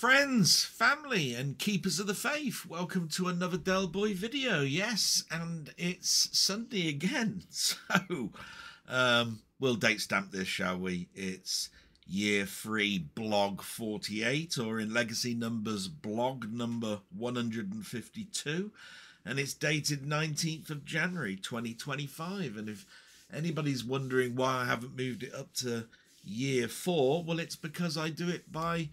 Friends, family and keepers of the faith, welcome to another Del Boy video. Yes, and it's Sunday again, so we'll date stamp this, shall we? It's year 3 blog 48, or in legacy numbers blog number 152, and it's dated 19th of January 2025. And if anybody's wondering why I haven't moved it up to year 4, well, it's because I do it by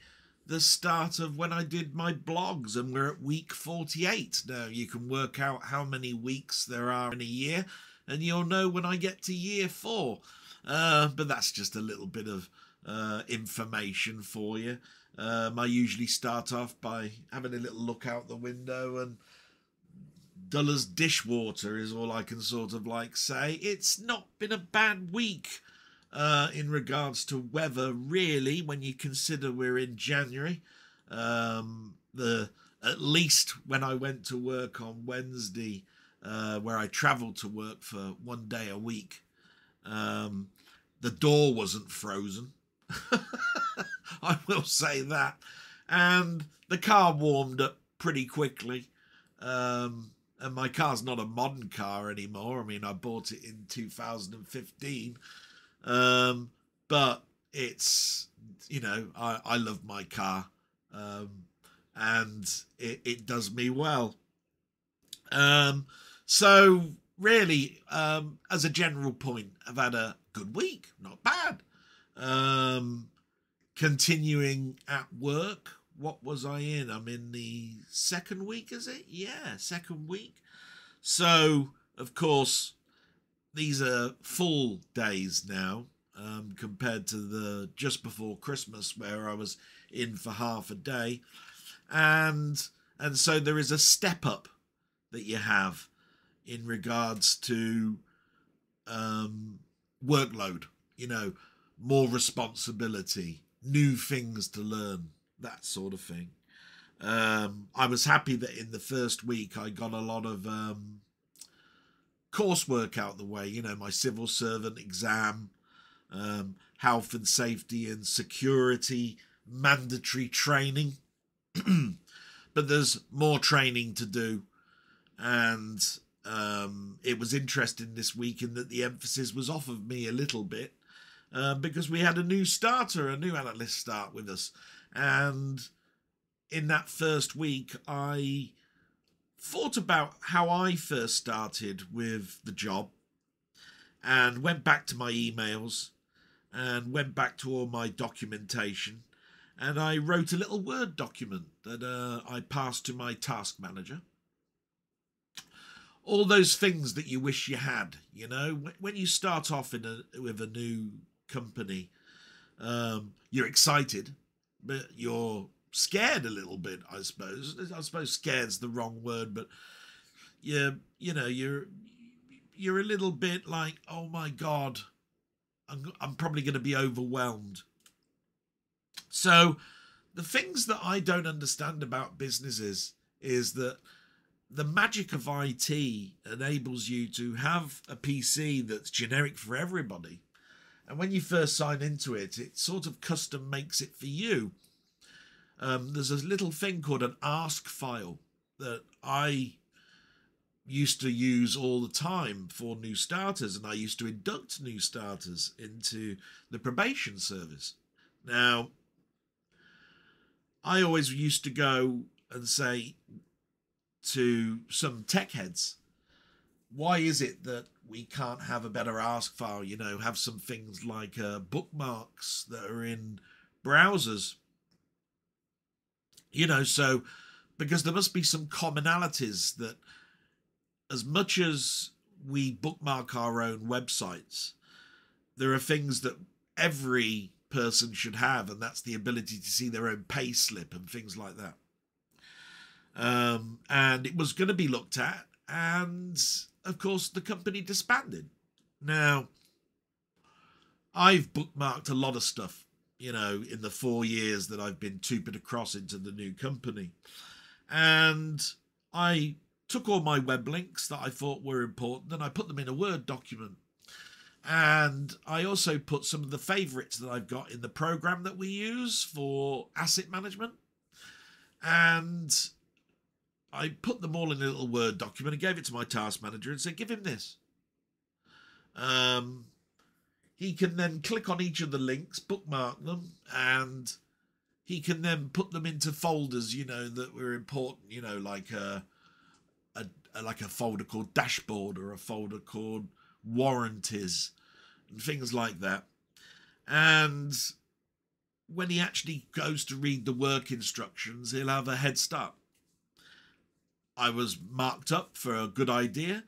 the start of when I did my blogs, and we're at week 48 now. You can work out how many weeks there are in a year, and you'll know when I get to year 4. But that's just a little bit of information for you. I usually start off by having a little look out the window, and dull as dishwater is all I can sort of like say. It's not been a bad week in regards to weather, really, when you consider we're in January. At least when I went to work on Wednesday, where I travelled to work for one day a week, the door wasn't frozen. I will say that. And the car warmed up pretty quickly. And my car's not a modern car anymore. I mean, I bought it in 2015. But it's, you know, I love my car, and it does me well. So really, as a general point, I've had a good week, not bad. Continuing at work, what was I in? I'm in the second week, is it? Yeah, second week. So, of course, these are full days now, compared to the just before Christmas where I was in for half a day. And so there is a step up that you have in regards to workload, you know, more responsibility, new things to learn, that sort of thing. I was happy that in the first week I got a lot of coursework out the way, you know, my civil servant exam, health and safety and security, mandatory training. But there's more training to do. And it was interesting this week in that the emphasis was off of me a little bit, because we had a new analyst start with us. And in that first week, I thought about how I first started with the job, and went back to my emails and went back to all my documentation, and I wrote a little Word document that I passed to my task manager. All those things that you wish you had, you know, when you start off with a new company, you're excited, but you're scared a little bit, I suppose. I suppose scared's the wrong word, but you're a little bit like, oh my God, I'm probably going to be overwhelmed. So the things that I don't understand about businesses is that the magic of IT enables you to have a PC that's generic for everybody. And when you first sign into it, it sort of custom makes it for you. There's a little thing called an ask file that I used to use all the time for new starters, and I used to induct new starters into the probation service. Now, I always used to go and say to some tech heads, why is it that we can't have a better ask file, you know, have some things like bookmarks that are in browsers? You know, so because there must be some commonalities that, as much as we bookmark our own websites, there are things that every person should have, and that's the ability to see their own pay slip and things like that. And it was going to be looked at, and of course the company disbanded. Now, I've bookmarked a lot of stuff, you know, in the 4 years that I've been tooping across into the new company. And I took all my web links that I thought were important and I put them in a Word document. And I also put some of the favourites that I've got in the program that we use for asset management. And I put them all in a little Word document and gave it to my task manager and said, give him this. He can then click on each of the links, bookmark them, and he can then put them into folders, you know, that were important, you know, like a folder called dashboard or a folder called warranties and things like that. And when he actually goes to read the work instructions, he'll have a head start. I was marked up for a good idea,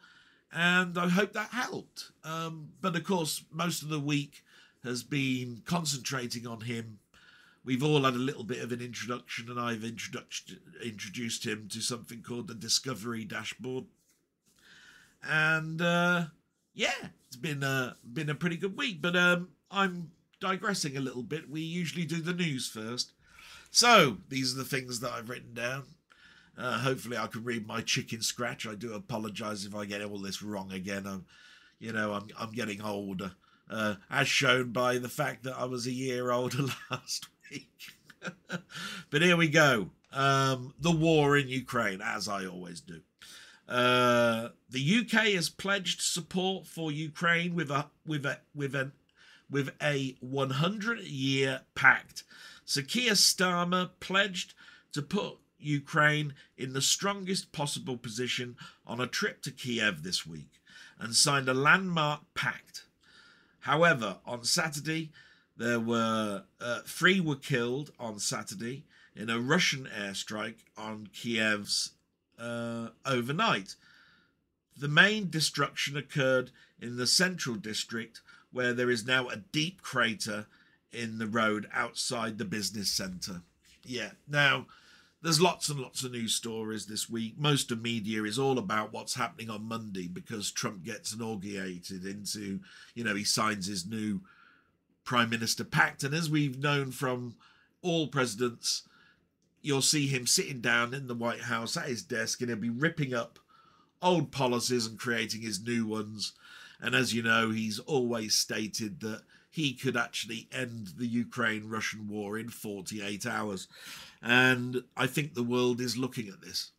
and I hope that helped. But of course, most of the week has been concentrating on him. We've all had a little bit of an introduction, and I've introduced him to something called the Discovery Dashboard. And yeah, it's been a pretty good week. But I'm digressing a little bit. We usually do the news first. So these are the things that I've written down. Hopefully I can read my chicken scratch. I do apologise if I get all this wrong again. I'm getting older, as shown by the fact that I was a year older last week. But here we go. The war in Ukraine, as I always do. The UK has pledged support for Ukraine with a 100-year pact. So Keir Starmer pledged to put Ukraine in the strongest possible position on a trip to Kiev this week and signed a landmark pact. However, on Saturday, there were 3 were killed on Saturday in a Russian airstrike on Kiev's overnight. The main destruction occurred in the central district, where there is now a deep crater in the road outside the business centre. Yeah, now there's lots and lots of news stories this week. Most of media is all about what's happening on Monday because Trump gets inaugurated into, you know, he signs his new Prime Minister pact. And as we've known from all presidents, you'll see him sitting down in the White House at his desk and he'll be ripping up old policies and creating his new ones. And as you know, he's always stated that he could actually end the Ukraine-Russian war in 48 hours. And I think the world is looking at this.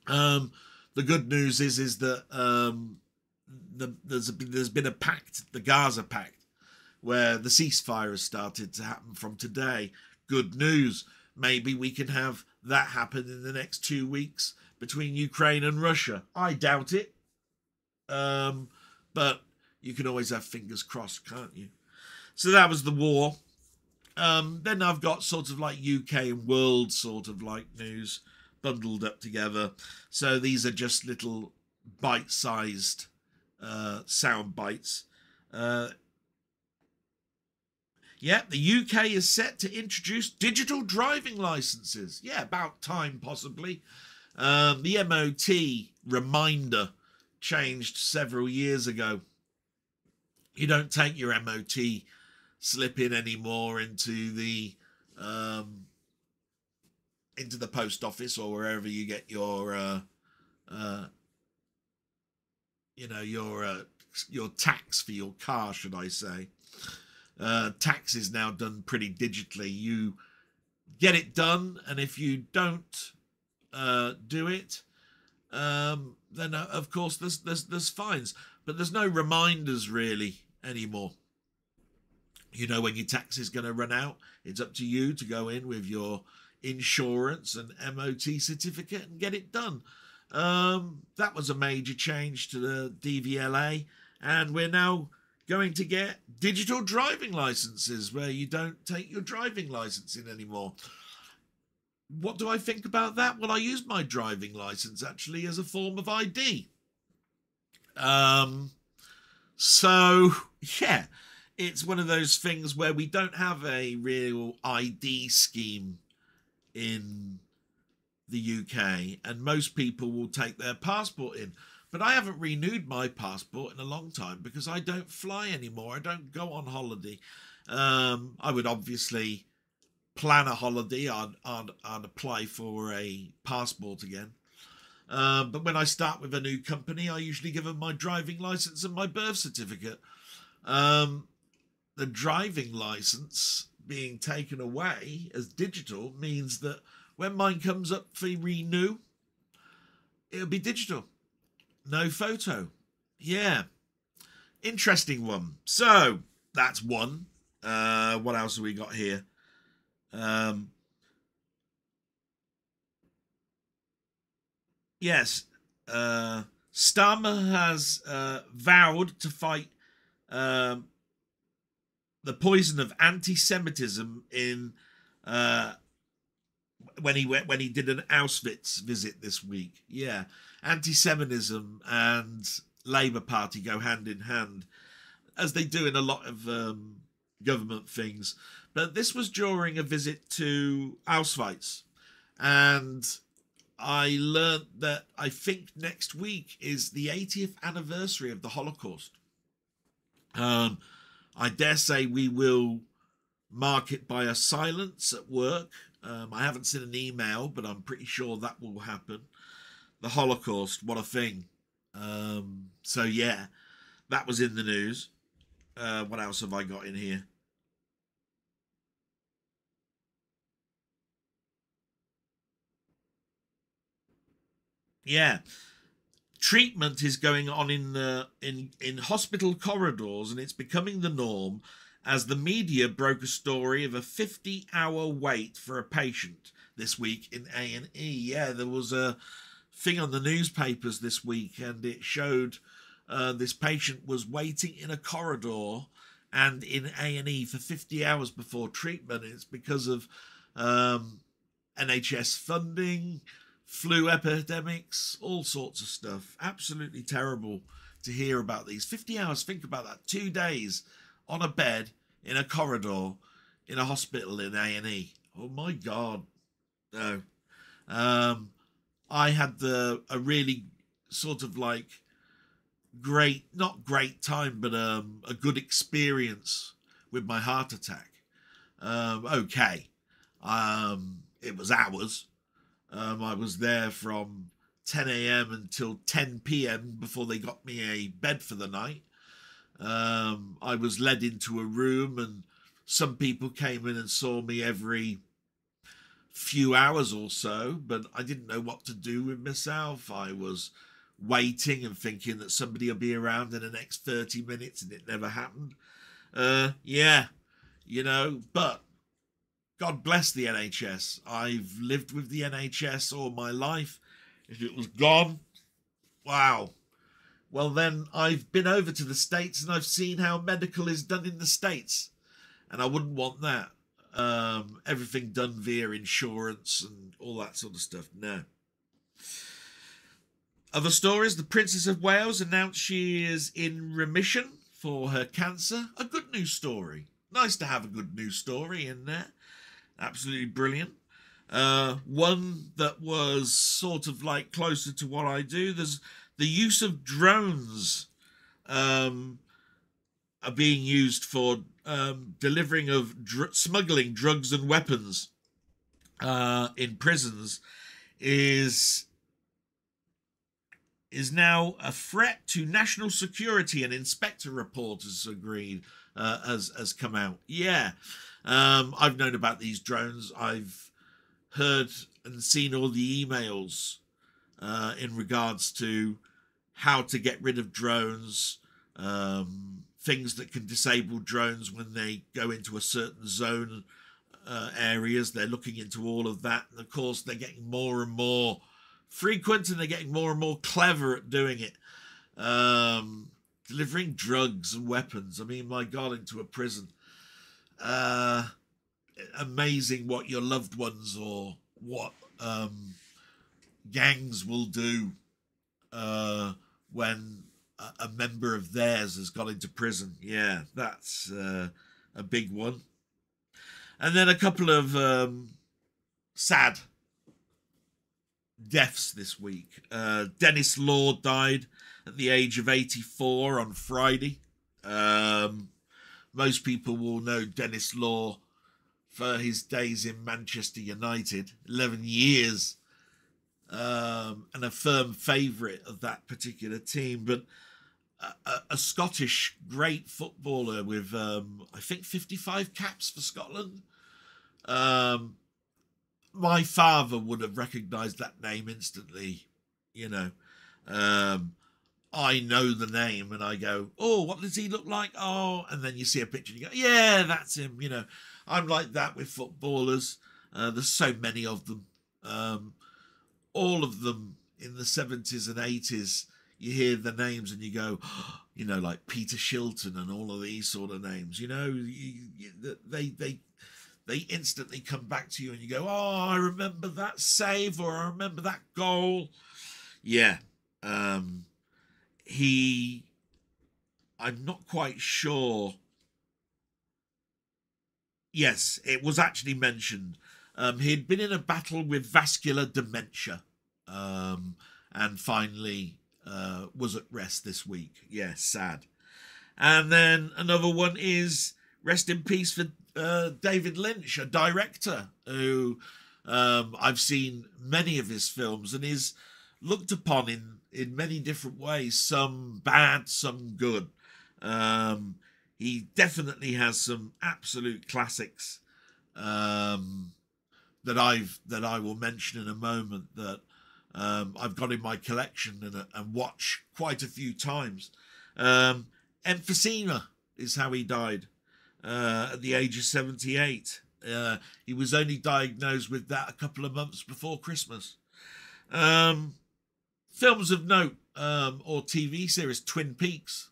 The good news is that there's been a pact, the Gaza Pact, where the ceasefire has started to happen from today. Good news. Maybe we can have that happen in the next 2 weeks between Ukraine and Russia. I doubt it. But you can always have fingers crossed, can't you? So that was the war. Then I've got sort of like UK and world sort of like news bundled up together. So these are just little bite-sized sound bites. Yeah, the UK is set to introduce digital driving licenses. Yeah, about time possibly. The MOT reminder changed several years ago. You don't take your MOT slip in anymore into the post office or wherever you get your your tax for your car, should I say. Tax is now done pretty digitally. You get it done, and if you don't do it, then of course there's fines, but there's no reminders really anymore. You know when your tax is going to run out. It's up to you to go in with your insurance and MOT certificate and get it done. That was a major change to the DVLA, and we're now going to get digital driving licenses where you don't take your driving license in anymore. What do I think about that? Well, I use my driving license actually as a form of ID. So yeah, it's one of those things where we don't have a real ID scheme in the UK, and most people will take their passport in. But I haven't renewed my passport in a long time because I don't fly anymore. I don't go on holiday. I would obviously plan a holiday. I'd apply for a passport again. But when I start with a new company, I usually give them my driving license and my birth certificate. The driving license, being taken away as digital means that when mine comes up for renew, it'll be digital. No photo. Yeah. Interesting one. So, that's one. What else have we got here? Yes. Starmer has vowed to fight the poison of anti-Semitism in when he did an Auschwitz visit this week. Yeah, anti-Semitism and Labour Party go hand in hand, as they do in a lot of government things. But this was during a visit to Auschwitz, and I learnt that I think next week is the 80th anniversary of the Holocaust. I dare say we will mark it by a silence at work. I haven't seen an email, but I'm pretty sure that will happen. The Holocaust, what a thing. So yeah, that was in the news. What else have I got in here? Yeah, treatment is going on in hospital corridors, and it's becoming the norm as the media broke a story of a 50-hour wait for a patient this week in A&E. Yeah, there was a thing on the newspapers this week, and it showed this patient was waiting in a corridor and in A&E for 50 hours before treatment. It's because of NHS funding, flu epidemics, all sorts of stuff. Absolutely terrible to hear about these. 50 hours, think about that. 2 days on a bed in a corridor in a hospital in A&E. Oh my God. No. I had a really sort of like not great time, but a good experience with my heart attack. Okay. It was hours. I was there from 10 a.m. until 10 p.m. before they got me a bed for the night. I was led into a room, and some people came in and saw me every few hours or so, but I didn't know what to do with myself. I was waiting and thinking that somebody will be around in the next 30 minutes, and it never happened. Yeah, but God bless the NHS. I've lived with the NHS all my life. If it was gone, wow. Well, then I've been over to the States and I've seen how medical is done in the States. And I wouldn't want that. Everything done via insurance and all that sort of stuff. No. Other stories. The Princess of Wales announced she is in remission for her cancer. A good news story. Nice to have a good news story in there. Absolutely brilliant. One that was sort of like closer to what I do. There's the use of drones are being used for delivering of smuggling drugs and weapons in prisons is now a threat to national security. An inspector report has agreed, has come out. Yeah. I've known about these drones. I've heard and seen all the emails in regards to how to get rid of drones, things that can disable drones when they go into a certain zone areas. They're looking into all of that. And of course, they're getting more and more frequent, and they're getting more and more clever at doing it. Delivering drugs and weapons. I mean, my God, into a prison. Amazing what your loved ones or what gangs will do when a member of theirs has got into prison. Yeah, that's a big one. And then a couple of sad deaths this week. Dennis Law died at the age of 84 on Friday. Most people will know Dennis Law for his days in Manchester United, 11 years, and a firm favourite of that particular team. But a Scottish great footballer with, I think, 55 caps for Scotland. My father would have recognised that name instantly, you know. I know the name and I go, oh, what does he look like? Oh, and then you see a picture and you go, yeah, that's him, you know. I'm like that with footballers. There's so many of them. All of them in the 70s and 80s, you hear the names and you go, you know, like Peter Shilton and all of these sort of names, you know, they instantly come back to you and you go, oh, I remember that save, or I remember that goal. Yeah. I'm not quite sure. Yes, it was actually mentioned. He'd been in a battle with vascular dementia, and finally was at rest this week. Yeah, sad. And then another one is rest in peace for David Lynch, a director who I've seen many of his films and is looked upon in many different ways, some bad, some good. He definitely has some absolute classics that I will mention in a moment, that I've got in my collection and watch quite a few times. Emphysema is how he died at the age of 78. He was only diagnosed with that a couple of months before Christmas. Films of note, or TV series, Twin Peaks.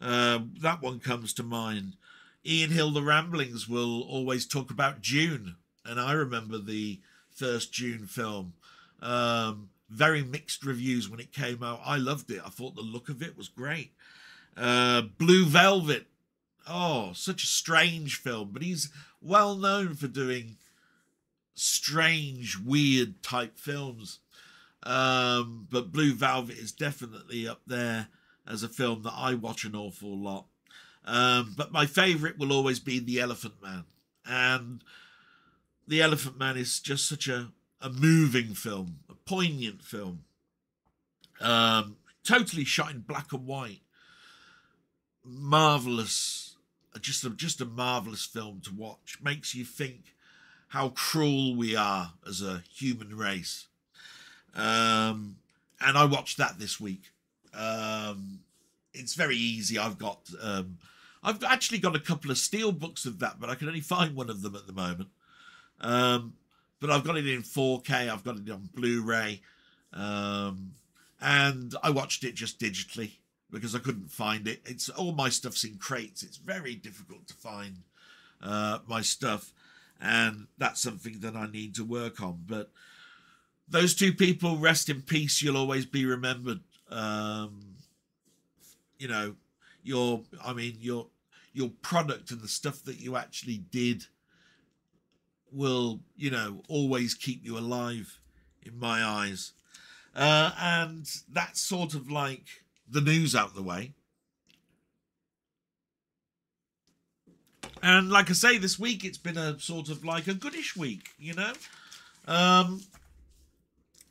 That one comes to mind. Ian Hill, The Ramblings, will always talk about June, and I remember the first June film. Very mixed reviews when it came out. I loved it. I thought the look of it was great. Blue Velvet. Oh, such a strange film, but he's well known for doing strange, weird type films. But Blue Velvet is definitely up there as a film that I watch an awful lot. But my favourite will always be The Elephant Man. And The Elephant Man is just such a moving film, a poignant film. Totally shot in black and white. Marvellous. Just a marvellous film to watch. Makes you think how cruel we are as a human race. And I watched that this week. It's very easy. I've actually got a couple of steelbooks of that, but I can only find one of them at the moment. But I've got it in 4K. I've got it on Blu-ray. And I watched it just digitally because I couldn't find it. It's all my stuff's in crates. It's very difficult to find my stuff. And that's something that I need to work on. But those two people, rest in peace. You'll always be remembered. You know, your product and the stuff that you actually did will, you know, always keep you alive in my eyes. And that's sort of like the news out the way. And like I say, this week it's been a sort of like a goodish week, you know.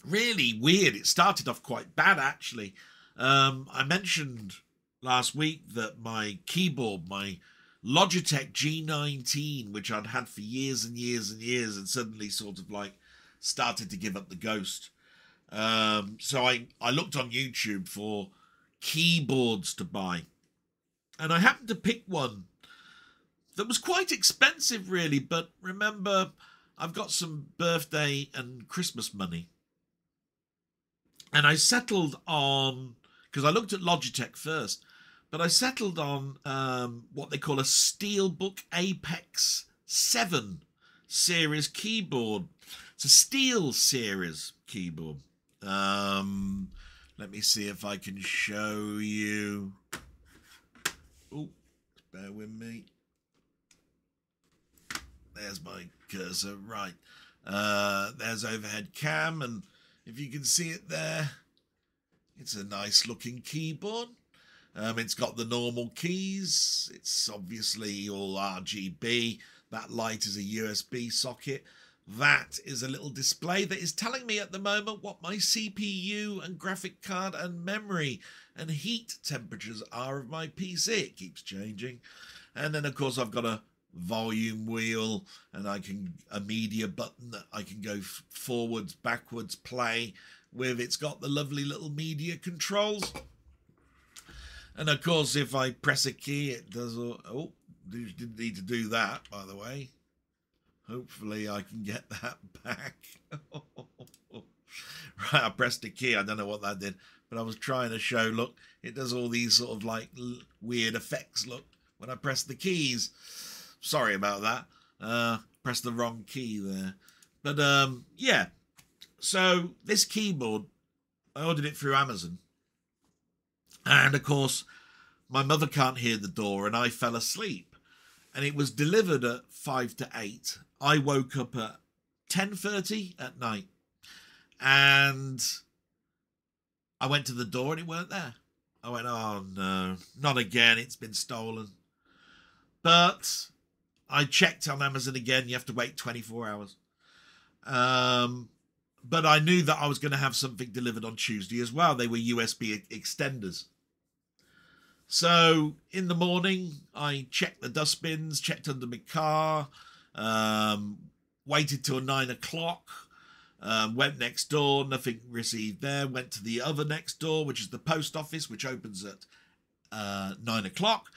Really weird. It started off quite bad, actually. I mentioned last week that my keyboard, my Logitech G19, which I'd had for years and years and years, and suddenly sort of like started to give up the ghost. So I looked on YouTube for keyboards to buy, and I happened to pick one that was quite expensive, really. But remember, I've got some birthday and Christmas money, and I settled on, because I looked at Logitech first, but I settled on what they call a Steelbook Apex 7 series keyboard. It's a Steel series keyboard. Let me see if I can show you. Oh, bear with me. There's my cursor. Right. There's overhead cam, and if you can see it there, it's a nice looking keyboard. It's got the normal keys. It's obviously all RGB. That light is a USB socket. That is a little display that is telling me at the moment what my CPU and graphic card and memory and heat temperatures are of my PC. It keeps changing. And then, of course, I've got a volume wheel and a media button that I can go forwards, backwards, play with. It's got the lovely little media controls. And, of course, if I press a key, it does... Oh, you didn't need to do that, by the way. Hopefully I can get that back. Right, I pressed a key. I don't know what that did. But I was trying to show, look, it does all these sort of like weird effects, look, when I press the keys. Sorry about that. Pressed the wrong key there. But, yeah. So this keyboard, I ordered it through Amazon. And, of course, my mother can't hear the door and I fell asleep. And it was delivered at 5 to 8. I woke up at 10:30 at night. And I went to the door and it weren't there. I went, oh no, not again. It's been stolen. But I checked on Amazon again. You have to wait 24 hours. But I knew that I was going to have something delivered on Tuesday as well. They were USB extenders. So in the morning, I checked the dustbins, checked under my car, waited till 9 o'clock, went next door, nothing received there, went to the other next door, which is the post office, which opens at 9 o'clock.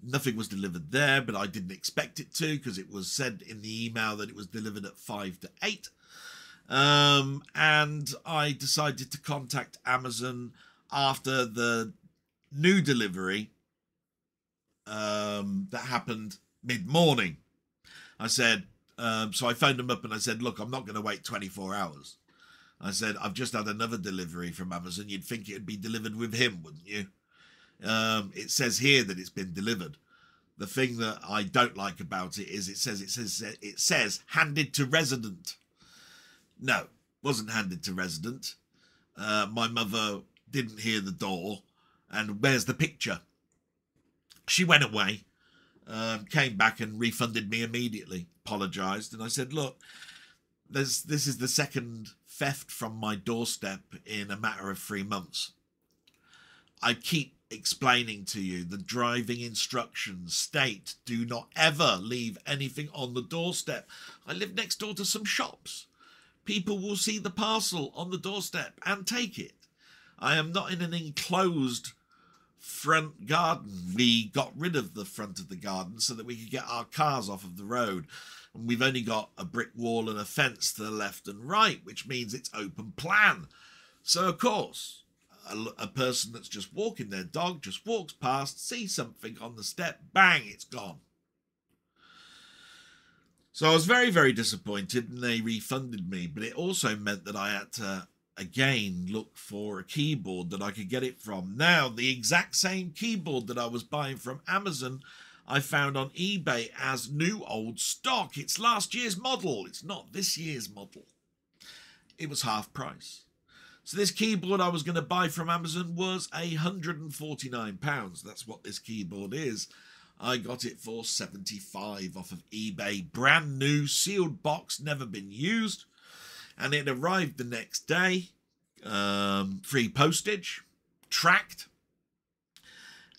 Nothing was delivered there, but I didn't expect it to because it was said in the email that it was delivered at 5 to 8. And I decided to contact Amazon after the new delivery that happened mid-morning. I said, so I phoned them up and I said, look, I'm not going to wait 24 hours. I said, I've just had another delivery from Amazon. You'd think it'd be delivered with him, wouldn't you? It says here that it's been delivered. The thing that I don't like about it is it says handed to resident. No, wasn't handed to resident. My mother didn't hear the door. And where's the picture? She went away, came back and refunded me immediately, apologised. And I said, look, this is the second theft from my doorstep in a matter of 3 months. I keep explaining to you the driving instructions state do not ever leave anything on the doorstep. I live next door to some shops. People will see the parcel on the doorstep and take it. I am not in an enclosed front garden. We got rid of the front of the garden so that we could get our cars off of the road. And we've only got a brick wall and a fence to the left and right, which means it's open plan. So, of course, a person that's just walking their dog just walks past, sees something on the step, bang, it's gone. So I was very, very disappointed and they refunded me. But it also meant that I had to again look for a keyboard that I could get it from. Now, the exact same keyboard that I was buying from Amazon, I found on eBay as new old stock. It's last year's model. It's not this year's model. It was half price. So this keyboard I was going to buy from Amazon was £149. That's what this keyboard is. I got it for £75 off of eBay. Brand new, sealed box, never been used. And it arrived the next day, free postage, tracked,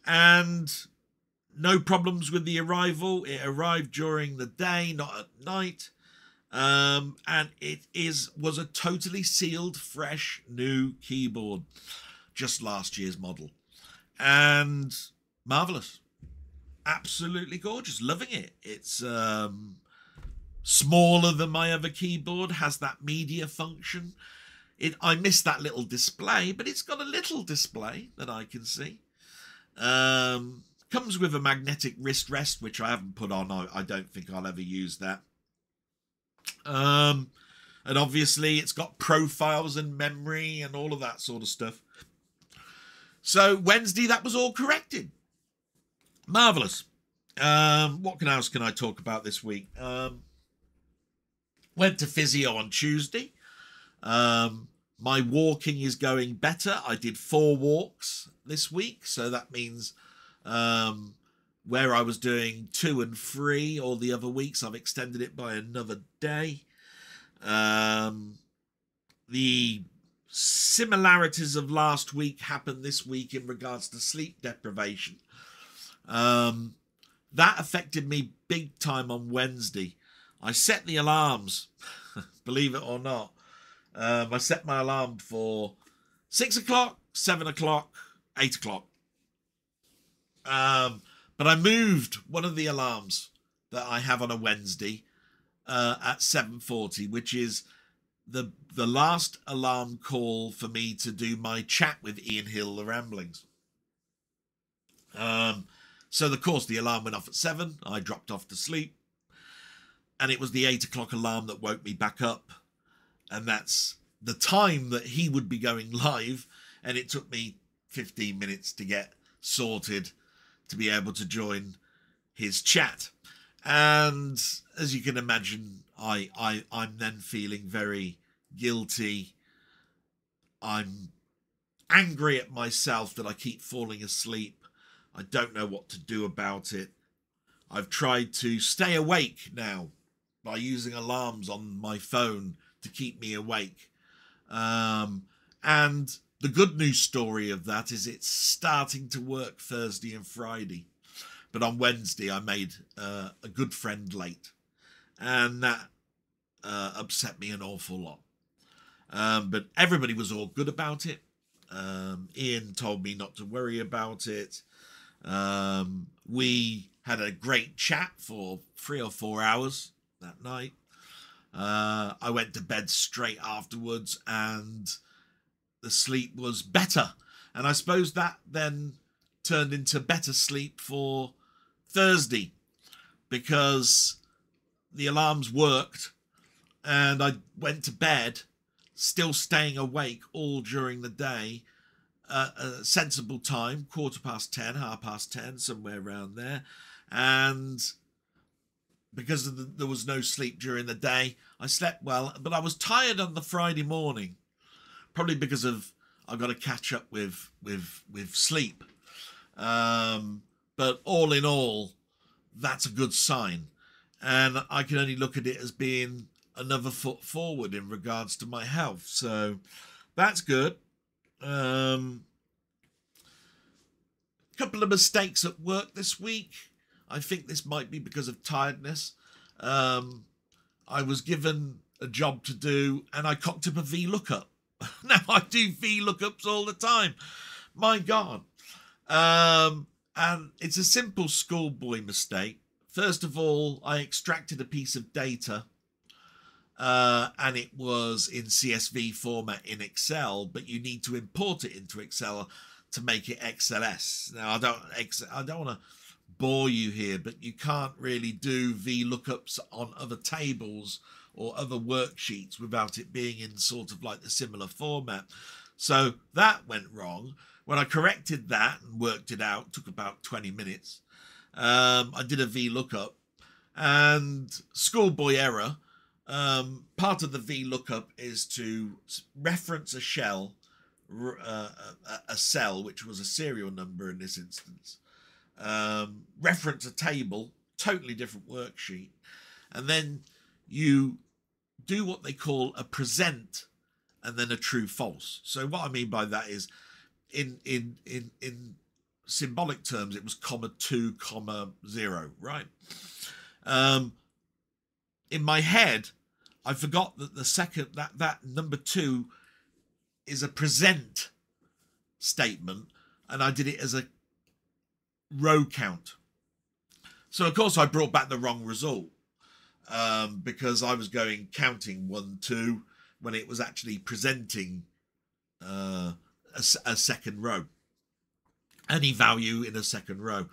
and no problems with the arrival. It arrived during the day, not at night, and it was a totally sealed, fresh, new keyboard, just last year's model, and marvellous, absolutely gorgeous, loving it. It's smaller than my other keyboard, has that media function. I missed that little display, but it's got a little display that I can see. Comes with a magnetic wrist rest, which I haven't put on. I don't think I'll ever use that. And obviously it's got profiles and memory and all of that sort of stuff. So Wednesday, that was all corrected. Marvellous. What else can I talk about this week? Went to physio on Tuesday. My walking is going better. I did 4 walks this week. So that means where I was doing 2 and 3 all the other weeks, I've extended it by another day. The similarities of last week happened this week in regards to sleep deprivation. That affected me big time on Wednesday. I set the alarms, believe it or not. I set my alarm for 6 o'clock, 7 o'clock, 8 o'clock. But I moved one of the alarms that I have on a Wednesday at 7:40, which is the last alarm call for me to do my chat with Ian Hill, the Ramblings. So, of course, the alarm went off at 7. I dropped off to sleep. And it was the 8 o'clock alarm that woke me back up. And that's the time that he would be going live. And it took me 15 minutes to get sorted to be able to join his chat. And as you can imagine, I'm then feeling very guilty. I'm angry at myself that I keep falling asleep. I don't know what to do about it. I've tried to stay awake now by using alarms on my phone to keep me awake. And the good news story of that is it's starting to work Thursday and Friday. But on Wednesday, I made a good friend late. And that upset me an awful lot. But everybody was all good about it. Ian told me not to worry about it. We had a great chat for 3 or 4 hours that night. I went to bed straight afterwards and the sleep was better. And I suppose that then turned into better sleep for Thursday because the alarms worked and I went to bed still staying awake all during the day. A sensible time, 10:15, 10:30, somewhere around there. And because there was no sleep during the day, I slept well, but I was tired on the Friday morning, probably because of I've got to catch up with sleep. But all in all, that's a good sign. And I can only look at it as being another foot forward in regards to my health. So that's good. Couple of mistakes at work this week. I think this might be because of tiredness. I was given a job to do and I cocked up a VLOOKUP. Now I do VLOOKUPs all the time. My God. And it's a simple schoolboy mistake. First of all, I extracted a piece of data and it was in CSV format in Excel, but you need to import it into Excel to make it XLS. Now, I don't want to bore you here, but you can't really do VLOOKUPs on other tables or other worksheets without it being in sort of like the similar format. So that went wrong. When I corrected that and worked it out, it took about 20 minutes. I did a VLOOKUP and schoolboy error. Part of the VLOOKUP is to reference a cell, which was a serial number in this instance, reference a table, totally different worksheet, and then you do what they call a present and then a true false. So what I mean by that is in symbolic terms it was comma 2 comma 0, right? In my head I forgot that the second that number 2 is a present statement and I did it as a row count. So of course I brought back the wrong result because I was going counting 1, 2 when it was actually presenting a second row, any value in a second row.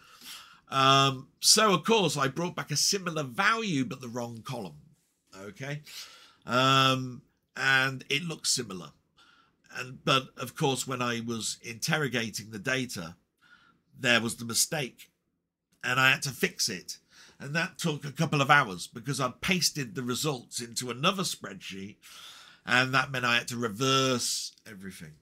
So of course I brought back a similar value but the wrong column. Okay, and it looks similar. But of course, when I was interrogating the data, there was the mistake and I had to fix it. And that took a couple of hours because I pasted the results into another spreadsheet and that meant I had to reverse everything.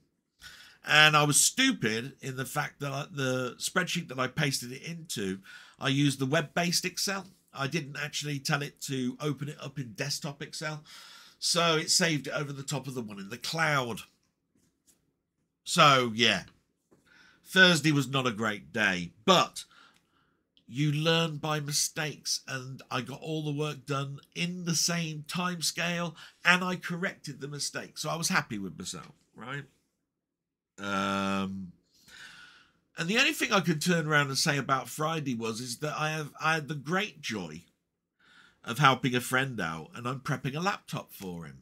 And I was stupid in the fact that the spreadsheet that I pasted it into, I used the web-based Excel. I didn't actually tell it to open it up in desktop Excel. So it saved it over the top of the one in the cloud. So, yeah. Thursday was not a great day, but you learn by mistakes, and I got all the work done in the same time scale, and I corrected the mistake. So I was happy with myself, right? And the only thing I could turn around and say about Friday is that I had the great joy of helping a friend out, and I'm prepping a laptop for him.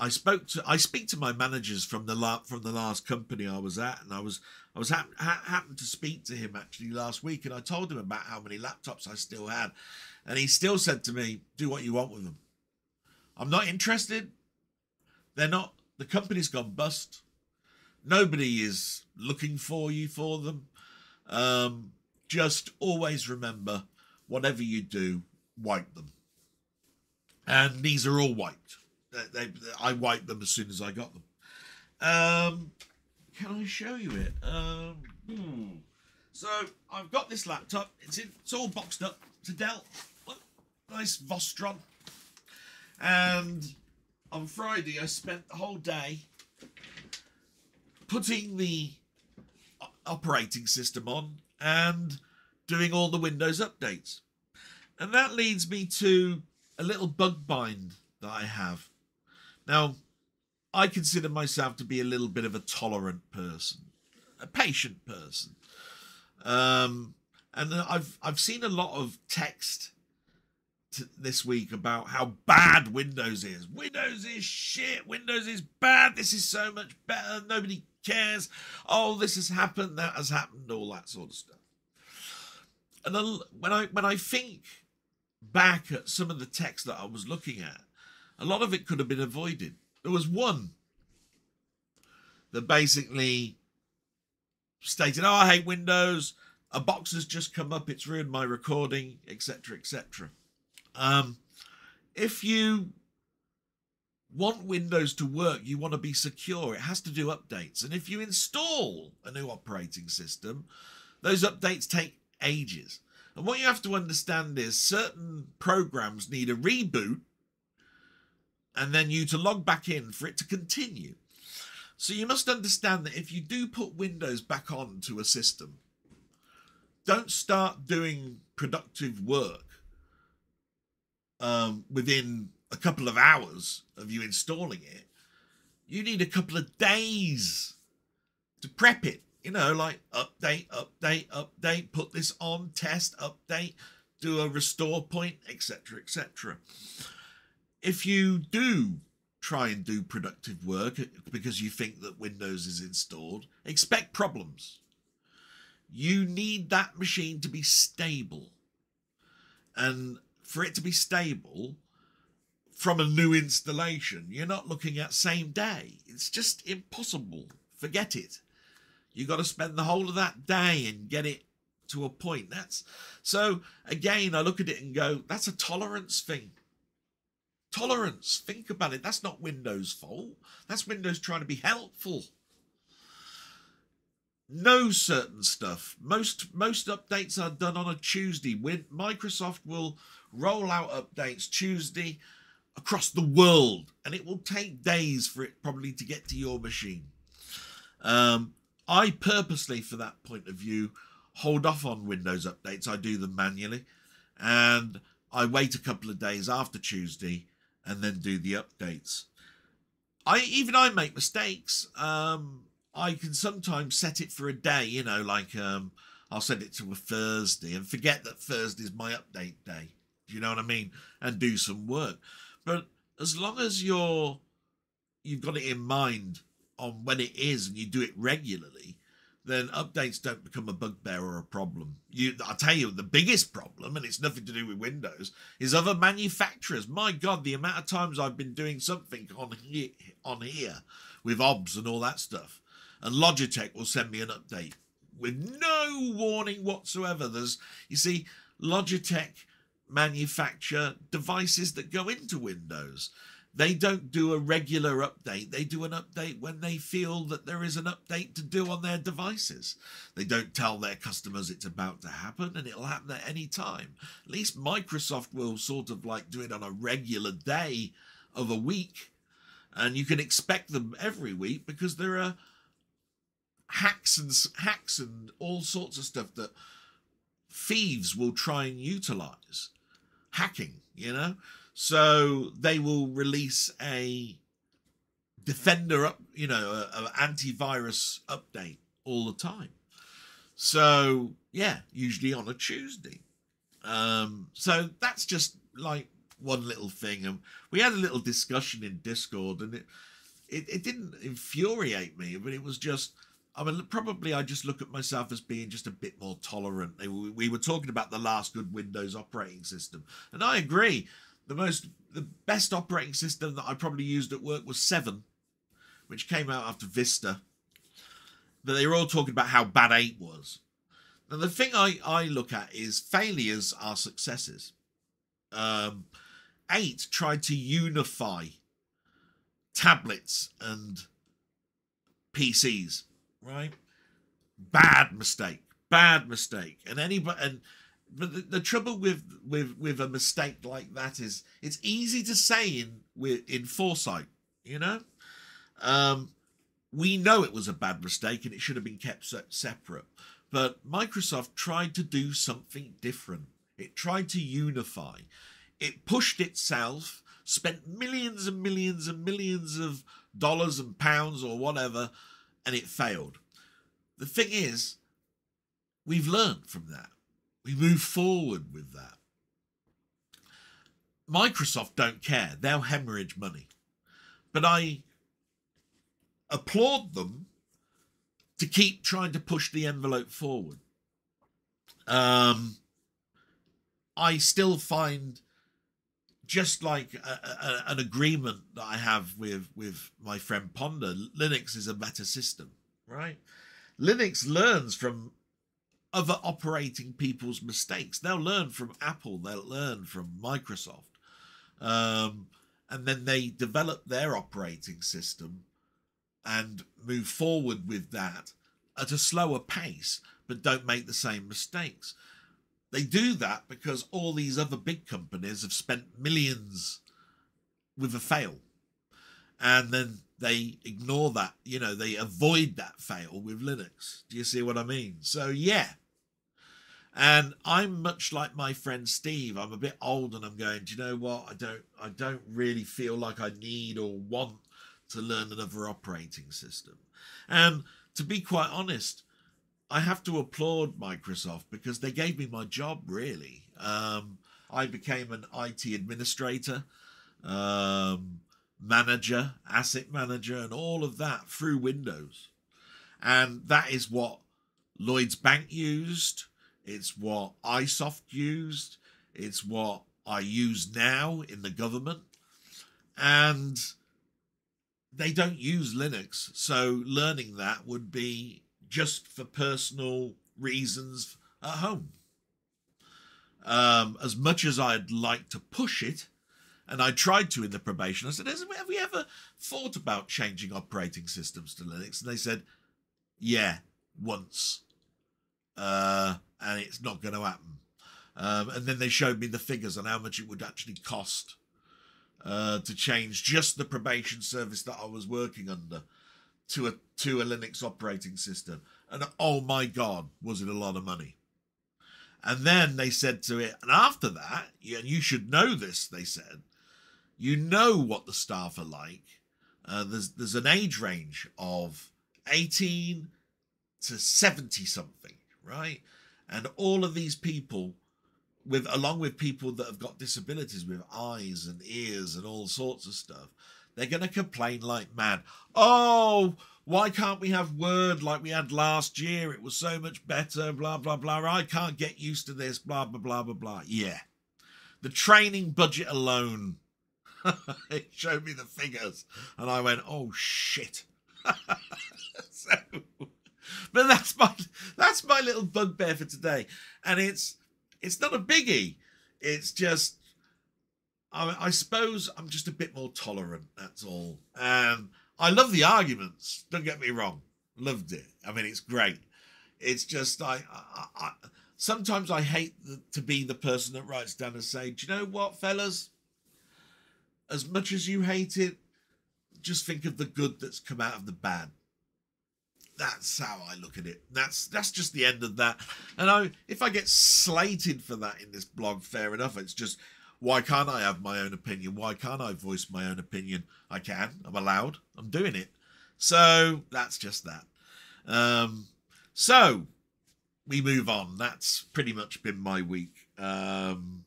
I speak to my managers from the last company I was at, and I happened to speak to him actually last week, and I told him about how many laptops I still had, and he still said to me, "Do what you want with them. I'm not interested. They're not. The company's gone bust. Nobody is looking for you for them. Just always remember, whatever you do, wipe them." And these are all wiped. I wiped them as soon as I got them. Can I show you it? So I've got this laptop. It's all boxed up. It's a Dell. Look, nice Vostron. And on Friday I spent the whole day putting the operating system on and doing all the Windows updates. And that leads me to a little bug bind that I have. Now, I consider myself to be a little bit of a tolerant person, a patient person. And I've seen a lot of text this week about how bad Windows is. Windows is shit. Windows is bad. This is so much better. Nobody cares. Oh, this has happened. That has happened. All that sort of stuff. And when I think back at some of the text that I was looking at, a lot of it could have been avoided. There was one that basically stated, "Oh, I hate Windows. A box has just come up. It's ruined my recording," etc., etc. If you want Windows to work, you want to be secure, it has to do updates. And if you install a new operating system, those updates take ages. And what you have to understand is certain programs need a reboot and then you to log back in for it to continue. So you must understand that if you do put Windows back on to a system, don't start doing productive work within a couple of hours of you installing it. You need a couple of days to prep it. You know, like update, put this on, test, update, do a restore point, etc., etc. If you do try and do productive work because you think that Windows is installed, expect problems. You need that machine to be stable. And for it to be stable from a new installation, you're not looking at same day. It's just impossible. Forget it. You got to spend the whole of that day and get it to a point. So again, I look at it and go, that's a tolerance thing. Tolerance. Think about it. That's not Windows' fault. That's Windows trying to be helpful. No certain stuff. Most updates are done on a Tuesday. Microsoft will roll out updates Tuesday across the world, and it will take days for it probably to get to your machine. I purposely, for that point of view, hold off on Windows updates. I do them manually, and I wait a couple of days after Tuesday and then do the updates. I make mistakes. I can sometimes set it for a day, you know, like I'll set it to a Thursday and forget that Thursday's my update day. Do you know what I mean? And do some work. But as long as you've got it in mind on when it is and you do it regularly, then updates don't become a bugbear or a problem. I'll tell you, the biggest problem, and it's nothing to do with Windows, is other manufacturers. My God, the amount of times I've been doing something on here with OBS and all that stuff, and Logitech will send me an update with no warning whatsoever. You see, Logitech manufacture devices that go into Windows. They don't do a regular update. They do an update when they feel that there is an update to do on their devices. They don't tell their customers it's about to happen, and it'll happen at any time. At least Microsoft will sort of like do it on a regular day of a week, and you can expect them every week because there are hacks and all sorts of stuff that thieves will try and utilize. Hacking, you know? So they will release a Defender up, you know, an antivirus update all the time. So yeah, usually on a Tuesday. So that's just like one little thing. And we had a little discussion in Discord, and it didn't infuriate me, but it was just, I mean, probably I just look at myself as being just a bit more tolerant. We were talking about the last good Windows operating system, and I agree. The best operating system that I probably used at work was 7, which came out after Vista. But they were all talking about how bad 8 was. Now, the thing I look at is failures are successes. 8 tried to unify tablets and PCs, right? Bad mistake. But the trouble with a mistake like that is it's easy to say in foresight, you know. We know it was a bad mistake and it should have been kept separate. But Microsoft tried to do something different. It tried to unify. It pushed itself, spent millions and millions and millions of dollars and pounds or whatever, and it failed. The thing is, we've learned from that. We move forward with that. Microsoft don't care. They'll hemorrhage money. But I applaud them to keep trying to push the envelope forward. I still find, just like an agreement that I have with my friend Ponder, Linux is a better system, right? Linux learns from other operating people's mistakes. They'll learn from Apple. They'll learn from Microsoft. And then they develop their operating system and move forward with that at a slower pace, but don't make the same mistakes. They do that because all these other big companies have spent millions with a fail. And then they ignore that, you know, they avoid that fail with Linux. Do you see what I mean? So, yeah. And I'm much like my friend Steve. I'm a bit old and I'm going, do you know what? I don't really feel like I need or want to learn another operating system. And to be quite honest, I have to applaud Microsoft because they gave me my job, really. I became an IT administrator, manager, asset manager, and all of that through Windows. And that is what Lloyd's Bank used. It's what iSoft used. It's what I use now in the government. And they don't use Linux. So learning that would be just for personal reasons at home. As much as I'd like to push it, and I tried to in the probation, I said, have we ever thought about changing operating systems to Linux? And they said, yeah, once. And it's not going to happen. And then they showed me the figures on how much it would actually cost to change just the probation service that I was working under to a Linux operating system. And oh my God, was it a lot of money. And then they said to it, and after that, and you should know this, they said, you know what the staff are like. There's an age range of 18 to 70 something, right? And all of these people, along with people that have got disabilities with eyes and ears and all sorts of stuff, they're going to complain like mad. Oh, why can't we have Word like we had last year? It was so much better, blah, blah, blah. I can't get used to this, blah, blah, blah, blah, blah. Yeah. The training budget alone, it showed me the figures. And I went, oh, shit. But that's my little bugbear for today. And it's not a biggie. It's just I suppose I'm just a bit more tolerant, that's all. I love the arguments, don't get me wrong. Loved it. I mean, it's great. It's just, sometimes I hate to be the person that writes down and say, do you know what, fellas? As much as you hate it, just think of the good that's come out of the bad. That's how I look at it. That's just the end of that. And if I get slated for that in this blog, fair enough. It's just, why can't I have my own opinion? Why can't I voice my own opinion? I can. I'm allowed. I'm doing it. So that's just that. So we move on. That's pretty much been my week. And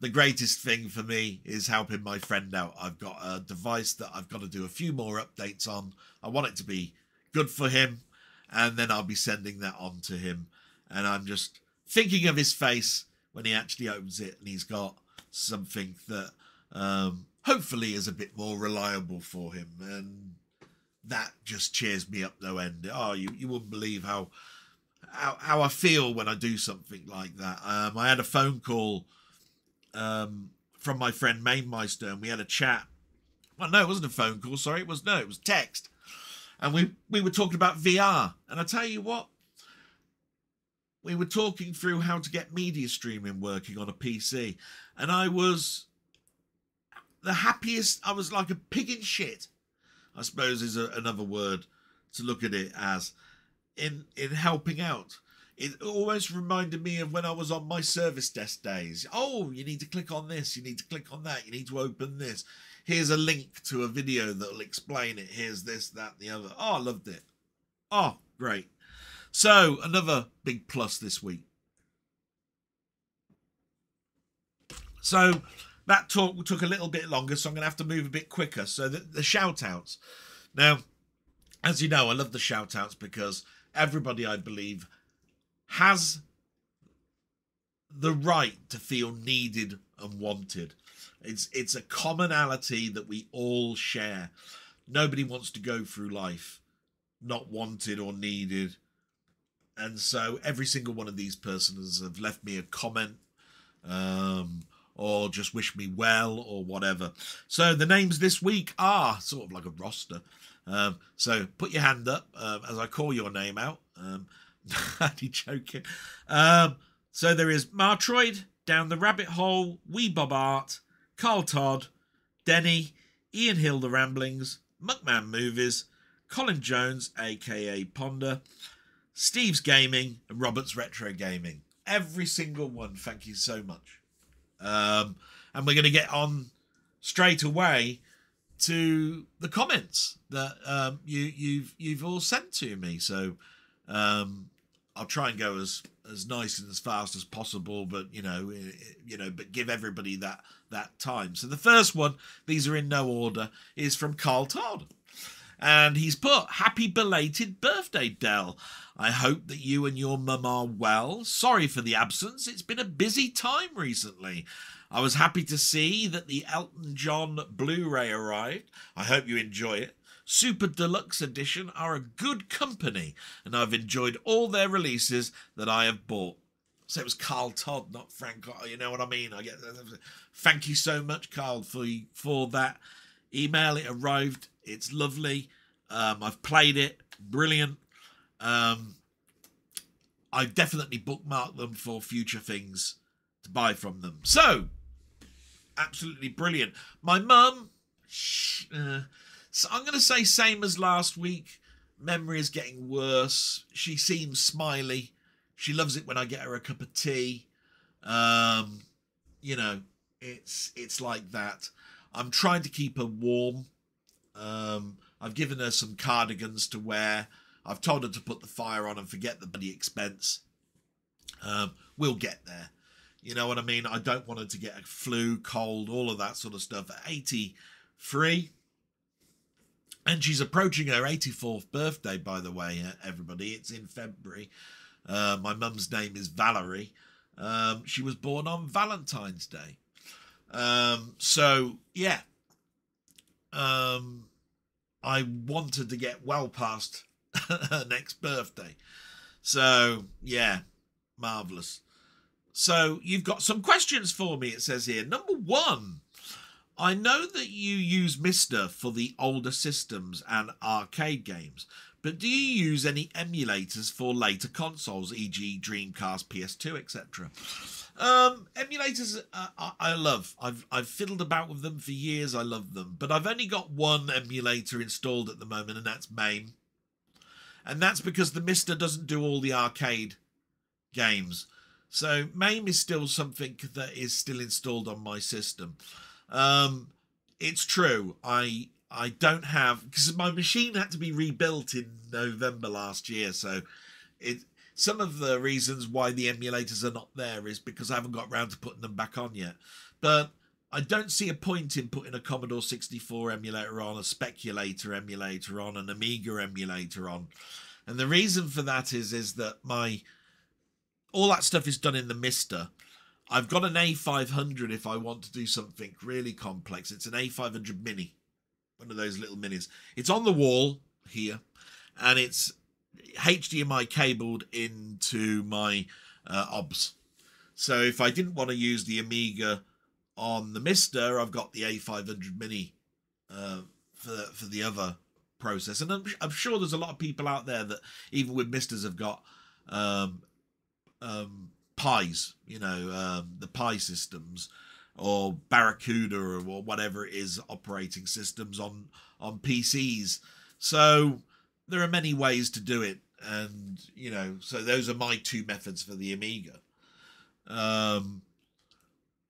the greatest thing for me is helping my friend out. I've got a device that I've got to do a few more updates on. I want it to be good for him, and then I'll be sending that on to him. And I'm just thinking of his face when he actually opens it, and he's got something that hopefully is a bit more reliable for him. And that just cheers me up no end. Oh, you wouldn't believe how I feel when I do something like that. I had a phone call from my friend Mamemeister, and we had a chat. Well, no, it wasn't a phone call. Sorry, it was text. And we were talking about VR. And I tell you what, we were talking through how to get media streaming working on a PC. And I was the happiest. I was like a pig in shit, I suppose is another word to look at it as, in helping out. It almost reminded me of when I was on my service desk days. Oh, you need to click on this. You need to click on that. You need to open this. Here's a link to a video that'll explain it. Here's this, that, and the other. Oh, I loved it. Oh, great. So, another big plus this week. So, that talk took a little bit longer, so I'm going to have to move a bit quicker. So, the shout-outs. Now, as you know, I love the shout-outs because everybody, I believe, has the right to feel needed and wanted. It's a commonality that we all share. Nobody wants to go through life not wanted or needed. And so every single one of these persons have left me a comment or just wish me well or whatever. So the names this week are sort of like a roster. So put your hand up as I call your name out. Only joking. So there is Martroid, Down the Rabbit Hole, Wee Bob Art, Carl Todd, Denny, Ian Hill The Ramblings, Muckman-Movies, Colin Jones, aka Ponder, Steve's Gaming, and Robert's Retro Gaming. Every single one, thank you so much. And we're going to get on straight away to the comments that you've all sent to me. So I'll try and go as nice and as fast as possible, but but give everybody that time. So the first one, these are in no order, is from Carl Todd. And he's put, happy belated birthday, Del. I hope that you and your mum are well. Sorry for the absence. It's been a busy time recently. I was happy to see that the Elton John Blu-ray arrived. I hope you enjoy it. Super Deluxe Edition are a good company, and I've enjoyed all their releases that I have bought. So it was Carl Todd, not Frank. You know what I mean? Thank you so much, Carl, for that email. It arrived. It's lovely. I've played it. Brilliant. I've definitely bookmarked them for future things to buy from them. So, absolutely brilliant. My mum, so I'm going to say same as last week. Memory is getting worse. She seems smiley. She loves it when I get her a cup of tea. It's like that. I'm trying to keep her warm. I've given her some cardigans to wear. I've told her to put the fire on and forget the bloody expense. We'll get there. You know what I mean? I don't want her to get a flu, cold, all of that sort of stuff. At 83, and she's approaching her 84th birthday, by the way, everybody. It's in February. My mum's name is Valerie. She was born on Valentine's Day. So, yeah. I wanted to get well past her next birthday. So, yeah, marvellous. So you've got some questions for me, it says here. Number one, I know that you use Mister for the older systems and arcade games, but do you use any emulators for later consoles, e.g. Dreamcast, PS2, etc.? Emulators I love. I've fiddled about with them for years. I love them, but I've only got one emulator installed at the moment, and that's Mame. And that's because the Mister doesn't do all the arcade games. So Mame is still something that is still installed on my system. It's true. I don't have, because my machine had to be rebuilt in November last year. So some of the reasons why the emulators are not there is because I haven't got around to putting them back on yet. But I don't see a point in putting a Commodore 64 emulator on, a Speculator emulator on, an Amiga emulator on. And the reason for that is that all that stuff is done in the Mister. I've got an A500 if I want to do something really complex. It's an A500 Mini, one of those little minis. It's on the wall here, and it's HDMI cabled into my OBS. So if I didn't want to use the Amiga on the Mister, I've got the A500 Mini for the other process. And I'm sure there's a lot of people out there that even with Misters have got Pies, the Pi systems, or Barracuda, or whatever it is, operating systems on PCs. So there are many ways to do it, and so those are my two methods for the Amiga.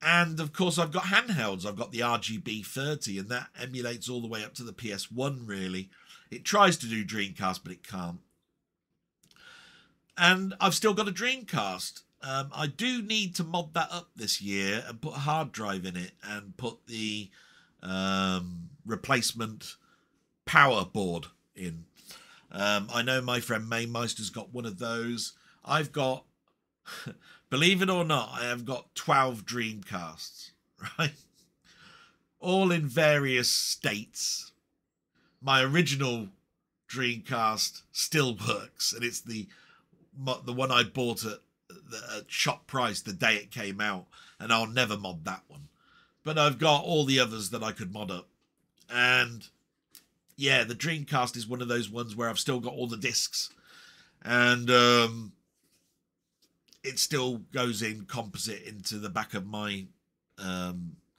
And of course I've got handhelds. I've got the RGB30, and that emulates all the way up to the PS1 really. It tries to do Dreamcast, but it can't. And I've still got a Dreamcast. I do need to mod that up this year and put a hard drive in it and put the replacement power board in. I know my friend Mamemeister's got one of those. I've got, believe it or not, I have got 12 Dreamcasts, right? All in various states. My original Dreamcast still works, and it's the one I bought at shop price the day it came out, and I'll never mod that one. But I've got all the others that I could mod up. And yeah, the Dreamcast is one of those ones where I've still got all the discs, and it still goes in composite into the back of my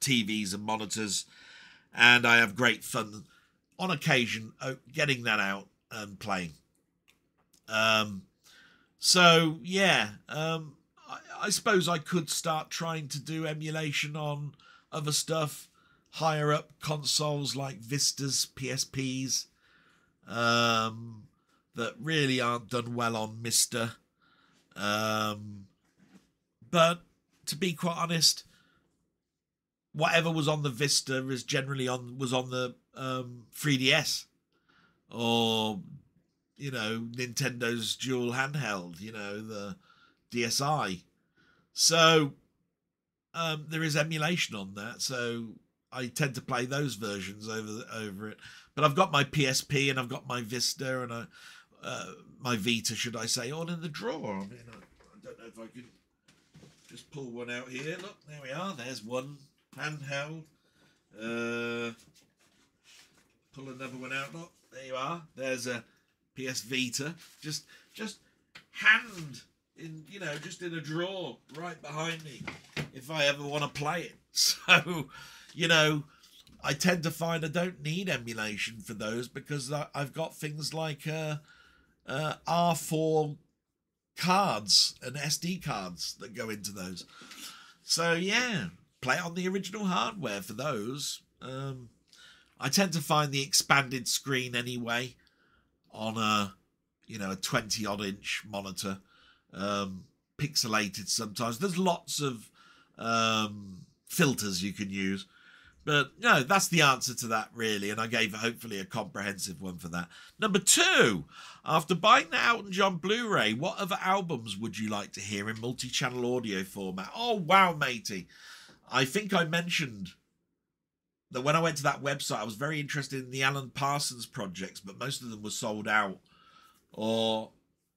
TVs and monitors, and I have great fun on occasion getting that out and playing. So yeah, I suppose I could start trying to do emulation on other stuff, higher up consoles like Vistas, PSPs, that really aren't done well on Mister. But to be quite honest, whatever was on the Vista was generally was on the 3DS, or Nintendo's dual handheld, the DSi. So there is emulation on that, so I tend to play those versions over it. But I've got my PSP, and I've got my Vista, and my Vita, should I say, all in the drawer. I mean, I don't know if I can just pull one out here. Look, there we are. There's one handheld. Pull another one out. Look, there you are. There's a PS Vita, just hand in, just in a drawer right behind me if I ever want to play it. So, I tend to find I don't need emulation for those, because I've got things like R4 cards and SD cards that go into those. So yeah, play on the original hardware for those. I tend to find the expanded screen anyway on a 20 odd inch monitor, pixelated sometimes. There's lots of filters you can use, but no, that's the answer to that really, and I gave hopefully a comprehensive one for that. Number two, after buying the Elton John Blu-ray, what other albums would you like to hear in multi-channel audio format? Oh wow, matey, I think I mentioned that when I went to that website, I was very interested in the Alan Parsons projects, but most of them were sold out. Or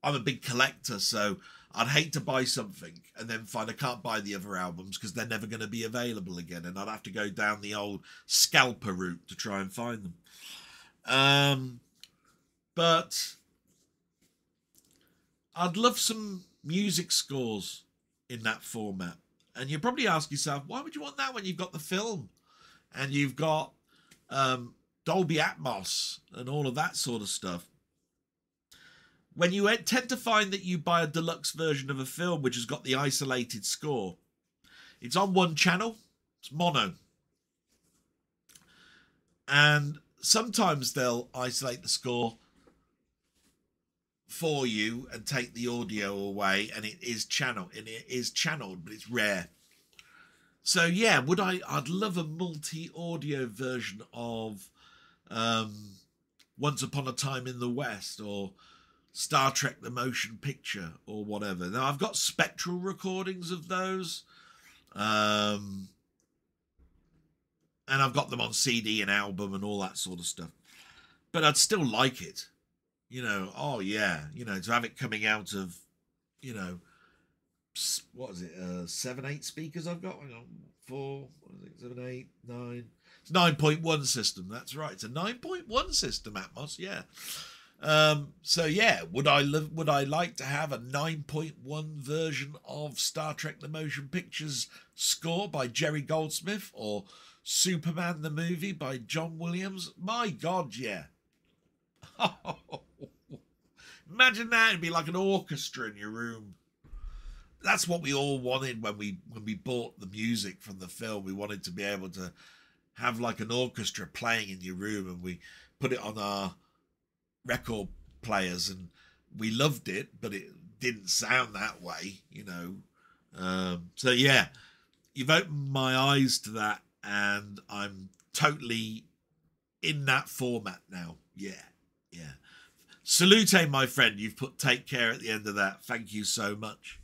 I'm a big collector, so I'd hate to buy something and then find I can't buy the other albums because they're never going to be available again, and I'd have to go down the old scalper route to try and find them. But I'd love some music scores in that format. And you probably ask yourself, why would you want that when you've got the film and you've got Dolby Atmos and all of that sort of stuff? When you tend to find that you buy a deluxe version of a film which has got the isolated score, it's on one channel, it's mono. And sometimes they'll isolate the score for you and take the audio away, and it is channeled, but it's rare. So yeah, I'd love a multi-audio version of Once Upon a Time in the West, or Star Trek the Motion Picture, or whatever. Now I've got spectral recordings of those, and I've got them on CD and album and all that sort of stuff, but I'd still like it. You know, oh yeah, you know, to have it coming out of, you know, what is it, 7, 8 speakers I've got? Hang on, 4, what is it, 7, 8, 9. It's 9.1 system, that's right. It's a 9.1 system, Atmos, yeah. So yeah, would I like to have a 9.1 version of Star Trek the Motion Pictures score by Jerry Goldsmith, or Superman the movie by John Williams? My God, yeah. Imagine that. It'd be like an orchestra in your room. That's what we all wanted when we bought the music from the film. We wanted to be able to have like an orchestra playing in your room, and we put it on our record players, and we loved it, but it didn't sound that way, you know. So yeah, you've opened my eyes to that, and I'm totally in that format now. Yeah. Salute, my friend. You've put take care at the end of that. Thank you so much.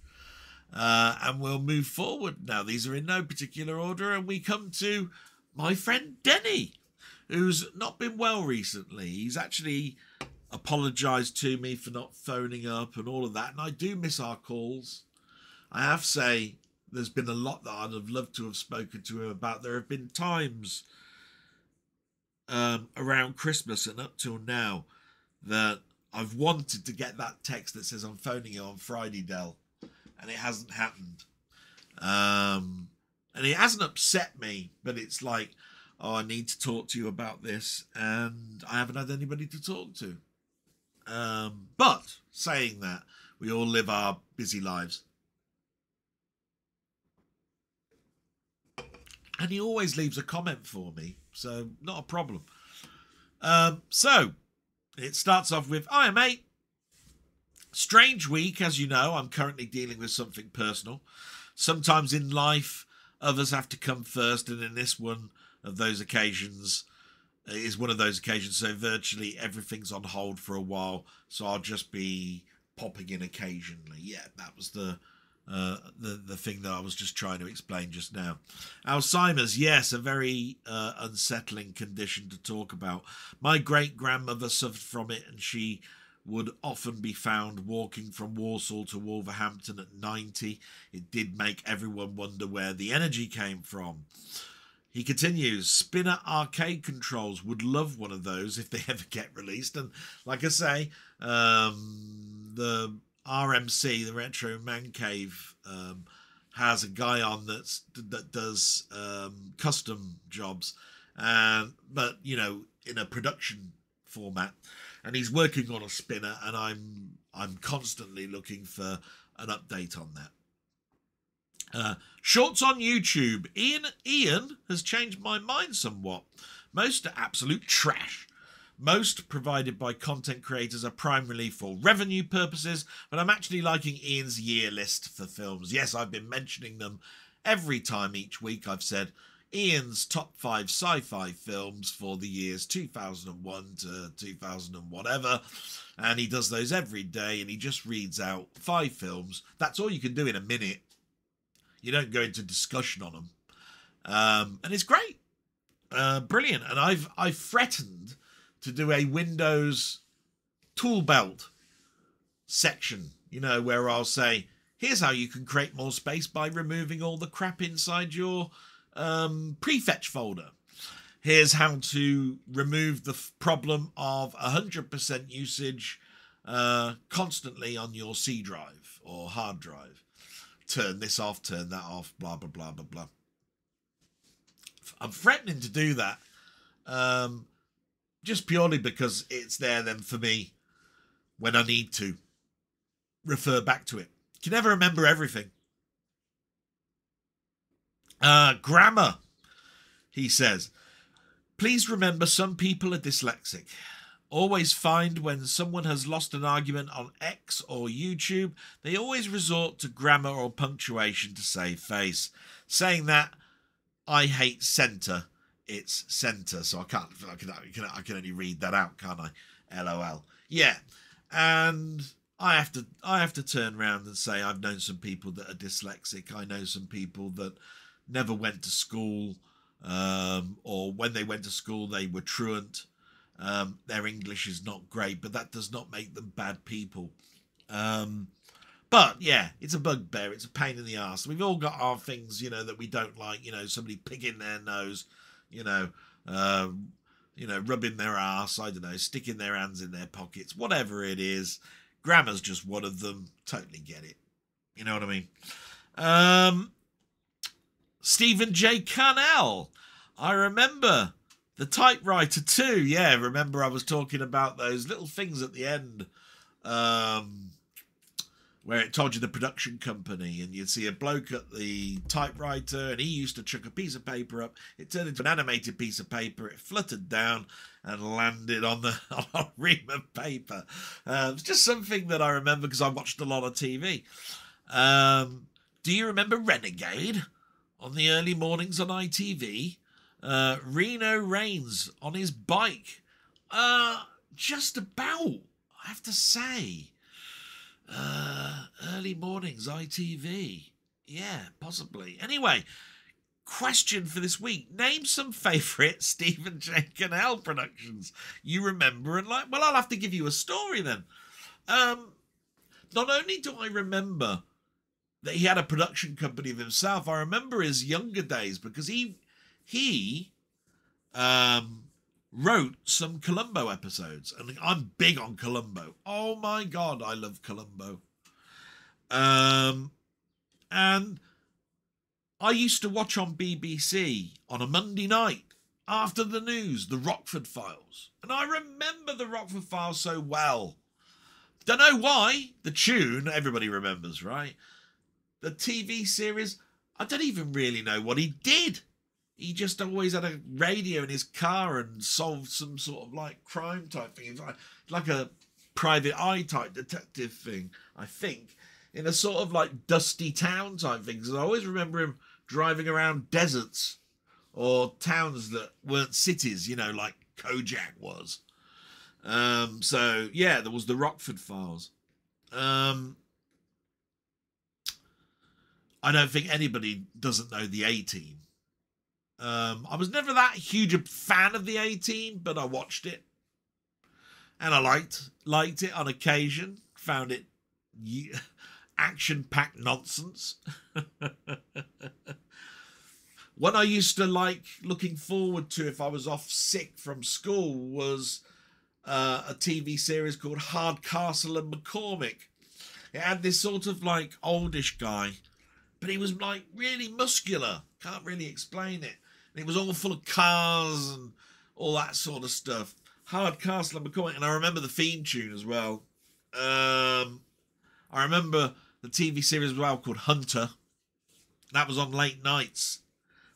And we'll move forward now. These are in no particular order, and we come to my friend Denny, who's not been well recently. He's actually apologised to me for not phoning up and all of that, and I do miss our calls. I have to say, there's been a lot that I'd have loved to have spoken to him about. There have been times around Christmas and up till now that I've wanted to get that text that says I'm phoning you on Friday, Del, and it hasn't happened. And it hasn't upset me, but it's like, oh, I need to talk to you about this, and I haven't had anybody to talk to. But saying that, we all live our busy lives. And he always leaves a comment for me, so not a problem. So it starts off with, "Hiya, mate. Strange week, as you know. I'm currently dealing with something personal. Sometimes in life, others have to come first, and in this one of those occasions is one of those occasions. So virtually everything's on hold for a while. So I'll just be popping in occasionally." Yeah, that was the thing that I was just trying to explain just now. Alzheimer's, yes, a very unsettling condition to talk about. My great-grandmother suffered from it, and she would often be found walking from Warsaw to Wolverhampton at 90. It did make everyone wonder where the energy came from. He continues, "Spinner arcade controls, would love one of those if they ever get released." And like I say, the RMC, the Retro Man Cave, has a guy on that does custom jobs, but you know, in a production format, and he's working on a spinner, and I'm constantly looking for an update on that. Shorts on YouTube. Ian has changed my mind somewhat. Most are absolute trash. Most provided by content creators are primarily for revenue purposes, but I'm actually liking Ian's year list for films. Yes, I've been mentioning them every time each week. I've said Ian's top 5 sci-fi films for the years 2001 to 2000 and whatever, and he does those every day, and he just reads out 5 films. That's all you can do in a minute. You don't go into discussion on them, and it's great, brilliant. And I've threatened to do a Windows tool belt section, you know, where I'll say, Here's how you can create more space by removing all the crap inside your prefetch folder. Here's how to remove the problem of 100% usage constantly on your C drive or hard drive. Turn this off, turn that off, blah, blah, blah, blah, blah. I'm threatening to do that just purely because it's there then for me when I need to refer back to it. You can never remember everything. Grammar, he says. Please remember some people are dyslexic. Always find when someone has lost an argument on X or YouTube, they always resort to grammar or punctuation to save face. Saying that, I hate centre. It's centre, so I can only read that out, can't I? LOL. Yeah, and I have to turn around and say I've known some people that are dyslexic. I know some people that never went to school, or when they went to school they were truant. Their English is not great, but that does not make them bad people. But yeah, it's a bugbear. It's a pain in the arse. We've all got our things, you know, that we don't like. You know, somebody picking their nose, you know, rubbing their arse. I don't know, sticking their hands in their pockets, whatever it is. Grammar's just one of them. Totally get it. You know what I mean? Stephen J. Carnell. I remember the typewriter too. Yeah, remember I was talking about those little things at the end where it told you the production company, and you'd see a bloke at the typewriter, and he used to chuck a piece of paper up. It turned into an animated piece of paper. It fluttered down and landed on a ream of paper. It's just something that I remember because I watched a lot of TV. Do you remember Renegade on the early mornings on ITV? Reno Reigns on his bike. Just about, I have to say. Early mornings ITV. Yeah, possibly. Anyway, question for this week. Name some favourite Stephen J. Cannell productions you remember and like. Well, I'll have to give you a story then. Not only do I remember that he had a production company of himself, I remember his younger days because he wrote some Columbo episodes, and I'm big on Columbo. Oh my God, I love Columbo. And I used to watch on BBC on a Monday night after the news, the Rockford Files. And I remember the Rockford Files so well. Don't know why. The tune, everybody remembers, right? The TV series, I don't even really know what he did. He just always had a radio in his car and solved some sort of like crime type thing. Like a private eye type detective thing, I think. In a sort of like dusty town type thing. Because I always remember him driving around deserts or towns that weren't cities, you know, like Kojak was. So, yeah, there was the Rockford Files. I don't think anybody doesn't know the A-Team. I was never that huge a fan of the A-Team, but I watched it. And I liked it on occasion. Found it action-packed nonsense. What I used to like looking forward to if I was off sick from school was a TV series called Hardcastle and McCormick. It had this sort of like oldish guy, but he was like really muscular. Can't really explain it. And it was all full of cars and all that sort of stuff. Hardcastle and McCormick. And I remember the theme tune as well. I remember the TV series as well called Hunter. That was on late nights.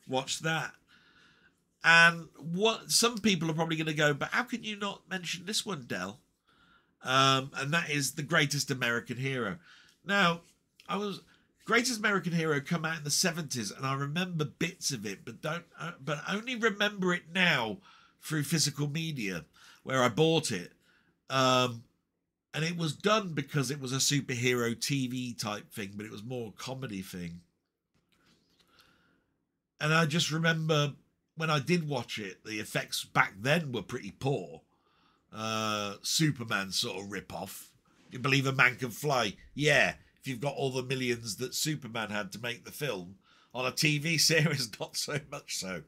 Watched that. And what some people are probably going to go, but how can you not mention this one, Del? And that is The Greatest American Hero. Now, Greatest American Hero come out in the 70s, and I remember bits of it, but only remember it now through physical media, where I bought it. And it was done because it was a superhero TV type thing, but it was more a comedy thing. And I just remember when I did watch it, the effects back then were pretty poor. Superman sort of rip-off. You believe a man can fly? Yeah, if you've got all the millions that Superman had to make the film. On a TV series, not so much so.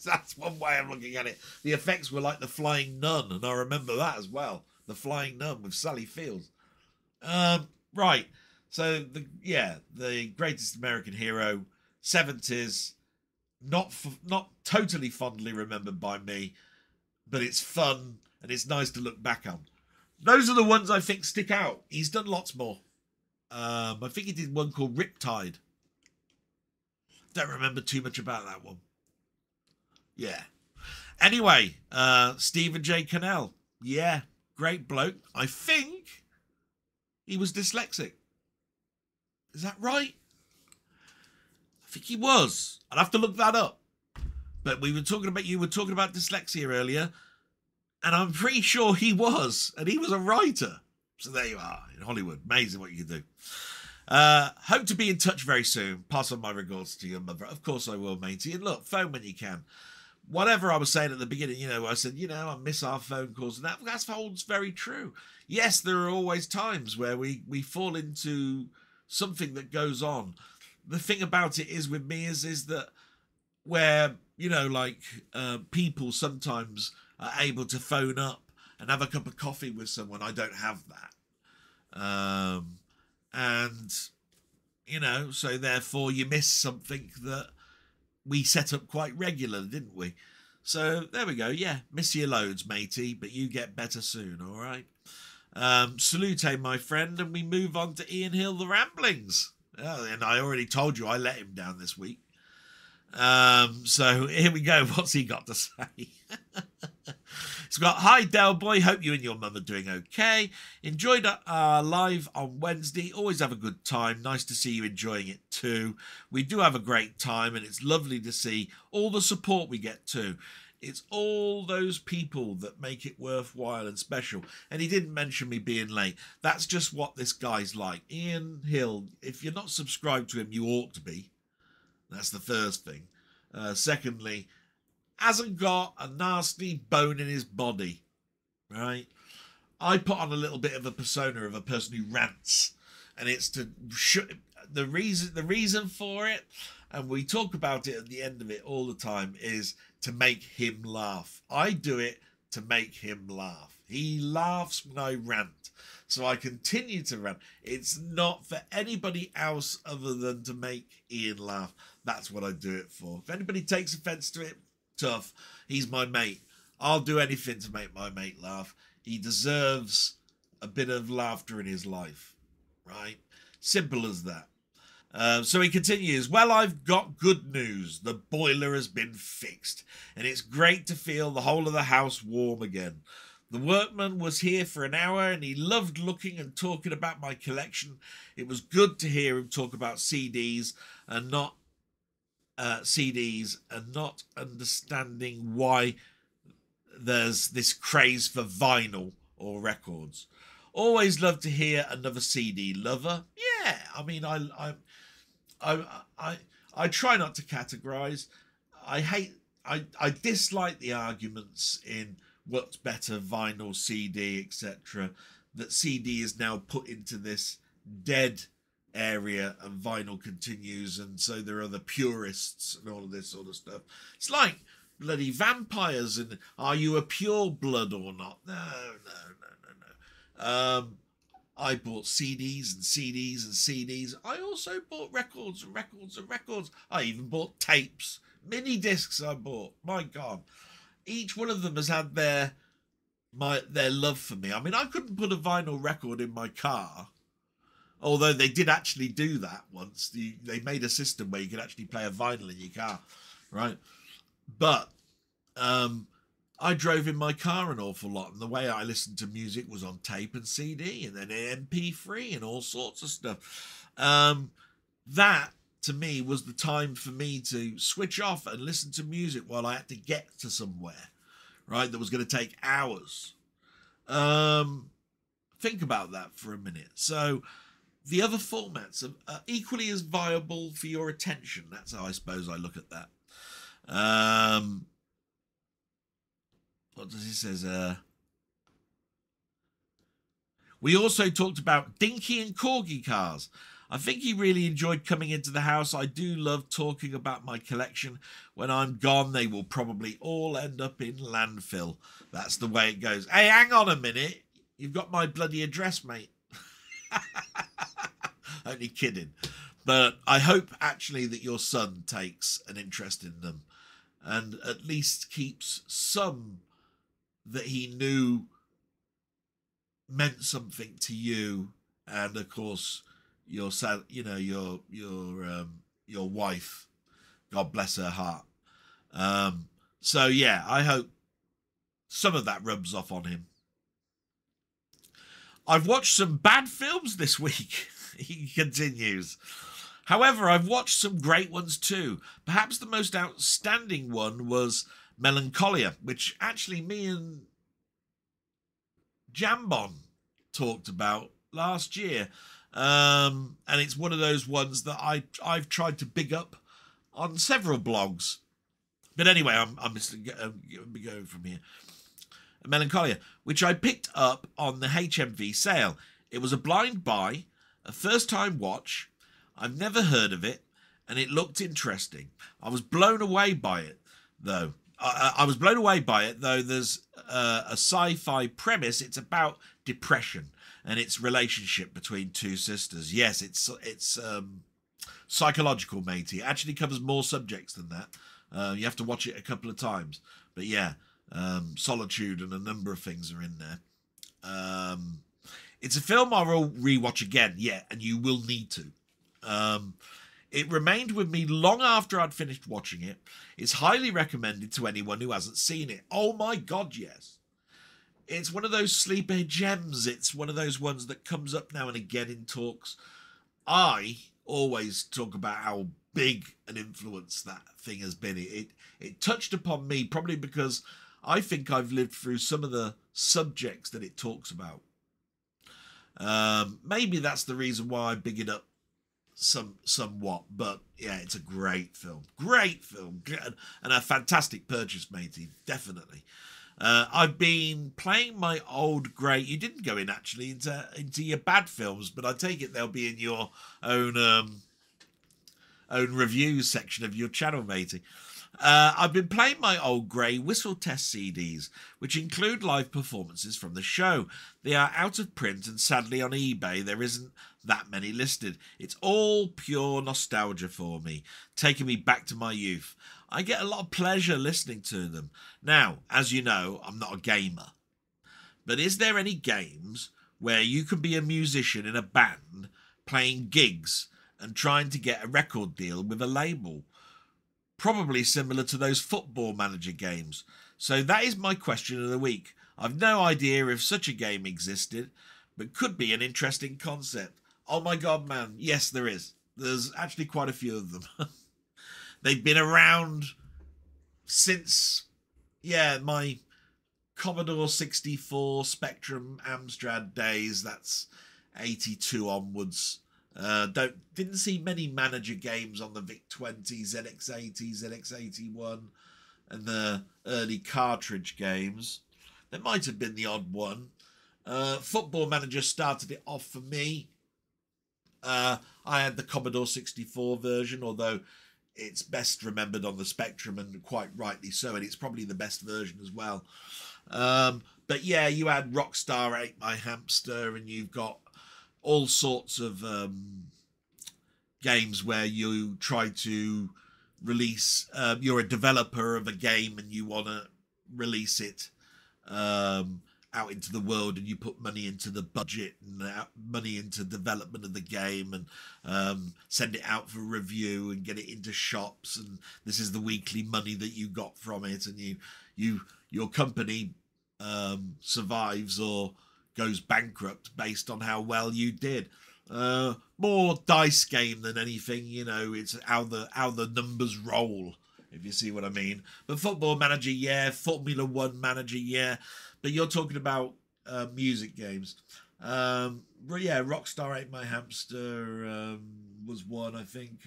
That's one way of looking at it. The effects were like The Flying Nun, and I remember that as well. The Flying Nun with Sally Fields. Right. So the greatest American hero, 70s, not totally fondly remembered by me, but it's fun and it's nice to look back on. Those are the ones I think stick out. He's done lots more. I think he did one called Riptide. Don't remember too much about that one. Yeah. Anyway, Stephen J. Cannell. Yeah, great bloke. I think he was dyslexic. Is that right? I think he was. I'd have to look that up. But you were talking about dyslexia earlier, and I'm pretty sure he was, and he was a writer. So there you are in Hollywood. Amazing what you can do. Hope to be in touch very soon. Pass on my regards to your mother. Of course I will, matey. And look, phone when you can. Whatever I was saying at the beginning, I said, I miss our phone calls. And that holds very true. Yes, there are always times where we fall into something that goes on. The thing about it is with me is that where, people sometimes are able to phone up and have a cup of coffee with someone. I don't have that. And, so therefore you miss something that we set up quite regularly, didn't we? So there we go. Yeah, miss you loads, matey, but you get better soon, all right? Salute, my friend, and we move on to Ian Hill, The Ramblings. Oh, and I already told you I let him down this week. So here we go. What's he got to say? It's got, hi Del Boy, hope you and your mum are doing okay. Enjoyed our live on Wednesday. Always have a good time. Nice to see you enjoying it too. We do have a great time, and it's lovely to see all the support we get too. It's all those people that make it worthwhile and special. And he didn't mention me being late. That's just what this guy's like. Ian Hill, if you're not subscribed to him, you ought to be. That's the first thing. Secondly, hasn't got a nasty bone in his body, right? I put on a little bit of a persona of a person who rants, and it's to the reason for it, and we talk about it at the end of it all the time, is to make him laugh. I do it to make him laugh. He laughs when I rant, so I continue to rant. It's not for anybody else other than to make Ian laugh. That's what I do it for. If anybody takes offence to it, tough. He's my mate. I'll do anything to make my mate laugh. He deserves a bit of laughter in his life, right? Simple as that. So he continues, well, I've got good news. The boiler has been fixed, and it's great to feel the whole of the house warm again. The workman was here for an hour, and he loved looking and talking about my collection. It was good to hear him talk about CDs and not understanding why there's this craze for vinyl or records. Always love to hear another CD lover. Yeah, I mean, I try not to categorize. I dislike the arguments in what's better, vinyl, CD, etc. That CD is now put into this dead area and vinyl continues, and so there are the purists and all of this sort of stuff. It's like bloody vampires and are you a pure blood or not? No. I bought CDs and CDs and CDs. I also bought records and records and records. I even bought tapes, mini discs. I bought. My God, each one of them has had their love for me. I mean, I couldn't put a vinyl record in my car. Although they did actually do that once. They made a system where you could actually play a vinyl in your car, right? But I drove in my car an awful lot, and the way I listened to music was on tape and CD and then MP3 and all sorts of stuff. That, to me, was the time for me to switch off and listen to music while I had to get to somewhere, right? That was going to take hours. Think about that for a minute. So the other formats are equally as viable for your attention. That's how I suppose I look at that. What does he says? We also talked about Dinky and Corgi cars. I think he really enjoyed coming into the house. I do love talking about my collection. When I'm gone, they will probably all end up in landfill. That's the way it goes. Hey, hang on a minute. You've got my bloody address, mate. Only kidding. But I hope actually that your son takes an interest in them and at least keeps some that he knew meant something to you, and of course your your wife, God bless her heart. So yeah, I hope some of that rubs off on him. I've watched some bad films this week. He continues. However, I've watched some great ones too. Perhaps the most outstanding one was Melancholia, which actually me and Jambon talked about last year. And it's one of those ones that I've tried to big up on several blogs. But anyway, I'm going from here. Melancholia, which I picked up on the HMV sale. It was a blind buy, a first-time watch. I've never heard of it, and it looked interesting. I was blown away by it, though. I was blown away by it, though. There's a sci-fi premise. It's about depression and its relationship between two sisters. Yes, it's psychological, matey. It actually covers more subjects than that. You have to watch it a couple of times. But yeah, solitude and a number of things are in there. It's a film I will rewatch again, yeah, and you will need to. It remained with me long after I'd finished watching it. It's highly recommended to anyone who hasn't seen it. Oh my God, yes. It's one of those sleeper gems. It's one of those ones that comes up now and again in talks. I always talk about how big an influence that thing has been. It touched upon me, probably because I think I've lived through some of the subjects that it talks about. Maybe that's the reason why I big it up somewhat, but yeah, it's a great film, and a fantastic purchase, matey, definitely. I've been playing my old grey. You didn't go in actually into your bad films, but I take it they'll be in your own reviews section of your channel, matey. I've been playing my old grey whistle test CDs, which include live performances from the show. They are out of print, and sadly on eBay there isn't that many listed. It's all pure nostalgia for me, taking me back to my youth. I get a lot of pleasure listening to them. Now, as you know, I'm not a gamer, but is there any games where you can be a musician in a band playing gigs and trying to get a record deal with a label? Probably similar to those Football Manager games. So that is my question of the week. I've no idea if such a game existed, but could be an interesting concept. Oh my God, man. Yes, there is. There's actually quite a few of them. They've been around since, yeah, my Commodore 64 Spectrum Amstrad days. That's 82 onwards. Didn't see many manager games on the VIC-20, ZX-80, ZX-81 and the early cartridge games. There might have been the odd one. Football Manager started it off for me. I had the Commodore 64 version, although it's best remembered on the Spectrum, and quite rightly so, and it's probably the best version as well. But yeah, you had Rockstar Ate My Hamster, and you've got all sorts of games where you try to release, you're a developer of a game and you want to release it out into the world, and you put money into the budget and money into development of the game, and send it out for review and get it into shops, and this is the weekly money that you got from it, and your company survives or goes bankrupt based on how well you did. More dice game than anything, you know. It's how the numbers roll, if you see what I mean. But Football Manager, yeah. Formula One Manager, yeah. But you're talking about music games. But yeah, Rockstar Ate My Hamster was one, I think.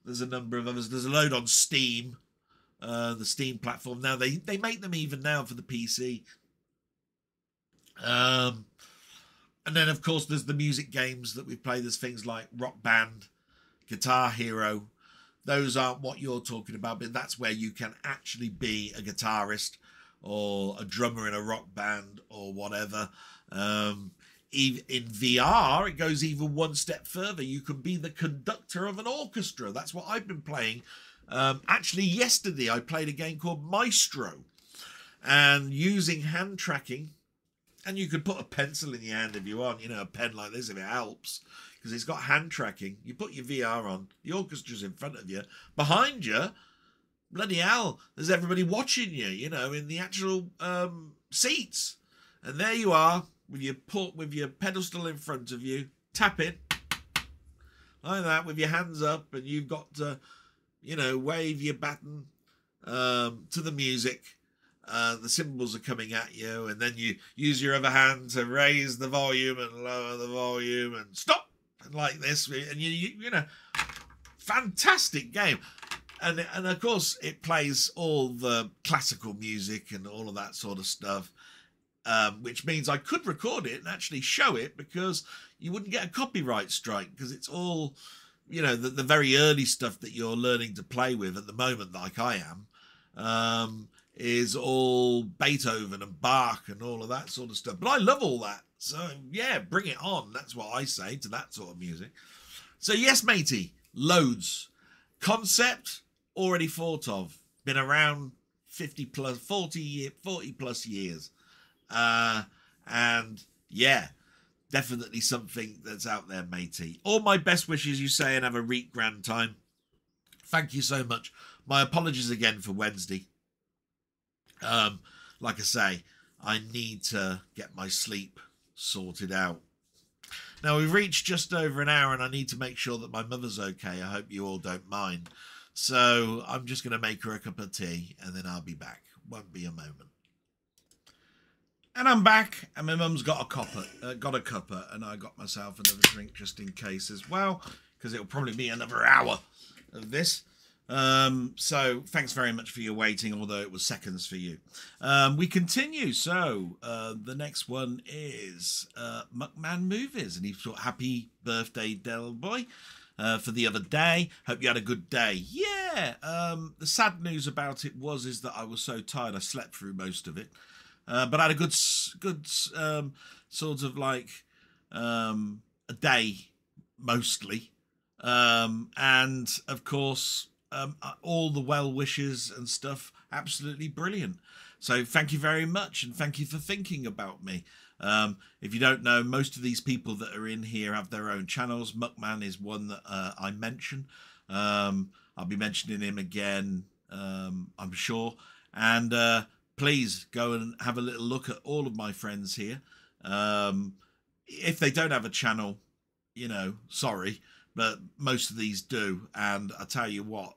There's a number of others. There's a load on Steam, the Steam platform. Now they make them even now for the PC. And then, of course, there's the music games that we play. There's things like Rock Band, Guitar Hero. Those aren't what you're talking about, but that's where you can actually be a guitarist or a drummer in a rock band or whatever. In VR, it goes even one step further. You can be the conductor of an orchestra. That's what I've been playing. Actually, yesterday, I played a game called Maestro. And using hand tracking, and you could put a pencil in your hand if you want, you know, a pen like this if it helps, because it's got hand tracking. You put your VR on, the orchestra's in front of you. Behind you, bloody hell, there's everybody watching you, you know, in the actual seats. And there you are, with your pedestal in front of you, tapping, like that, with your hands up, and you've got to, you know, wave your baton to the music. The cymbals are coming at you, and then you use your other hand to raise the volume and lower the volume and stop, and like this, and you know, fantastic game. And of course it plays all the classical music and all of that sort of stuff, which means I could record it and actually show it, because you wouldn't get a copyright strike, because it's all, you know, the very early stuff that you're learning to play with at the moment, like I am, is all Beethoven and Bach and all of that sort of stuff. But I love all that. So, yeah, bring it on. That's what I say to that sort of music. So, yes, matey, loads. Concept, already thought of. Been around 40 plus years. And, yeah, definitely something that's out there, matey. All my best wishes, you say, and have a reet grand time. Thank you so much. My apologies again for Wednesday. Like I say, I need to get my sleep sorted out. Now, we've reached just over an hour, and I need to make sure that my mother's okay. I hope you all don't mind. So I'm just going to make her a cup of tea, and then I'll be back. Won't be a moment. And I'm back, and my mum's got a cuppa, and I got myself another drink just in case as well, because it'll probably be another hour of this. So thanks very much for your waiting, although it was seconds for you. We continue. So the next one is Muckman-Movies, and he thought happy birthday, Del Boy, for the other day. Hope you had a good day. Yeah. The sad news about it is that I was so tired I slept through most of it, but I had a good sort of like a day mostly, and of course. All the well wishes and stuff, absolutely brilliant. So thank you very much, and thank you for thinking about me. If you don't know, most of these people that are in here have their own channels. Muckman is one that I mention. I'll be mentioning him again, I'm sure. And please go and have a little look at all of my friends here. If they don't have a channel, you know, sorry, but most of these do. And I tell you what,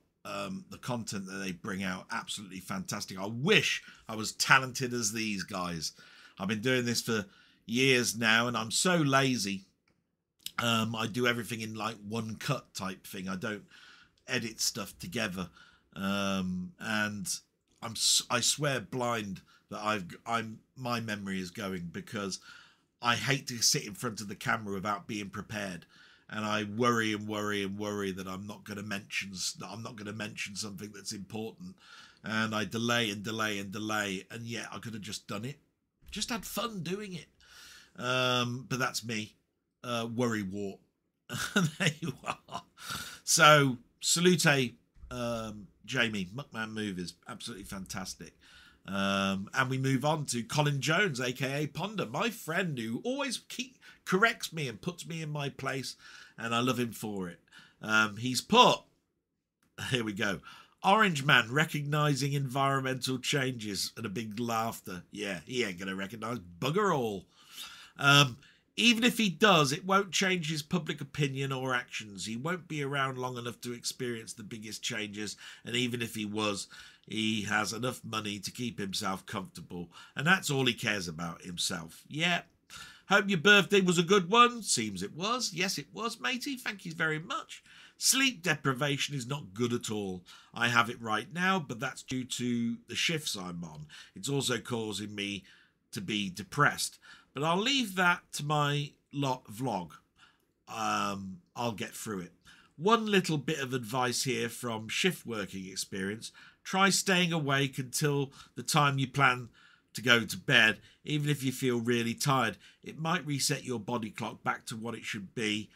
the content that they bring out, absolutely fantastic. I wish I was talented as these guys. I've been doing this for years now, and I'm so lazy. I do everything in like one cut type thing. I don't edit stuff together. And I swear blind that my memory is going, because I hate to sit in front of the camera without being prepared. And I worry and worry and worry that I'm not going to mention something that's important, and I delay and delay and delay, and yet I could have just done it, just had fun doing it. But that's me, worry wart. There you are. So salute, Jamie, Muckman-Movies, absolutely fantastic. And we move on to Colin Jones, aka Ponder, my friend who always corrects me and puts me in my place, and I love him for it. He's put, here we go, Orange Man recognising environmental changes, and a big laughter. Yeah, he ain't going to recognise bugger all. Even if he does, it won't change his public opinion or actions. He won't be around long enough to experience the biggest changes, and even if he was, he has enough money to keep himself comfortable, and that's all he cares about, himself. Yeah. Hope your birthday was a good one. Seems it was. Yes, it was, matey. Thank you very much. Sleep deprivation is not good at all. I have it right now, but that's due to the shifts I'm on. It's also causing me to be depressed. But I'll leave that to my vlog. I'll get through it. One little bit of advice here from shift working experience. Try staying awake until the time you plan to go to bed, even if you feel really tired. It might reset your body clock back to what it should be.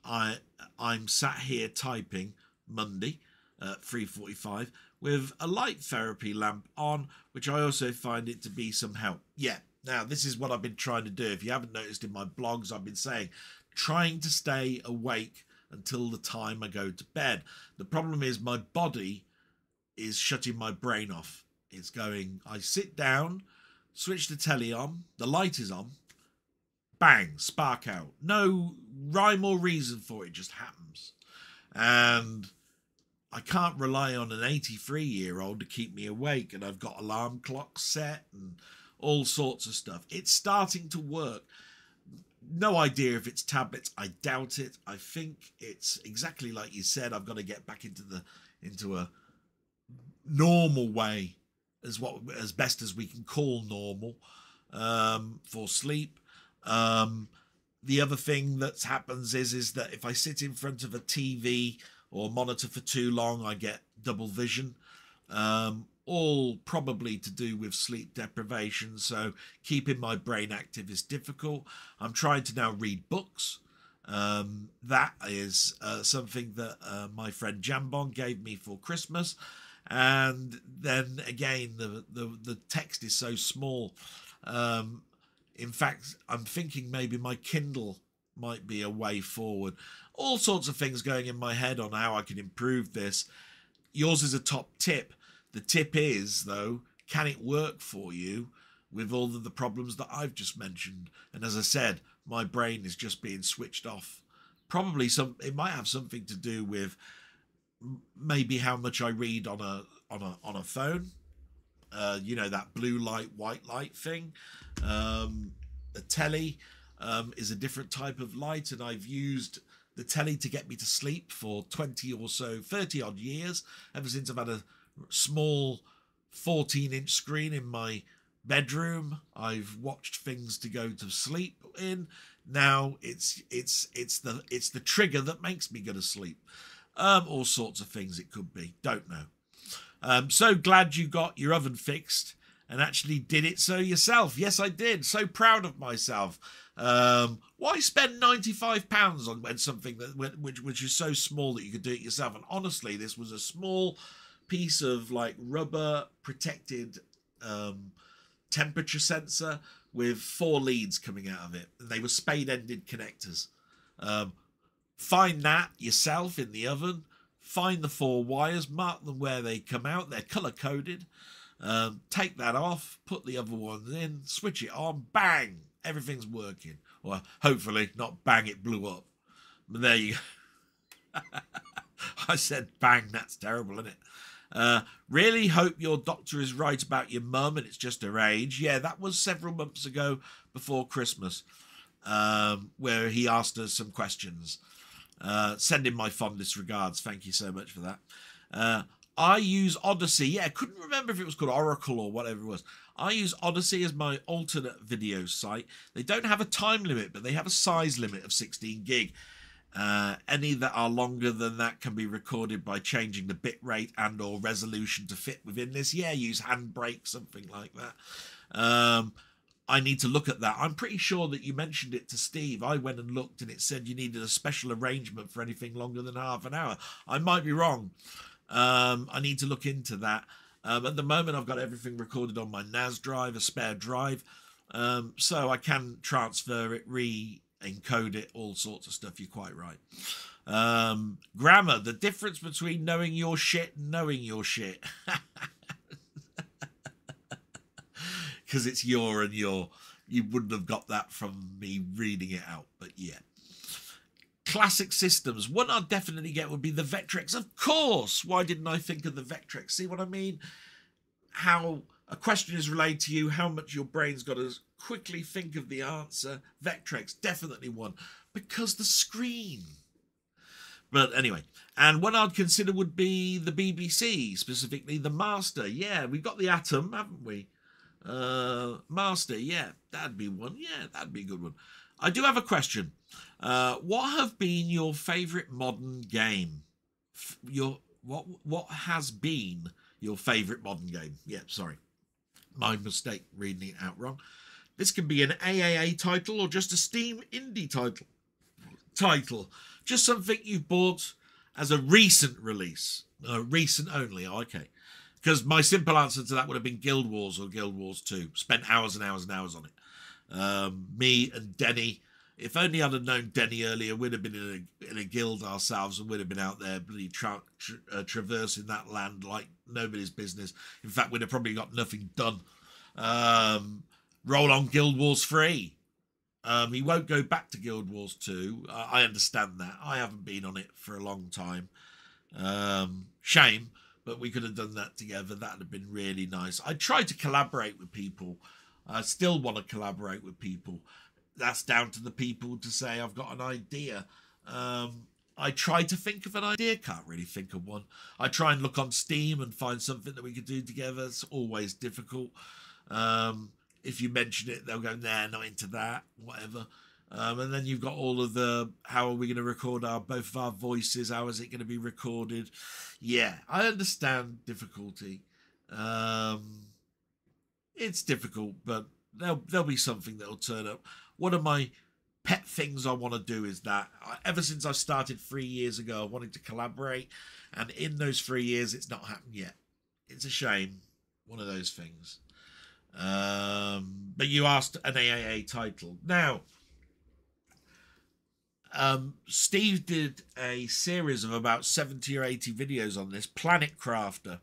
I'm sat here typing Monday at 3:45 with a light therapy lamp on, which I also find it to be some help. Yeah, now this is what I've been trying to do. If you haven't noticed in my blogs, I've been saying trying to stay awake until the time I go to bed. The problem is my body is shutting my brain off. It's going, I sit down, switch the telly on, the light is on, bang, spark out. No rhyme or reason for it, just happens. And I can't rely on an 83-year-old to keep me awake, and I've got alarm clocks set and all sorts of stuff. It's starting to work. No idea if it's tablets. I doubt it. I think it's exactly like you said. I've got to get back into a normal way, as best as we can call normal, for sleep. The other thing that happens is that if I sit in front of a TV or monitor for too long, I get double vision. All probably to do with sleep deprivation, so keeping my brain active is difficult. I'm trying to now read books. That is something that my friend Jambon gave me for Christmas, and then again the text is so small. In fact, I'm thinking maybe my Kindle might be a way forward. All sorts of things going in my head on how I can improve this. Yours is a top tip. The tip is, though, can it work for you with all of the problems that I've just mentioned? And as I said, my brain is just being switched off. Probably it might have something to do with maybe how much I read on a phone. You know, that blue light, white light thing. The telly is a different type of light, and I've used the telly to get me to sleep for 20 or so, 30 odd years, ever since I've had a small 14-inch screen in my bedroom. I've watched things to go to sleep in. Now it's the trigger that makes me go to sleep. All sorts of things it could be, don't know. So glad you got your oven fixed and actually did it so yourself. Yes, I did. So proud of myself. Why spend £95 on something which is so small that you could do it yourself? And honestly, this was a small piece of like rubber protected temperature sensor with 4 leads coming out of it, and they were spade-ended connectors. Find that yourself in the oven. Find the 4 wires, mark them where they come out. They're color-coded. Take that off, put the other ones in, switch it on, bang, everything's working. Or hopefully not bang, it blew up. But there you go. I said bang, that's terrible, isn't it? Really hope your doctor is right about your mum and it's just her age. Yeah, that was several months ago before Christmas, where he asked us some questions. Send him my fondest regards. Thank you so much for that. I use Odyssey. Yeah, couldn't remember if it was called Oracle or whatever it was. I use Odyssey as my alternate video site. They don't have a time limit, but they have a size limit of 16 gig. Any that are longer than that can be recorded by changing the bit rate and or resolution to fit within this. Yeah, use Handbrake, something like that. I need to look at that. I'm pretty sure that you mentioned it to Steve. I went and looked and it said you needed a special arrangement for anything longer than half an hour. I might be wrong. I need to look into that. At the moment, I've got everything recorded on my NAS drive, a spare drive. So I can transfer it, encode it, all sorts of stuff. You're quite right. Grammar, the difference between knowing your shit and knowing your shit. Because it's your and your. You wouldn't have got that from me reading it out, but yeah. Classic systems. One I'd definitely get would be the Vectrex. Of course. Why didn't I think of the Vectrex? See what I mean? How a question is relayed to you, how much your brain's got to quickly think of the answer. Vectrex, definitely one. Because the screen. But anyway, and one I'd consider would be the BBC, specifically the Master. Yeah, we've got the Atom, haven't we? Master, yeah, that'd be one. Yeah, that'd be a good one. I do have a question. What have been your favourite modern game? What has been your favourite modern game? Yeah, sorry. My mistake, reading it out wrong. This can be an AAA title or just a Steam indie title. Just something you've bought as a recent release. Recent only, okay. Because my simple answer to that would have been Guild Wars or Guild Wars 2. Spent hours and hours and hours on it. Me and Denny. If only I'd have known Denny earlier, we'd have been in a guild ourselves and we'd have been out there bloody traversing that land like nobody's business. In fact, we'd have probably got nothing done. Roll on Guild Wars 3. He won't go back to Guild Wars 2. I understand that. I haven't been on it for a long time. Shame, but we could have done that together. That would have been really nice. I tried to collaborate with people. I still want to collaborate with people. That's down to the people to say, I've got an idea. I try to think of an idea, can't really think of one. I try and look on Steam and find something that we could do together. It's always difficult. If you mention it, they'll go, nah, not into that, whatever. And then you've got all of the, how are we going to record both of our voices? How is it going to be recorded? Yeah, I understand difficulty. It's difficult, but there'll be something that'll turn up. One of my pet things I want to do is that ever since I started 3 years ago, I wanted to collaborate. And in those 3 years, it's not happened yet. It's a shame. One of those things. But you asked an AAA title. Now, Steve did a series of about 70 or 80 videos on this, Planet Crafter.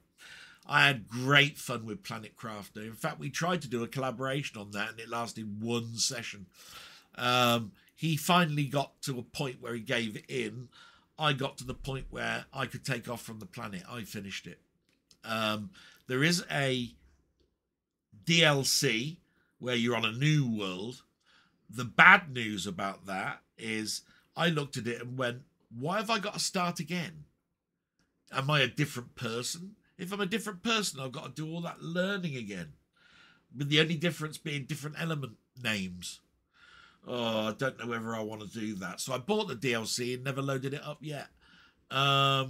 I had great fun with Planet Crafter. In fact, we tried to do a collaboration on that and it lasted one session. He finally got to a point where he gave in. I got to the point where I could take off from the planet. I finished it. There is a DLC where you're on a new world. The bad news about that is I looked at it and went, why have I got to start again? Am I a different person? If I'm a different person, I've got to do all that learning again. With the only difference being different element names. Oh, I don't know whether I want to do that. So I bought the DLC and never loaded it up yet. I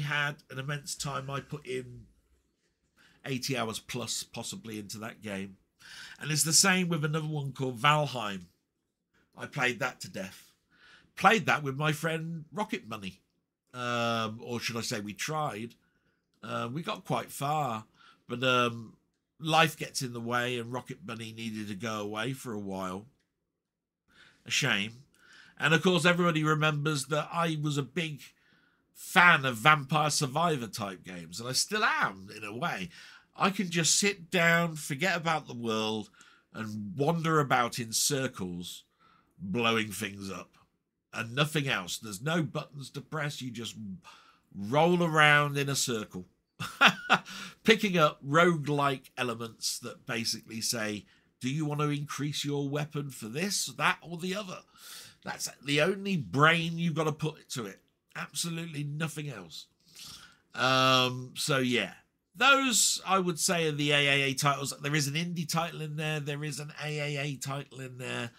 had an immense time. I put in 80 hours plus possibly into that game. And it's the same with another one called Valheim. I played that to death. Played that with my friend Rocket Money. Or should I say we tried. We got quite far. But life gets in the way and Rocket Bunny needed to go away for a while. A shame. And of course everybody remembers that I was a big fan of Vampire Survivor type games. And I still am in a way. I can just sit down, forget about the world and wander about in circles blowing things up. And nothing else. There's no buttons to press. You just roll around in a circle. Picking up roguelike elements that basically say, do you want to increase your weapon for this, that, or the other? That's the only brain you've got to put to it. Absolutely nothing else. So, yeah. Those, I would say, are the AAA titles. There is an indie title in there. There is an AAA title in there.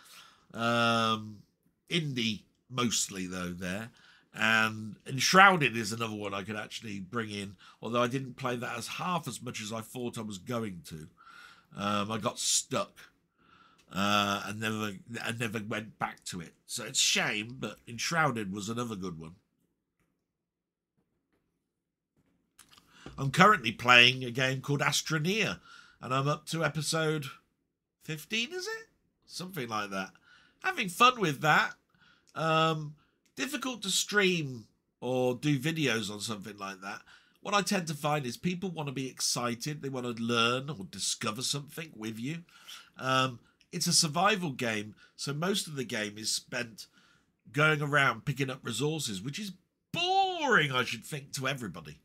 Indie, mostly, though, there. And Enshrouded is another one I could actually bring in, although I didn't play that as half as much as I thought I was going to. I got stuck and never went back to it. So it's a shame, but Enshrouded was another good one. I'm currently playing a game called Astroneer, and I'm up to episode 15, is it? Something like that. Having fun with that. Difficult to stream or do videos on something like that. What I tend to find is people want to be excited. They want to learn or discover something with you. It's a survival game, so most of the game is spent going around picking up resources, which is boring, I should think, to everybody.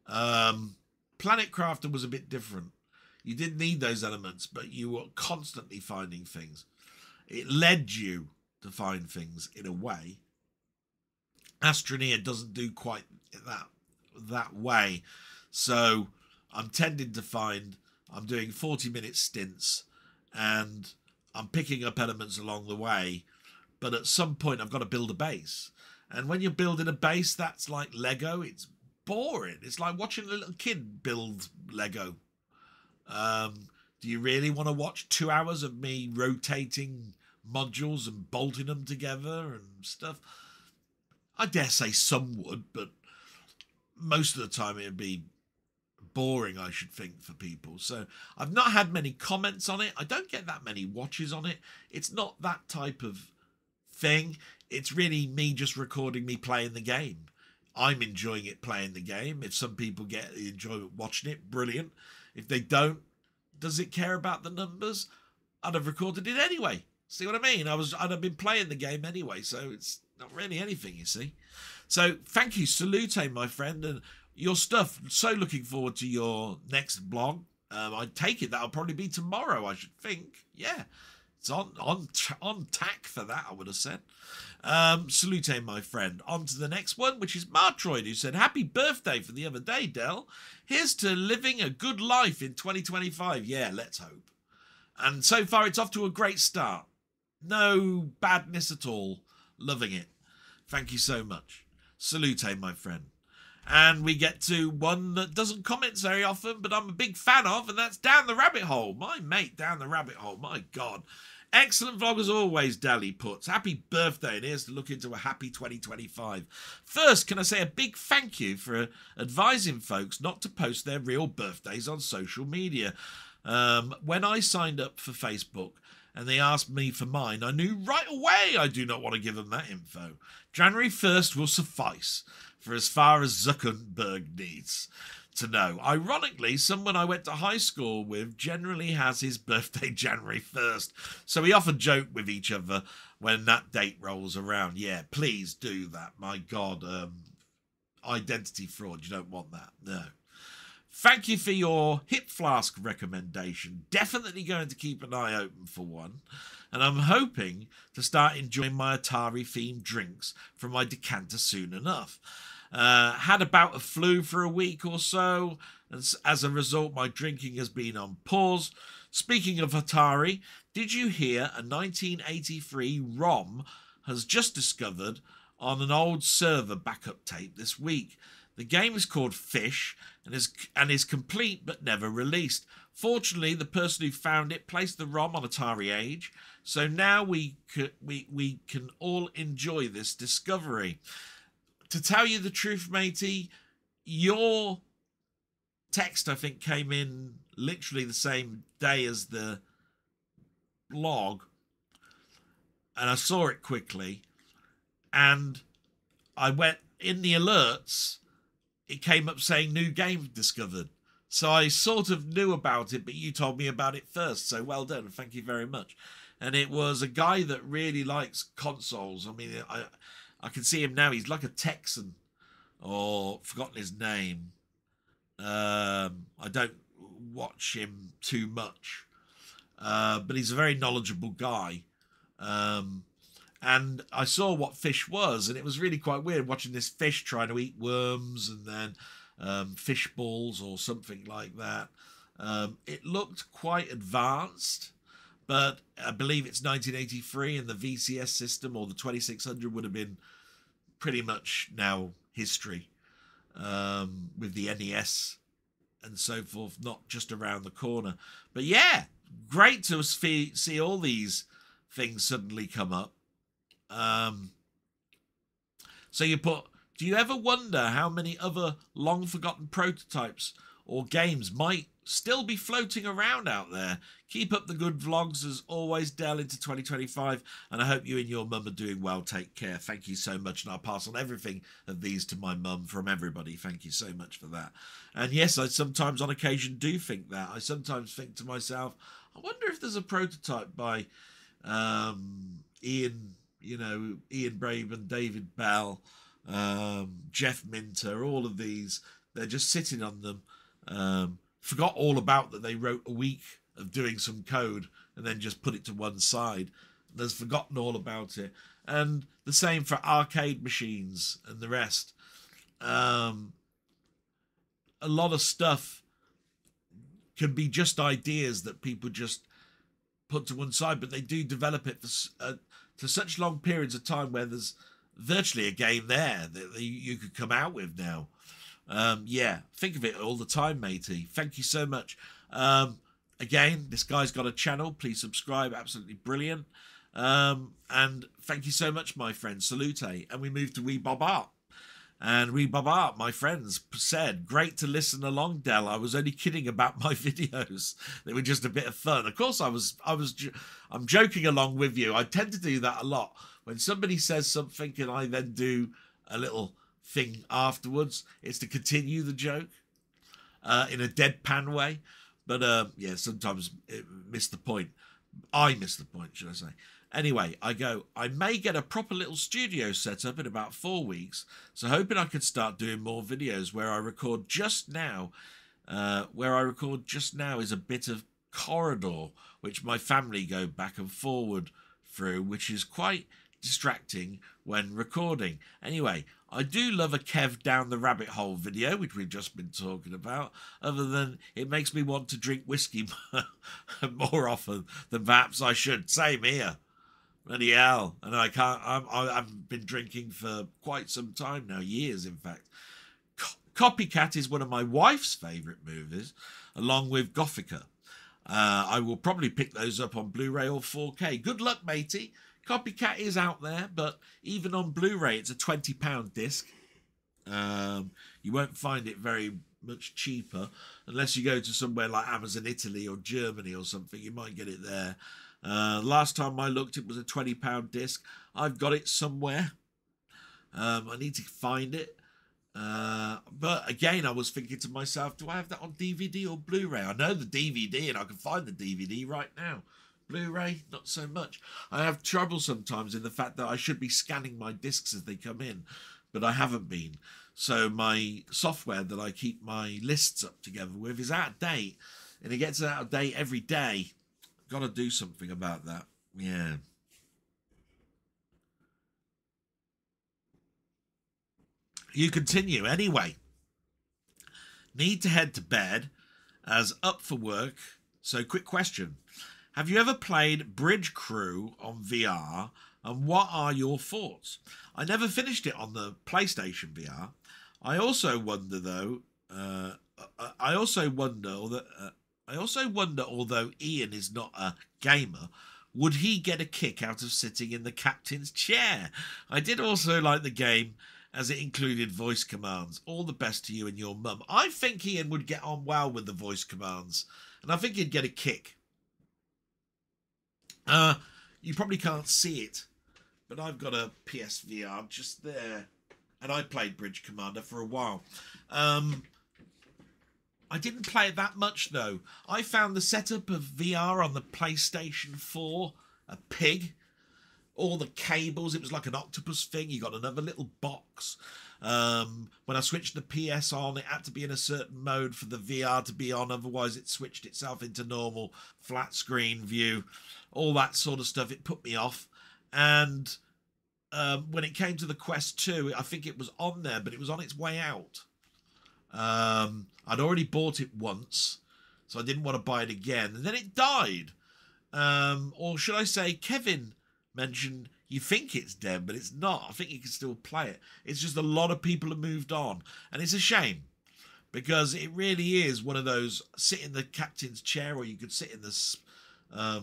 Planet Crafter was a bit different. You didn't need those elements, but you were constantly finding things. It led you to find things in a way. Astroneer doesn't do quite that way. So I'm tending to find I'm doing 40-minute stints and I'm picking up elements along the way, but at some point I've got to build a base. And when you're building a base that's like Lego, it's boring. It's like watching a little kid build Lego. Do you really want to watch 2 hours of me rotating modules and bolting them together and stuff? I dare say some would, but most of the time it'd be boring, I should think, for people. So I've not had many comments on it. I don't get that many watches on it. It's not that type of thing. It's really me just recording me playing the game. I'm enjoying it playing the game. If some people get the enjoyment watching it, brilliant. If they don't, does it care about the numbers? I'd have recorded it anyway. See what I mean? I'd have been playing the game anyway, so it's not really anything, you see. So thank you, Salute, my friend, and your stuff. So looking forward to your next blog. I take it that'll probably be tomorrow, I should think. Yeah, it's on tack for that, I would have said. Salute, my friend. On to the next one, which is Martroid, who said, happy birthday for the other day, Del. Here's to living a good life in 2025. Yeah, let's hope. And so far, it's off to a great start. No badness at all. Loving it. Thank you so much. Salute, my friend. And we get to one that doesn't comment very often, but I'm a big fan of, and that's Down the Rabbit Hole. My mate, Down the Rabbit Hole. My God. Excellent vlog as always, Dally puts. Happy birthday, and here's to look into a happy 2025. First, can I say a big thank you for advising folks not to post their real birthdays on social media. When I signed up for Facebook and they asked me for mine, I knew right away I do not want to give them that info. January 1st will suffice for as far as Zuckerberg needs to know. Ironically, someone I went to high school with generally has his birthday January 1st, so we often joke with each other when that date rolls around. Yeah, please do that. My God, identity fraud, you don't want that. No. Thank you for your hip flask recommendation. Definitely going to keep an eye open for one. And I'm hoping to start enjoying my Atari-themed drinks from my decanter soon enough. Had a bout of flu for a week or so, and as a result my drinking has been on pause. Speaking of Atari, did you hear a 1983 ROM has just discovered on an old server backup tape this week? The game is called Fish and is complete but never released. Fortunately, the person who found it placed the ROM on Atari Age, so now we can all enjoy this discovery. To tell you the truth, matey, your text, I think, came in literally the same day as the blog, and I saw it quickly, and I went in the alerts. It came up saying new game discovered. So I sort of knew about it, but you told me about it first. So well done. Thank you very much. And it was a guy that really likes consoles. I mean, I can see him now. He's like a Texan, or forgotten his name. I don't watch him too much, but he's a very knowledgeable guy. And I saw what Fish was, and it was really quite weird watching this fish trying to eat worms and then fish balls or something like that. It looked quite advanced, but I believe it's 1983, and the VCS system or the 2600 would have been pretty much now history, with the NES and so forth, not just around the corner. But yeah, great to see all these things suddenly come up. So you put, do you ever wonder how many other long forgotten prototypes or games might still be floating around out there? Keep up the good vlogs as always, Del, into 2025, and I hope you and your mum are doing well. Take care. Thank you so much, and I'll pass on everything of these to my mum from everybody. Thank you so much for that. And yes, I sometimes on occasion do think that. I sometimes think to myself, I wonder if there's a prototype by Ian Brave and David Bell, Jeff Minter, all of these. They're just sitting on them. Forgot all about that they wrote a week of doing some code and then just put it to one side. There's forgotten all about it. And the same for arcade machines and the rest. A lot of stuff can be just ideas that people just put to one side, but they do develop it for such long periods of time where there's virtually a game there that you could come out with now. Yeah, think of it all the time, matey. Thank you so much. Again, this guy's got a channel. Please subscribe. Absolutely brilliant. And thank you so much, my friend. Salute. And we move to Wee Bob Art. And Wee Bob Art, my friends, said, great to listen along, Del. I was only kidding about my videos. They were just a bit of fun. Of course, I'm joking along with you. I tend to do that a lot. When somebody says something and I then do a little thing afterwards, it's to continue the joke in a deadpan way. But yeah, sometimes it missed the point. I missed the point, should I say. Anyway, I may get a proper little studio set up in about 4 weeks, so hoping I could start doing more videos where I record just now. Where I record just now is a bit of corridor, which my family go back and forward through, which is quite distracting when recording. Anyway, I do love a Kev down the rabbit hole video, which we've just been talking about, other than it makes me want to drink whiskey more often than perhaps I should. Same here. Bloody hell. And I've been drinking for quite some time now, years in fact. Copycat is one of my wife's favourite movies, along with Gothica. I will probably pick those up on Blu-ray or 4K. Good luck, matey. Copycat is out there, but even on Blu-ray, it's a £20 disc. You won't find it very much cheaper unless you go to somewhere like Amazon Italy or Germany or something. You might get it there. Last time I looked, it was a £20 disc. I've got it somewhere. I need to find it. But again, I was thinking to myself, do I have that on DVD or Blu-ray? I know the DVD and I can find the DVD right now. Blu-ray, not so much. I have trouble sometimes in the fact that I should be scanning my discs as they come in, but I haven't been. So my software that I keep my lists up together with is out of date, and it gets out of date every day. Got to do something about that. Yeah. You continue. Anyway, need to head to bed as up for work. So quick question. Have you ever played Bridge Crew on VR, and what are your thoughts? I never finished it on the PlayStation VR. I also wonder, though, although Ian is not a gamer, would he get a kick out of sitting in the captain's chair? I did also like the game as it included voice commands. All the best to you and your mum. I think Ian would get on well with the voice commands, and I think he'd get a kick. You probably can't see it, but I've got a PSVR just there, and I played Bridge Commander for a while. I didn't play it that much though. I found the setup of VR on the PlayStation 4 a pig. All the cables, it was like an octopus thing. You got another little box. When I switched the PS on, it had to be in a certain mode for the VR to be on, otherwise it switched itself into normal flat screen view. All that sort of stuff, it put me off. And when it came to the Quest 2, I think it was on there, but it was on its way out. I'd already bought it once, so I didn't want to buy it again. And then it died. Or should I say, Kevin mentioned you think it's dead, but it's not. I think you can still play it. It's just a lot of people have moved on. And it's a shame, because it really is one of those, sit in the captain's chair, or you could sit in the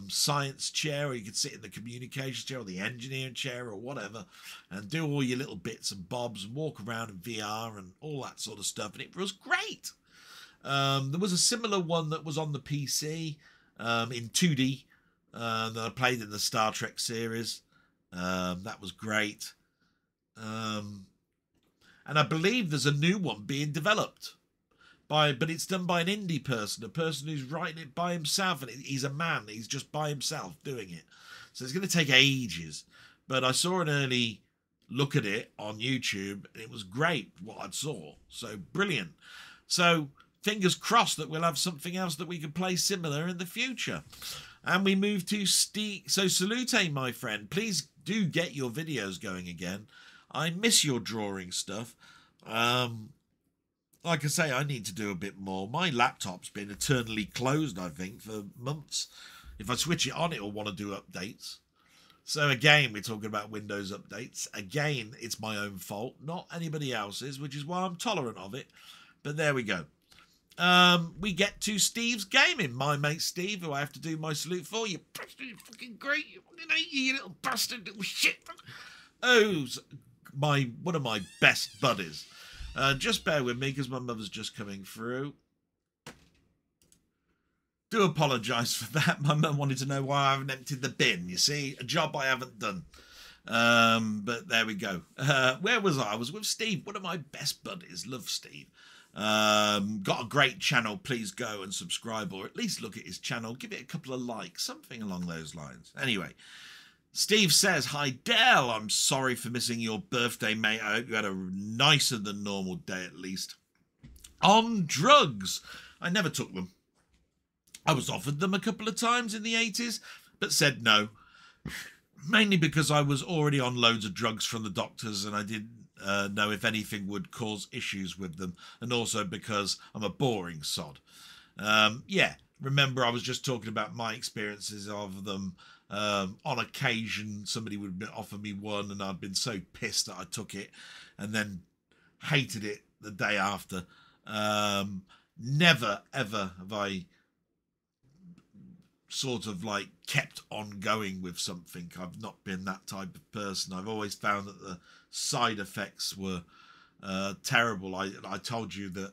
science chair, or you could sit in the communications chair or the engineering chair or whatever, and do all your little bits and bobs and walk around in VR and all that sort of stuff, and it was great. There was a similar one that was on the PC in 2D that I played in the Star Trek series. That was great. And I believe there's a new one being developed but it's done by an indie person, a person who's writing it by himself, and he's a man. He's just by himself doing it. So it's going to take ages. But I saw an early look at it on YouTube, and it was great what I saw. So brilliant. So fingers crossed that we'll have something else that we can play similar in the future. And we move to Steve. So salute, my friend. Please do get your videos going again. I miss your drawing stuff. Like I say, I need to do a bit more. My laptop's been eternally closed, I think, for months. If I switch it on, it'll want to do updates. So again, we're talking about Windows updates. Again, it's my own fault, not anybody else's, which is why I'm tolerant of it. But there we go. We get to Steve's gaming. My mate Steve, who I have to do my salute for. You bastard, you're fucking great. You little bastard, little shit. Oh, one of my best buddies. Just bear with me because my mother's just coming through. Do apologise for that. My mum wanted to know why I haven't emptied the bin. You see, a job I haven't done. But there we go. Where was I? I was with Steve, one of my best buddies. Love Steve. Got a great channel. Please go and subscribe, or at least look at his channel. Give it a couple of likes, something along those lines. Anyway, Steve says, "Hi Dale, I'm sorry for missing your birthday, mate. I hope you had a nicer than normal day at least." On drugs. I never took them. I was offered them a couple of times in the 80s, but said no. Mainly because I was already on loads of drugs from the doctors and I didn't know if anything would cause issues with them. And also because I'm a boring sod. Yeah, remember I was just talking about my experiences of them. On occasion, somebody would offer me one and I'd been so pissed that I took it and then hated it the day after. Never, ever have I sort of like kept on going with something. I've not been that type of person. I've always found that the side effects were terrible. I told you that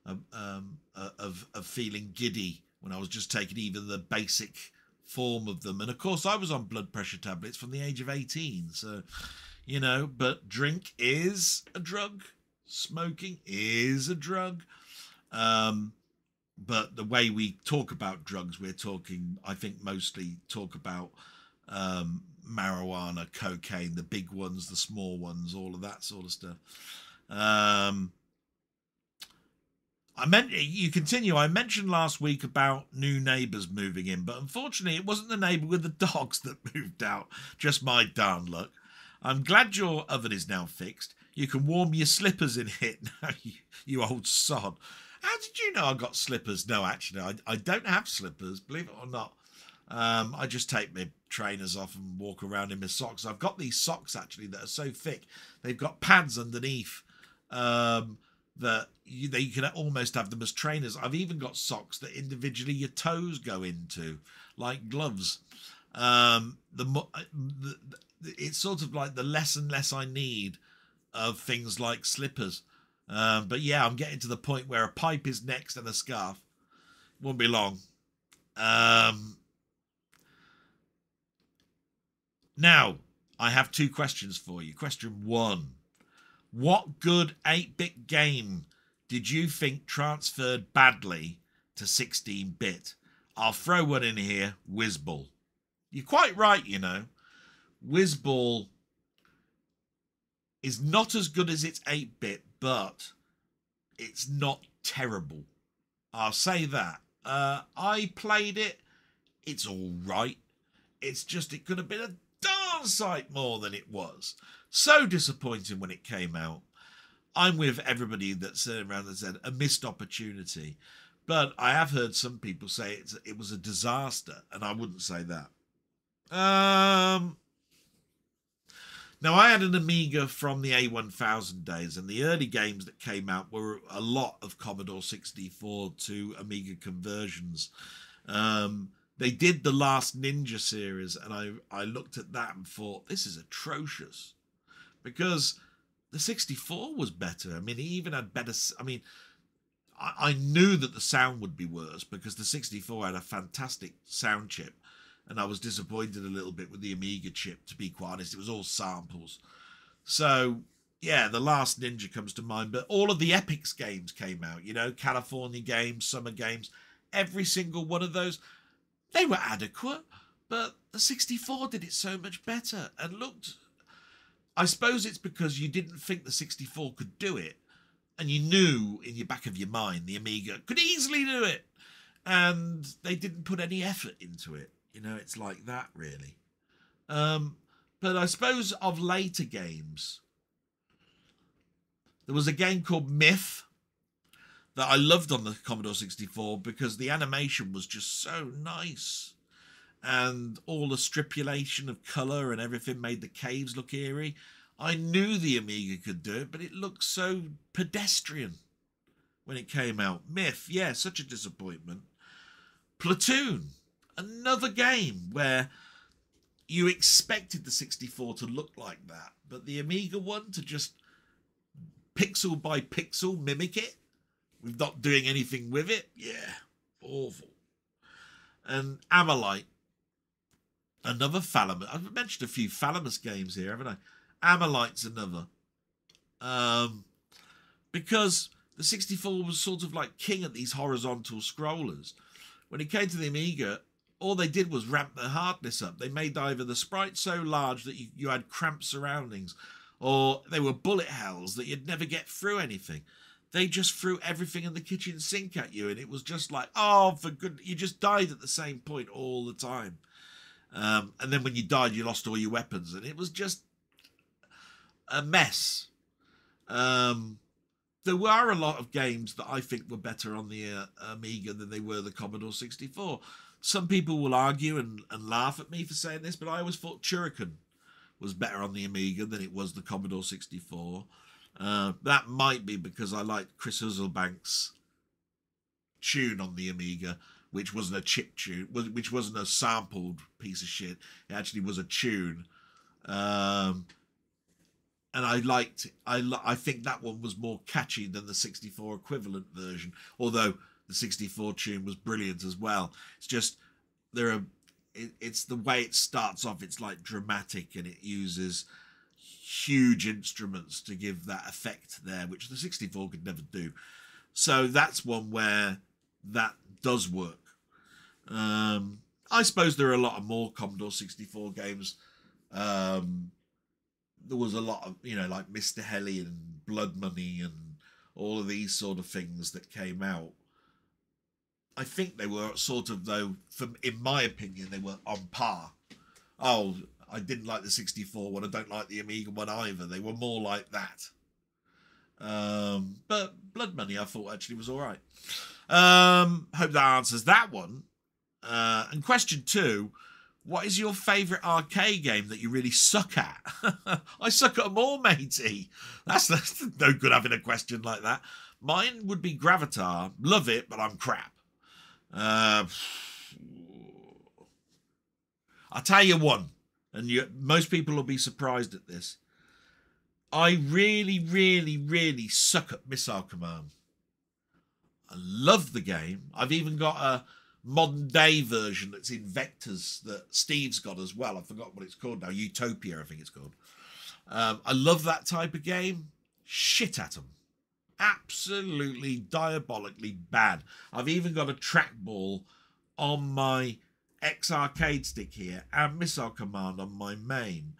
of feeling giddy when I was just taking even the basic form of them. And of course I was on blood pressure tablets from the age of 18. So, you know, but drink is a drug. Smoking is a drug. But the way we talk about drugs, we're talking, I think, mostly talk about marijuana, cocaine, the big ones, the small ones, all of that sort of stuff. You continue. I mentioned last week about new neighbours moving in, but unfortunately it wasn't the neighbour with the dogs that moved out. Just my darn luck. I'm glad your oven is now fixed. You can warm your slippers in it now, you old sod. How did you know I got slippers? No, actually, I don't have slippers, believe it or not. I just take my trainers off and walk around in my socks. I've got these socks, actually, that are so thick. They've got pads underneath that you can almost have them as trainers. I've even got socks that individually your toes go into, like gloves. It's sort of like the less and less I need of things like slippers. But yeah, I'm getting to the point where a pipe is next and a scarf. Won't be long. Now, I have two questions for you. Question one. What good 8-bit game did you think transferred badly to 16-bit? I'll throw one in here. Whizball. You're quite right, you know. Whizball is not as good as its 8-bit, but it's not terrible. I'll say that. I played it. It's all right. It's just it could have been a darn sight more than it was. So disappointing when it came out. I'm with everybody that said around and said a missed opportunity. But I have heard some people say it was a disaster, and I wouldn't say that. Now, I had an Amiga from the A1000 days, and the early games that came out were a lot of Commodore 64 to Amiga conversions. They did the Last Ninja series, and I looked at that and thought, this is atrocious. Because the 64 was better. I mean, it even had better... I mean, I knew that the sound would be worse because the 64 had a fantastic sound chip. And I was disappointed a little bit with the Amiga chip, to be quite honest. It was all samples. So, yeah, The Last Ninja comes to mind. But all of the Epix games came out, you know, California games, summer games. Every single one of those, they were adequate. But the 64 did it so much better and looked... I suppose it's because you didn't think the 64 could do it. And you knew in your back of your mind the Amiga could easily do it. And they didn't put any effort into it. You know, it's like that, really. But I suppose of later games, there was a game called Myth that I loved on the Commodore 64 because the animation was just so nice. And all the stipulation of colour and everything made the caves look eerie. I knew the Amiga could do it, but it looked so pedestrian when it came out. Myth, yeah, such a disappointment. Platoon, another game where you expected the 64 to look like that, but the Amiga one to just pixel by pixel mimic it with not doing anything with it. Yeah, awful. And Amalite, another Thalamus. I've mentioned a few Thalamus games here, haven't I? Amalite's another. Because the 64 was sort of like king at these horizontal scrollers. When it came to the Amiga, all they did was ramp the hardness up. They made either the sprite so large that you had cramped surroundings, or they were bullet hells that you'd never get through anything. They just threw everything in the kitchen sink at you, and it was just like, oh, for good, you just died at the same point all the time. And then when you died, you lost all your weapons, and it was just a mess. There were a lot of games that I think were better on the Amiga than they were the Commodore 64. Some people will argue and laugh at me for saying this, but I always thought Shuriken was better on the Amiga than it was the Commodore 64. That might be because I liked Chris Hasselbank's tune on the Amiga, which wasn't a chip tune, which wasn't a sampled piece of shit. It actually was a tune. And I liked it. I think that one was more catchy than the 64 equivalent version, although the 64 tune was brilliant as well. It's just it's the way it starts off. It's like dramatic, and it uses huge instruments to give that effect there, which the 64 could never do. So that's one where that does work. I suppose there are a lot of more Commodore 64 games. There was a lot of, like Mr. Helly and Blood Money and all of these sort of things that came out. I think they were sort of, though, in my opinion, they were on par. Oh, I didn't like the 64 one. I don't like the Amiga one either. They were more like that. But Blood Money, I thought, actually was all right. Hope that answers that one. And question 2, what is your favourite arcade game that you really suck at? I suck at them all, matey. That's no good having a question like that. Mine would be Gravatar. Love it, but I'm crap. I'll tell you one, and most people will be surprised at this. I really, really, really suck at Missile Command. I love the game. I've even got a modern day version that's in vectors that Steve's got as well. I forgot what it's called now. Utopia, I think it's called. I love that type of game. Shit at them. Absolutely diabolically bad. I've even got a trackball on my X-Arcade stick here and Missile Command on my main,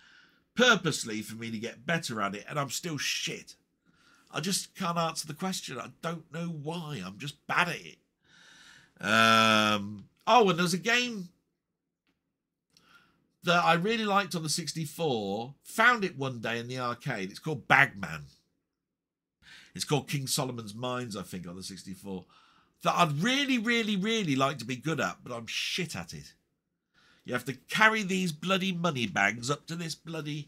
purposely for me to get better at it, and I'm still shit. I just can't answer the question. I don't know why. I'm just bad at it. Oh, and there's a game that I really liked on the 64. Found it one day in the arcade. It's called Bagman. It's called King Solomon's Mines, I think, on the 64. That I'd really, really, really like to be good at, but I'm shit at it. You have to carry these bloody money bags up to this bloody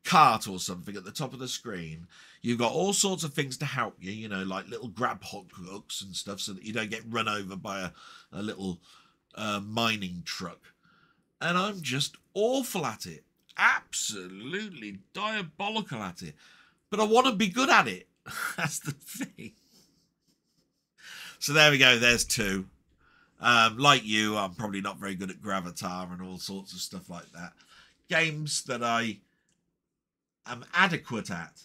cart or something at the top of the screen. You've got all sorts of things to help you, like little grab hooks and stuff so that you don't get run over by a little mining truck. And I'm just awful at it. Absolutely diabolical at it. But I want to be good at it. That's the thing. So there we go. There's 2. Like you, I'm probably not very good at Gravatar and all sorts of stuff like that. Games that I am adequate at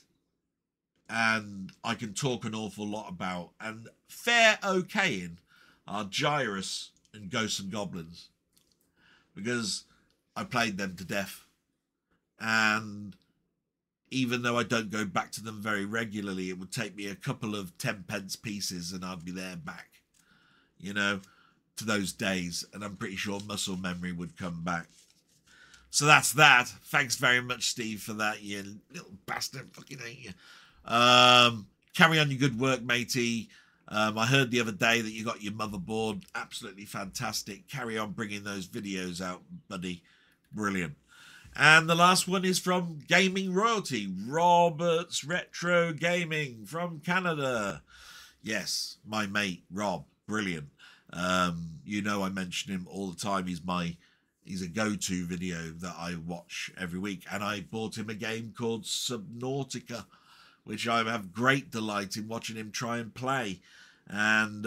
and I can talk an awful lot about and fair okay in are Gyrus and Ghosts and Goblins, because I played them to death, and even though I don't go back to them very regularly, it would take me a couple of 10-pence pieces and I'd be there back, to those days, and I'm pretty sure muscle memory would come back. So that's that. Thanks very much, Steve, for that, you little bastard. Fucking hate you. Carry on your good work, matey. I heard the other day that you got your motherboard. Absolutely fantastic. Carry on bringing those videos out, buddy. Brilliant. And the last one is from Gaming Royalty, Robert's Retro Gaming from Canada. Yes, my mate, Rob. Brilliant. You know I mention him all the time. He's a go-to video that I watch every week. And I bought him a game called Subnautica, which I have great delight in watching him try and play. And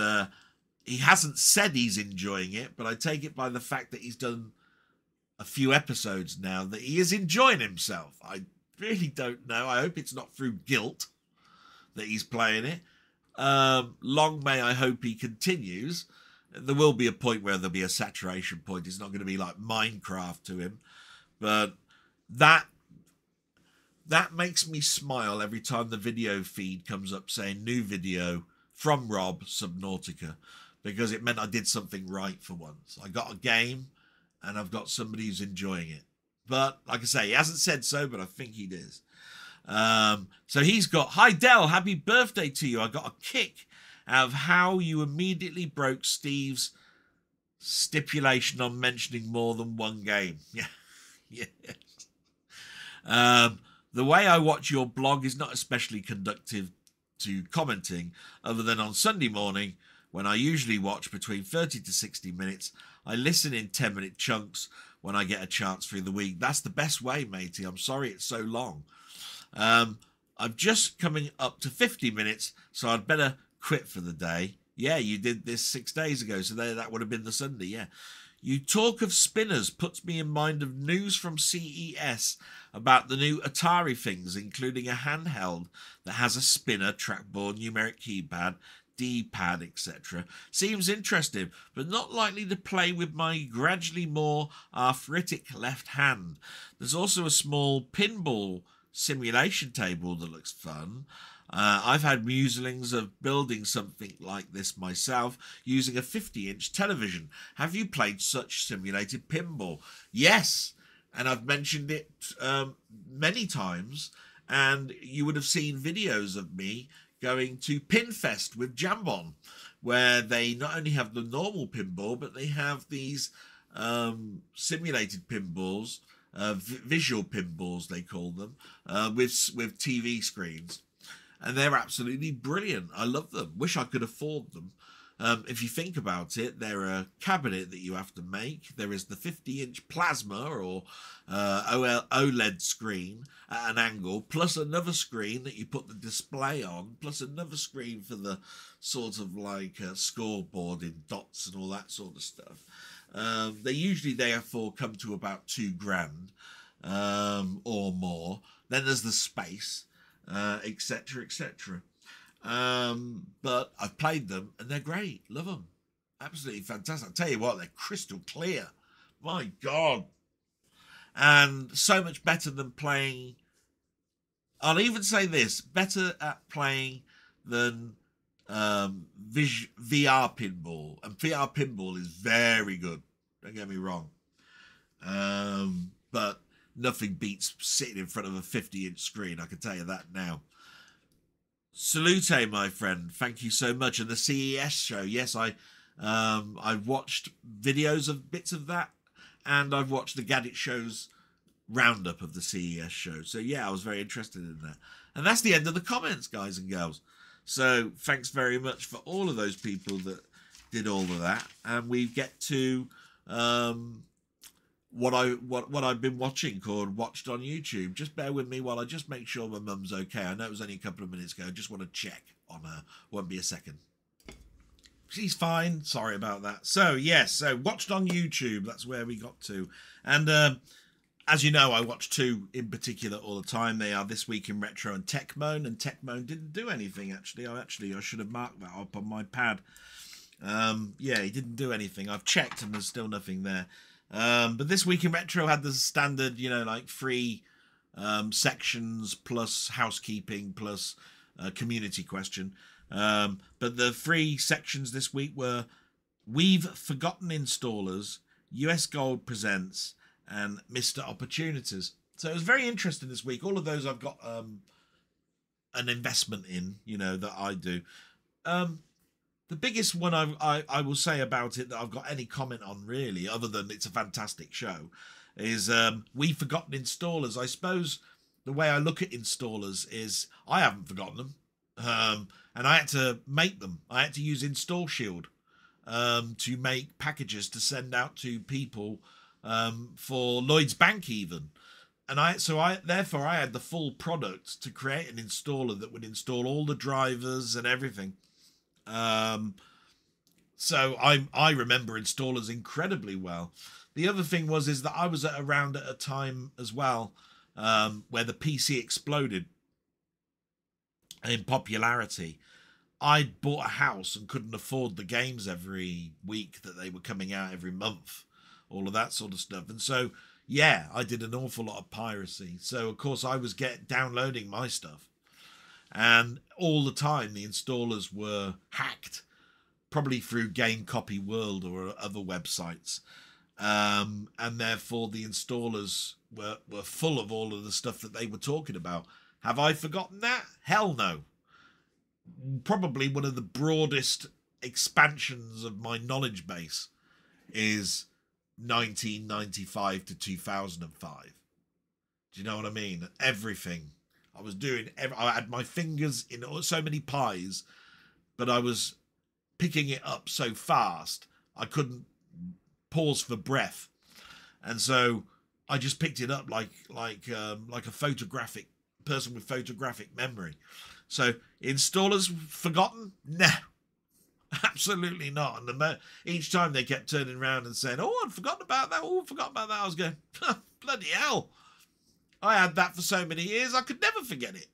he hasn't said he's enjoying it, but I take it by the fact that he's done a few episodes now that he is enjoying himself. I really don't know. I hope it's not through guilt that he's playing it. Long may I hope he continues. There will be a point where there'll be a saturation point. It's not going to be like Minecraft to him. But that makes me smile every time the video feed comes up saying new video from Rob Subnautica, because it meant I did something right for once. I got a game and I've got somebody who's enjoying it. But like I say, he hasn't said so, but I think he is. So he's got, hi Del, happy birthday to you. I got a kick out of how you immediately broke Steve's stipulation on mentioning more than one game. Yeah. The way I watch your blog is not especially conducive to commenting, other than on Sunday morning when I usually watch between 30 to 60 minutes. I listen in 10-minute chunks when I get a chance through the week. That's the best way, matey. I'm sorry it's so long. I'm just coming up to 50 minutes, so I'd better quit for the day. Yeah, you did this 6 days ago, so that would have been the Sunday, yeah. You talk of spinners puts me in mind of news from CES about the new Atari things, including a handheld that has a spinner, trackball, numeric keypad, D-pad, etc. Seems interesting, but not likely to play with my gradually more arthritic left hand. There's also a small pinball simulation table that looks fun. I've had musings of building something like this myself using a 50-inch television. Have you played such simulated pinball? Yes, and I've mentioned it many times, and you would have seen videos of me going to Pinfest with Jambon, where they not only have the normal pinball, but they have these simulated pinballs, visual pinballs they call them, with TV screens. And they're absolutely brilliant. I love them. Wish I could afford them. If you think about it, they're a cabinet that you have to make. There is the 50-inch plasma or OLED screen at an angle, plus another screen that you put the display on, plus another screen for the sort of like scoreboard in dots and all that sort of stuff. They usually therefore come to about $2,000 or more. Then there's the space, etc., etc. But I've played them and they're great. Love them. Absolutely fantastic. I'll tell you what, they're crystal clear. My God. And so much better than playing. I'll even say this, better at playing than VR pinball. And VR pinball is very good. Don't get me wrong. But nothing beats sitting in front of a 50-inch screen. I can tell you that now. Salute, my friend. Thank you so much. And the CES show. Yes, I've watched videos of bits of that, and I've watched the Gadget Show's roundup of the CES show. So yeah, I was very interested in that. And that's the end of the comments, guys and girls. So thanks very much for all of those people that did all of that. And we get to what I've been watching, called Watched on YouTube. Just bear with me while I just make sure my mum's okay. I know it was only a couple of minutes ago. I just want to check on her. Won't be a second. She's fine. Sorry about that. So yes, so Watched on YouTube. That's where we got to. And as you know, I watch two in particular all the time. They are This Week in Retro and Techmoan. And Techmoan didn't do anything, actually. I should have marked that up on my pad. Yeah, he didn't do anything. I've checked and there's still nothing there. But This Week in Retro had the standard, like 3 sections plus housekeeping plus community question. But the 3 sections this week were We've Forgotten Installers, US Gold Presents, and Mr. Opportunities. So it was very interesting this week. All of those I've got an investment in, that I do. the biggest one I will say about it that I've got any comment on really, other than it's a fantastic show, is we've forgotten installers. I suppose the way I look at installers is I haven't forgotten them, and I had to make them. I had to use Install Shield to make packages to send out to people for Lloyd's Bank even. And therefore I had the full product to create an installer that would install all the drivers and everything. So I remember installers incredibly well. The other thing is that I was around at a time as well where the PC exploded in popularity. I'd bought a house and couldn't afford the games every week that they were coming out every month, all of that sort of stuff. And so, yeah, I did an awful lot of piracy. So, of course, I was downloading my stuff. And all the time, the installers were hacked, probably through Game Copy World or other websites. And therefore, the installers were full of all of the stuff that they were talking about. Have I forgotten that? Hell no. Probably one of the broadest expansions of my knowledge base is 1995 to 2005. Do you know what I mean? Everything. I was doing, I had my fingers in so many pies, but I was picking it up so fast, I couldn't pause for breath. And so I just picked it up like a photographic person with photographic memory. So installers forgotten? No, absolutely not. And each time they kept turning around and saying, "Oh, I'd forgotten about that. Oh, I forgot about that." I was going, bloody hell! I had that for so many years, I could never forget it.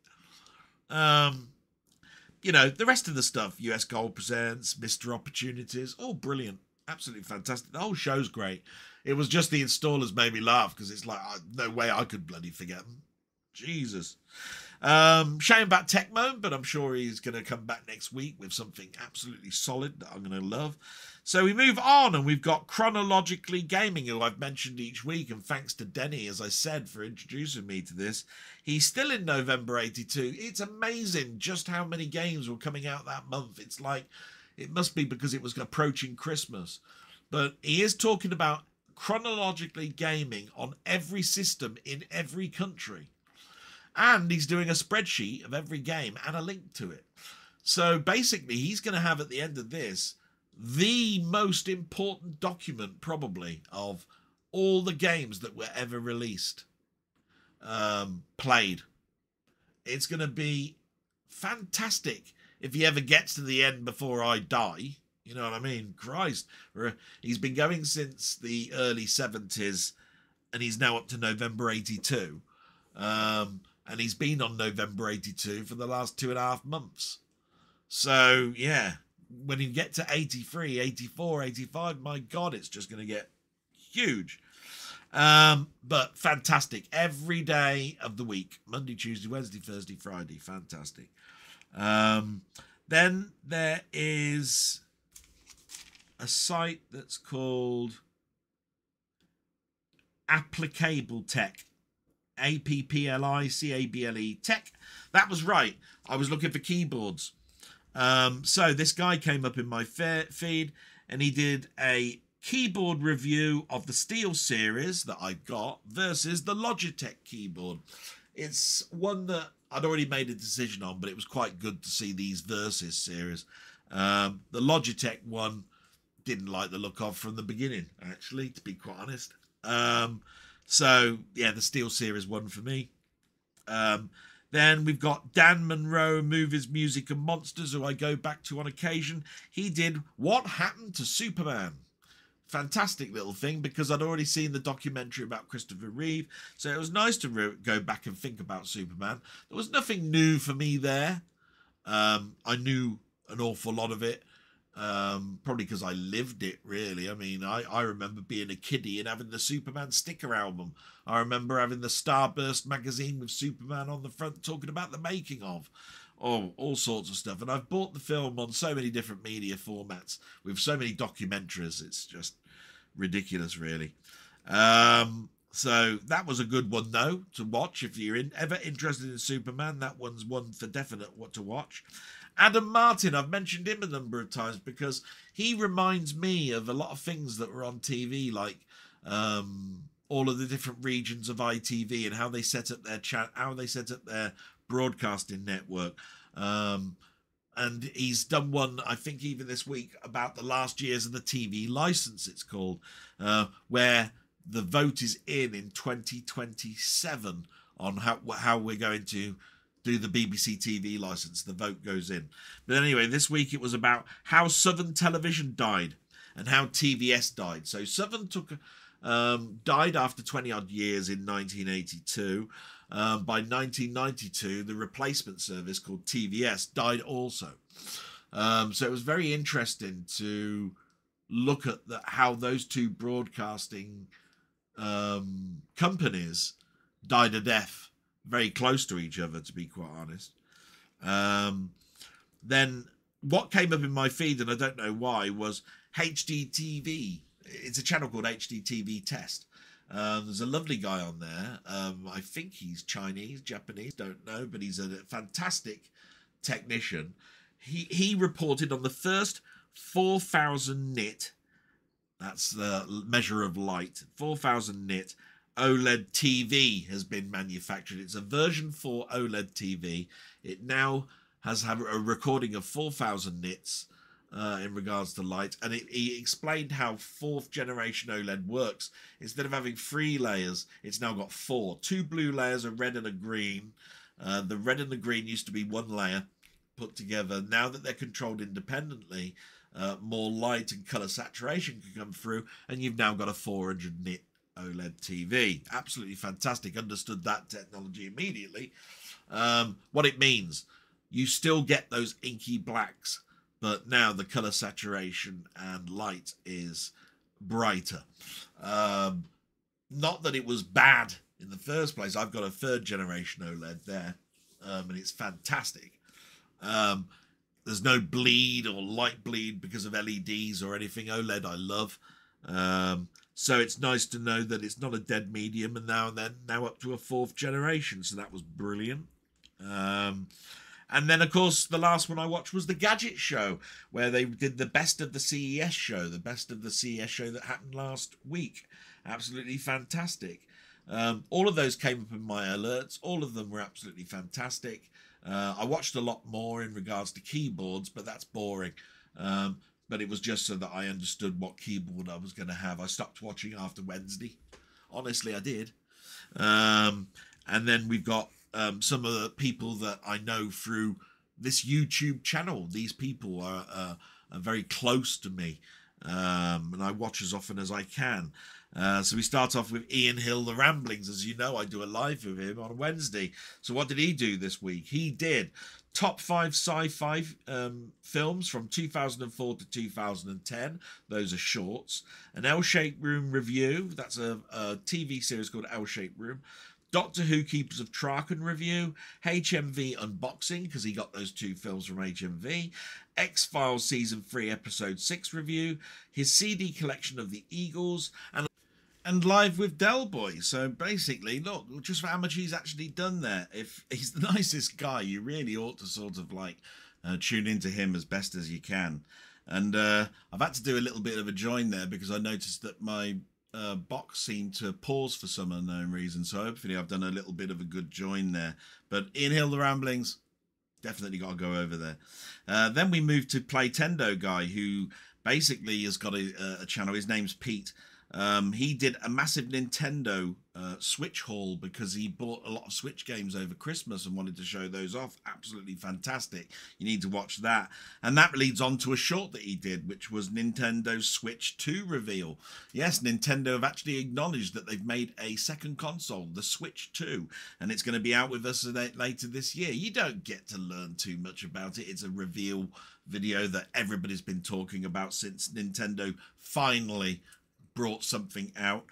You know, the rest of the stuff, US Gold Presents, Mr. Opportunities, all brilliant, absolutely fantastic. The whole show's great. It was just the installers made me laugh because it's like, no way I could bloody forget them. Jesus. Shame about Tecmo, but I'm sure he's going to come back next week with something absolutely solid that I'm going to love. So we move on, and we've got Chronologically Gaming, who I've mentioned each week, and thanks to Denny, as I said, for introducing me to this. He's still in November 82. It's amazing just how many games were coming out that month. It's like, it must be because it was approaching Christmas. But he is talking about Chronologically Gaming on every system in every country. And he's doing a spreadsheet of every game and a link to it. So basically, he's going to have at the end of this the most important document probably of all the games that were ever released, played. It's going to be fantastic if he ever gets to the end before I die. You know what I mean? Christ. He's been going since the early 70s and he's now up to November 82. And he's been on November 82 for the last 2.5 months. So, yeah, when you get to 83, 84, 85, my God, it's just going to get huge. But fantastic. Every day of the week. Monday, Tuesday, Wednesday, Thursday, Friday. Fantastic. Then there is a site that's called Applicable Tech. Applicable Tech. That was right. I was looking for keyboards. So this guy came up in my feed and he did a keyboard review of the Steel series that I got versus the Logitech keyboard. It's one that I'd already made a decision on, but it was quite good to see these versus series. The Logitech one didn't like the look of from the beginning, actually, to be quite honest. So, yeah, the Steel series won for me. Then we've got Dan Monroe, Movies, Music and Monsters, who I go back to on occasion. He did What Happened to Superman. Fantastic little thing, because I'd already seen the documentary about Christopher Reeve. So it was nice to go back and think about Superman. There was nothing new for me there. I knew an awful lot of it. Probably because I lived it, really. I mean, I remember being a kiddie and having the Superman sticker album. I remember having the Starburst magazine with Superman on the front talking about the making of. Oh, all sorts of stuff. And I've bought the film on so many different media formats with so many documentaries. It's just ridiculous, really. So that was a good one, though, to watch. If you're ever interested in Superman, that one's one for definite what to watch. Adam Martin, I've mentioned him a number of times because he reminds me of a lot of things that were on TV, like all of the different regions of ITV and how they set up their broadcasting network. And he's done one, I think, even this week about the last years of the TV license, it's called, where the vote is in 2027 on how we're going to do the BBC TV license. The vote goes in. But anyway, this week it was about how Southern Television died and how TVS died. So Southern died after 20 odd years in 1982. By 1992, the replacement service called TVS died also. So it was very interesting to look at how those two broadcasting companies died a death very close to each other, to be quite honest. Then what came up in my feed, and I don't know why, was HDTV. It's a channel called HDTV Test. There's a lovely guy on there. I think he's Chinese, Japanese, don't know, but he's a fantastic technician. He reported on the first 4,000 nit, that's the measure of light, 4,000 nit OLED TV has been manufactured. It's a version 4 OLED TV. It now has a recording of 4,000 nits in regards to light, and he explained how 4th generation OLED works. Instead of having 3 layers, it's now got 4. 2 blue layers, a red and a green. The red and the green used to be 1 layer put together. Now that they're controlled independently, more light and color saturation can come through, and you've now got a 400 nit OLED TV. Absolutely fantastic. Understood that technology immediately. What it means, you still get those inky blacks, but now the color saturation and light is brighter. Not that it was bad in the first place. I've got a 3rd generation OLED there, and it's fantastic. There's no bleed or light bleed because of LEDs or anything. OLED I love. So it's nice to know that it's not a dead medium, and now up to a 4th generation. So that was brilliant. And then, of course, the last one I watched was the Gadget Show, where they did the best of the CES show, that happened last week. Absolutely fantastic. All of those came up in my alerts. All of them were absolutely fantastic. I watched a lot more in regards to keyboards, but that's boring. But it was just so that I understood what keyboard I was going to have. I stopped watching after Wednesday. Honestly, I did. And then we've got some of the people that I know through this YouTube channel. These people are very close to me, and I watch as often as I can. So we start off with Ian Hill, The Ramblings. As you know, I do a live with him on Wednesday. So what did he do this week? He did top 5 sci-fi films from 2004 to 2010. Those are shorts. An L-Shaped Room review. That's a TV series called L-Shaped Room. Doctor Who Keepers of Traken review, HMV unboxing, because he got those 2 films from HMV, X-Files Season 3 Episode 6 review, his CD collection of the Eagles, and live with Del Boy. So basically, look, just for how much he's actually done there. If he's the nicest guy, you really ought to sort of like tune into him as best as you can. And I've had to do a little bit of a join there because I noticed that my box seemed to pause for some unknown reason, so hopefully I've done a little bit of a good join there. But Ian Hill, The Ramblings, definitely got to go over there. Then we move to Playtendoguy, who basically has got a channel. His name's Pete. He did a massive Nintendo Switch haul because he bought a lot of Switch games over Christmas and wanted to show those off. Absolutely fantastic. You need to watch that. And that leads on to a short that he did, which was Nintendo Switch 2 reveal. Yes, Nintendo have actually acknowledged that they've made a second console, the Switch 2, and it's going to be out with us later this year. You don't get to learn too much about it. It's a reveal video that everybody's been talking about since Nintendo finally brought something out,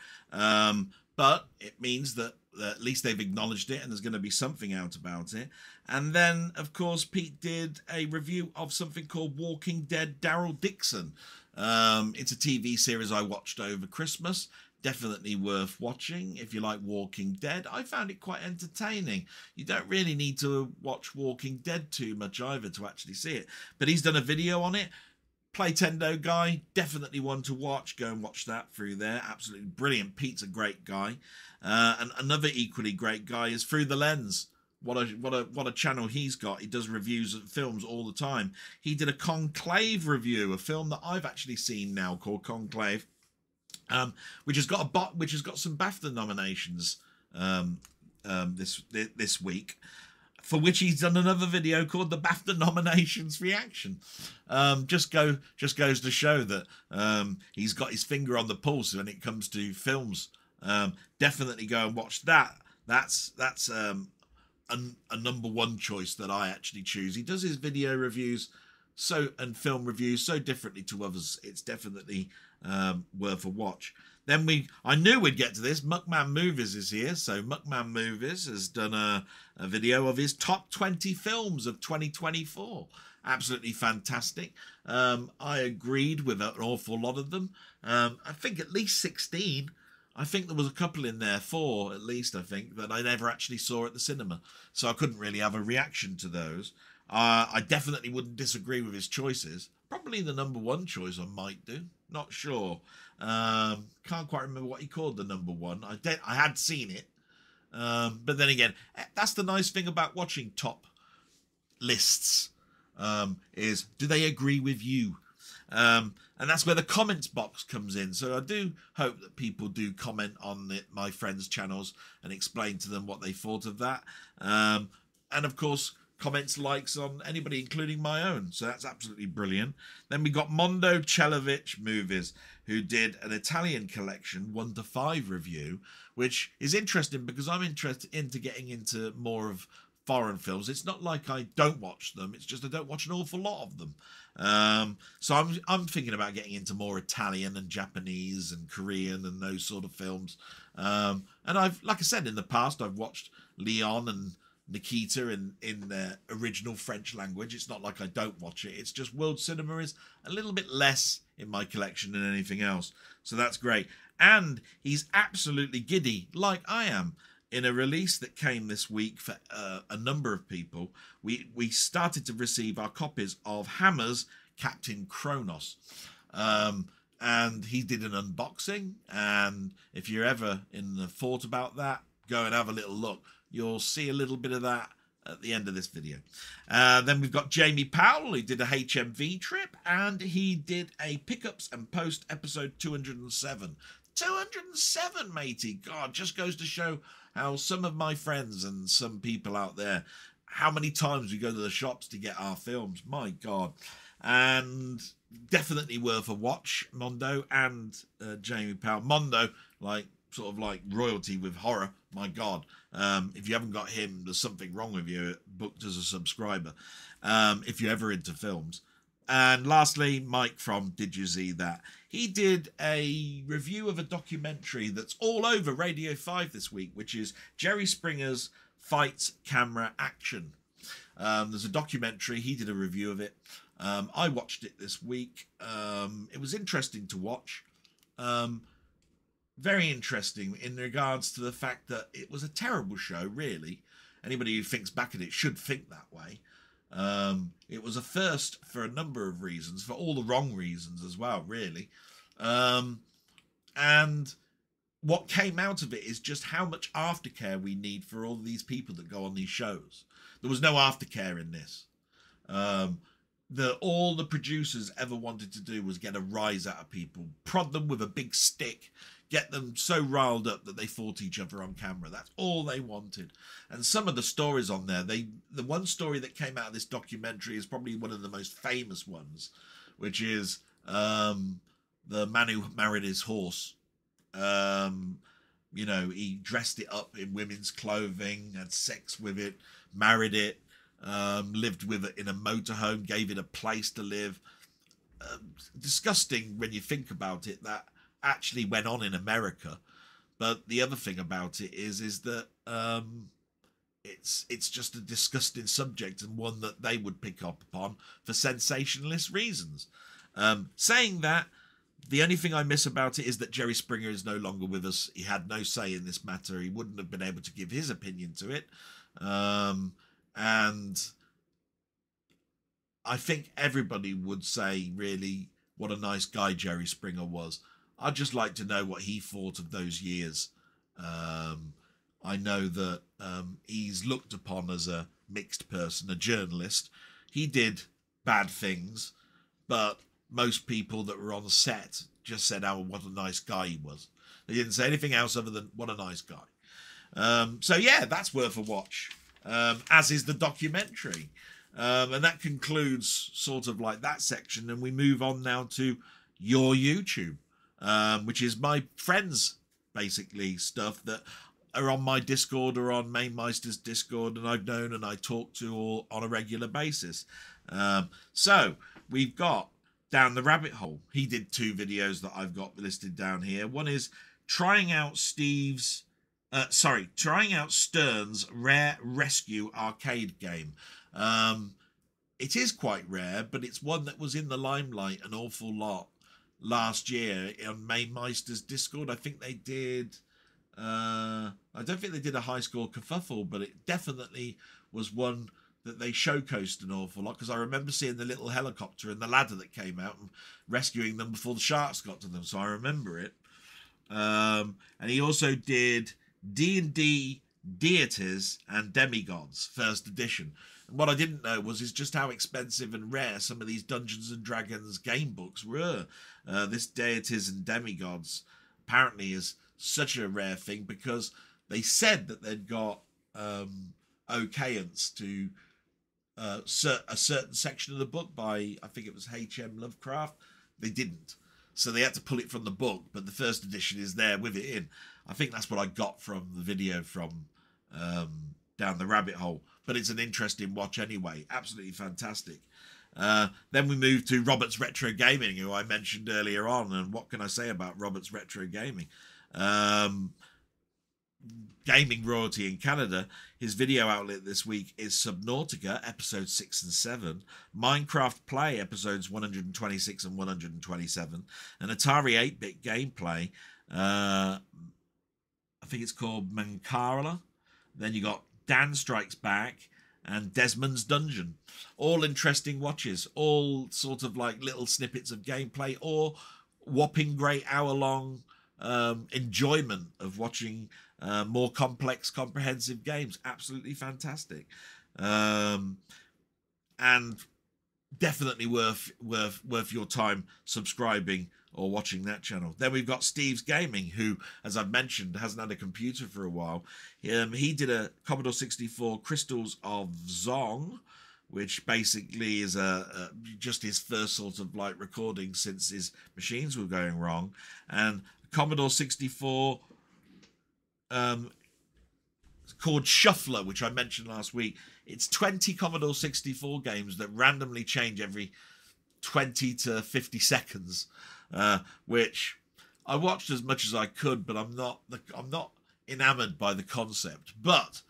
but it means that at least they've acknowledged it, and there's going to be something out about it. And then, of course, Pete did a review of something called Walking Dead Daryl Dixon. It's a TV series I watched over Christmas. Definitely worth watching if you like Walking Dead. I found it quite entertaining. You don't really need to watch Walking Dead too much either to actually see it. But he's done a video on it. Playtendoguy, definitely one to watch. Go and watch that through there. Absolutely brilliant. Pete's a great guy. And another equally great guy is Through the Lens. What a channel he's got. He does reviews of films all the time. He did a Conclave review, a film that I've actually seen now called Conclave, which has got some BAFTA nominations this week, for which he's done another video called the BAFTA nominations reaction. Just goes to show that he's got his finger on the pulse when it comes to films. Definitely go and watch that. That's a number one choice that I actually choose. He does his video reviews and film reviews so differently to others. It's definitely worth a watch. Then I knew we'd get to this. Muckman-Movies is here. So Muckman-Movies has done a video of his top 20 films of 2024. Absolutely fantastic. I agreed with an awful lot of them. I think at least 16. I think there was a couple in there, 4 at least, I think, that I never actually saw at the cinema. So I couldn't really have a reaction to those. I definitely wouldn't disagree with his choices. Probably the number one choice I might do. Not sure. Can't quite remember what he called the number one. I had seen it. But then again, that's the nice thing about watching top lists, is do they agree with you? And that's where the comments box comes in. So I do hope that people do comment on my friends' channels and explain to them what they thought of that. And of course, comments, likes on anybody, including my own. So that's absolutely brilliant. Then we got Mondo Celovic Movies, who did an Italian collection 1 to 5 review, which is interesting because I'm interested into getting into more of foreign films. It's not like I don't watch them, it's just I don't watch an awful lot of them. So I'm thinking about getting into more Italian and Japanese and Korean and those sort of films. And I've, like I said, in the past I've watched Leon and Nikita in their original French language. It's not like I don't watch it, it's just world cinema is a little bit less in my collection than anything else. So that's great. And he's absolutely giddy, like I am. In a release that came this week for a number of people, we started to receive our copies of Hammer's Captain Kronos. And he did an unboxing. And if you're ever in the thought about that, go and have a little look. You'll see a little bit of that at the end of this video. Then we've got Jamie Powell, who did a HMV trip. And he did a Pickups and Post episode 207. 207, matey. God, just goes to show how some of my friends and some people out there, how many times we go to the shops to get our films. My God. And definitely worth a watch, Mondo and Jamie Powell. Mondo, sort of like royalty with horror. My God. If you haven't got him, there's something wrong with you, booked as a subscriber, if you're ever into films. And lastly, Mike from Did You See That? He did a review of a documentary that's all over Radio 5 this week, which is Jerry Springer's Fights, Camera, Action. There's a documentary. He did a review of it. I watched it this week. It was interesting to watch. Very interesting in regards to the fact that it was a terrible show, really. Anybody who thinks back at it should think that way. It was a first for a number of reasons, for all the wrong reasons as well, really. And what came out of it is just how much aftercare we need for all these people that go on these shows. There was no aftercare in this. All the producers ever wanted to do was get a rise out of people, prod them with a big stick, get them so riled up that they fought each other on camera. That's all they wanted. And some of the stories on there, the one story that came out of this documentary is probably one of the most famous ones, which is the man who married his horse. You know, he dressed it up in women's clothing, had sex with it, married it, lived with it in a motorhome, gave it a place to live. Disgusting when you think about it, that actually went on in America. But the other thing about it is that it's just a disgusting subject, and one that they would pick up upon for sensationalist reasons. Saying that, the only thing I miss about it is that Jerry Springer is no longer with us. He had no say in this matter. He wouldn't have been able to give his opinion to it. And I think everybody would say, really, what a nice guy Jerry Springer was. I'd just like to know what he thought of those years. I know that he's looked upon as a mixed person, a journalist. He did bad things, but most people that were on set just said, oh, what a nice guy he was. They didn't say anything else other than, what a nice guy. So, yeah, that's worth a watch, as is the documentary. And that concludes sort of like that section. And we move on now to your YouTube, which is my friends, basically, stuff that are on my Discord or on Mamemeister's Discord, and I've known and I talk to all on a regular basis. So we've got Down the Rabbit Hole. He did 2 videos that I've got listed down here. One is trying out trying out Stern's rare rescue arcade game. It is quite rare, but it's one that was in the limelight an awful lot last year on Mamemeister's Discord. I think they did. I don't think they did a high score kerfuffle, but it definitely was one that they showcased an awful lot, because I remember seeing the little helicopter and the ladder that came out and rescuing them before the sharks got to them, so I remember it. And he also did D&D Deities and Demigods first edition. And what I didn't know is just how expensive and rare some of these Dungeons and Dragons game books were. This Deities and Demigods apparently is such a rare thing, because they said that they'd got okayance to a certain section of the book by, I think it was H.M. Lovecraft. They didn't, so they had to pull it from the book, but the first edition is there with it in. I think that's what I got from the video from Down the Rabbit Hole, but it's an interesting watch anyway. Absolutely fantastic. Then we move to Robert's Retro Gaming, who I mentioned earlier on, and what can I say about Robert's Retro Gaming? Gaming royalty in Canada. His video outlet this week is Subnautica episodes 6 and 7, Minecraft Play episodes 126 and 127, and Atari 8-bit gameplay. I think it's called Mancala. Then you got Dan Strikes Back and Desmond's Dungeon. All interesting watches, all sort of like little snippets of gameplay, or whopping great hour-long enjoyment of watching more complex, comprehensive games. Absolutely fantastic. And definitely worth your time subscribing or watching that channel. Then we've got Steve's Gaming, who, as I've mentioned, hasn't had a computer for a while. He did a Commodore 64 Crystals of Zong, which basically is just his first sort of like recording since his machines were going wrong. And Commodore 64 called Shuffler, which I mentioned last week. It's 20 Commodore 64 games that randomly change every 20 to 50 seconds, which I watched as much as I could, but I'm not enamored by the concept. But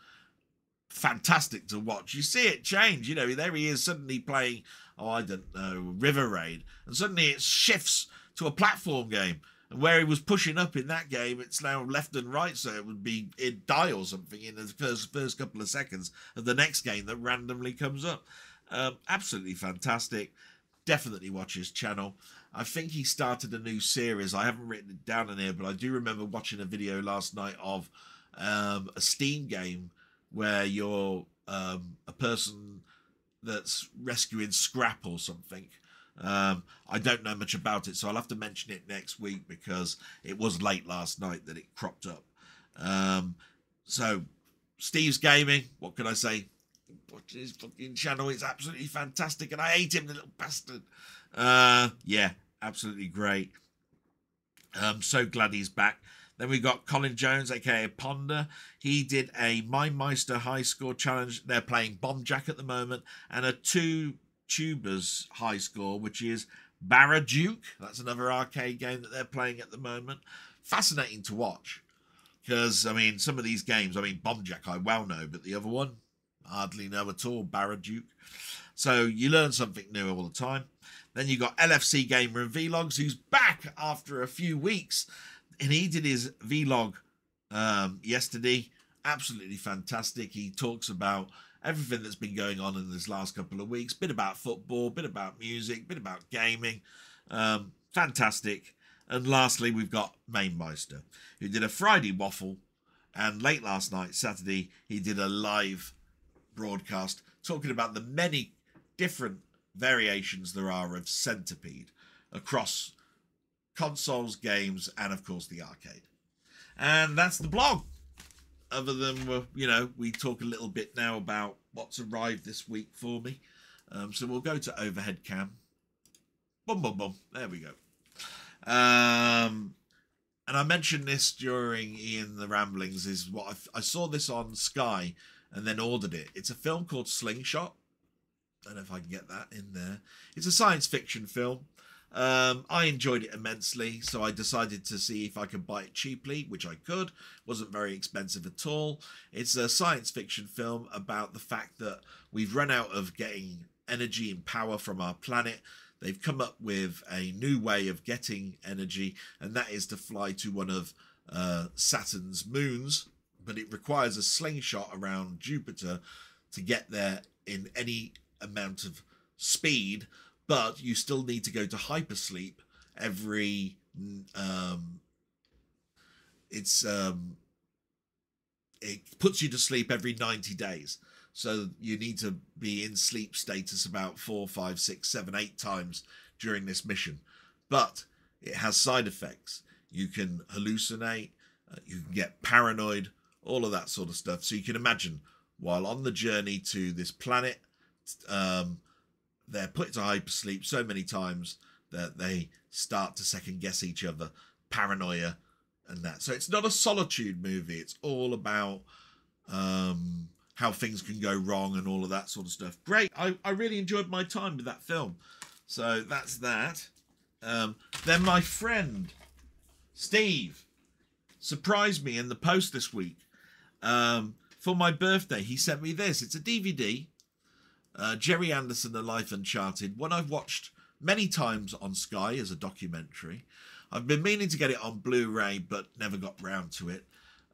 fantastic to watch. You see it change. You know, there he is suddenly playing, oh, I don't know, River Raid, and suddenly it shifts to a platform game. And where he was pushing up in that game, it's now left and right, so it would be in die or something in the first couple of seconds of the next game that randomly comes up. Absolutely fantastic. Definitely watch his channel. I think he started a new series. I haven't written it down in here, but I do remember watching a video last night of a Steam game where you're a person that's rescuing scrap or something. I don't know much about it, so I'll have to mention it next week, because it was late last night that it cropped up. So Steve's Gaming, what can I say? Watch his fucking channel. It's absolutely fantastic, and I hate him, the little bastard. Yeah, absolutely great. I'm so glad he's back. Then we got Colin Jones, aka Ponder. He did a Mamemeister high score challenge. They're playing Bomb Jack at the moment, and a 2 Tubers high score, which is Barra Duke. That's another arcade game that they're playing at the moment. Fascinating to watch. Because, I mean, some of these games, I mean, Bombjack I well know, but the other one, hardly know at all, Barraduke. So you learn something new all the time. Then you got LFC Gamer and Vlogs, who's back after a few weeks. And he did his vlog yesterday. Absolutely fantastic. He talks about everything that's been going on in this last couple of weeks. Bit about football, bit about music, bit about gaming. Fantastic. And lastly, we've got Mamemeister, who did a Friday waffle. And late last night, Saturday, he did a live broadcast talking about the many different variations there are of Centipede across consoles, games, and of course the arcade. And that's the blog. Other than, you know, we talk a little bit now about what's arrived this week for me. So we'll go to overhead cam. Boom, boom, boom. There we go. And I mentioned this during Ian the Ramblings, is what I saw this on Sky and then ordered it. It's a film called Slingshot. I don't know if I can get that in there. It's a science fiction film. I enjoyed it immensely, so I decided to see if I could buy it cheaply, which I could. Wasn't very expensive at all. It's a science fiction film about the fact that we've run out of getting energy and power from our planet. They've come up with a new way of getting energy, and that is to fly to one of Saturn's moons, but it requires a slingshot around Jupiter to get there in any amount of speed, but you still need to go to hypersleep every it puts you to sleep every 90 days, so you need to be in sleep status about 4, 5, 6, 7, 8 times during this mission. But it has side effects. You can hallucinate, you can get paranoid, all of that sort of stuff. So you can imagine, while on the journey to this planet, they're put into hypersleep so many times that they start to second guess each other, paranoia and that. So it's not a solitude movie. It's all about how things can go wrong and all of that sort of stuff. Great. I really enjoyed my time with that film. So that's that. Then my friend Steve surprised me in the post this week. For my birthday, he sent me this. It's a DVD. Jerry Anderson, A Life Uncharted, one I've watched many times on Sky as a documentary. I've been meaning to get it on Blu-ray, but never got round to it.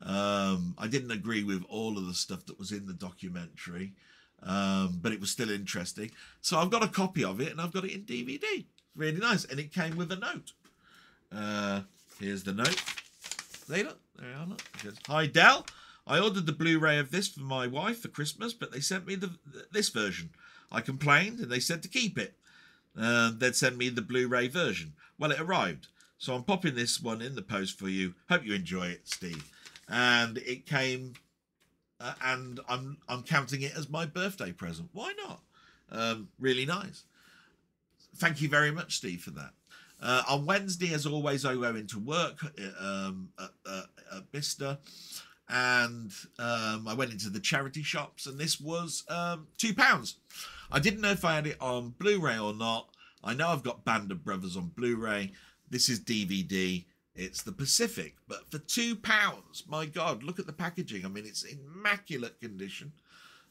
I didn't agree with all of the stuff that was in the documentary, but it was still interesting. So I've got a copy of it, and I've got it in DVD. Really nice. And it came with a note. Here's the note. There look. There you are. Look. It says, "Hi, Del. I ordered the Blu-ray of this for my wife for Christmas, but they sent me this version. I complained, and they said to keep it. They'd send me the Blu-ray version. Well, it arrived. So I'm popping this one in the post for you. Hope you enjoy it, Steve." And it came, and I'm counting it as my birthday present. Why not? Really nice. Thank you very much, Steve, for that. On Wednesday, as always, I go into work at Bicester. And I went into the charity shops, and this was £2. I didn't know if I had it on Blu-ray or not. I know I've got Band of Brothers on Blu-ray. This is DVD. It's the Pacific, but for £2, my God, look at the packaging. I mean, it's immaculate condition.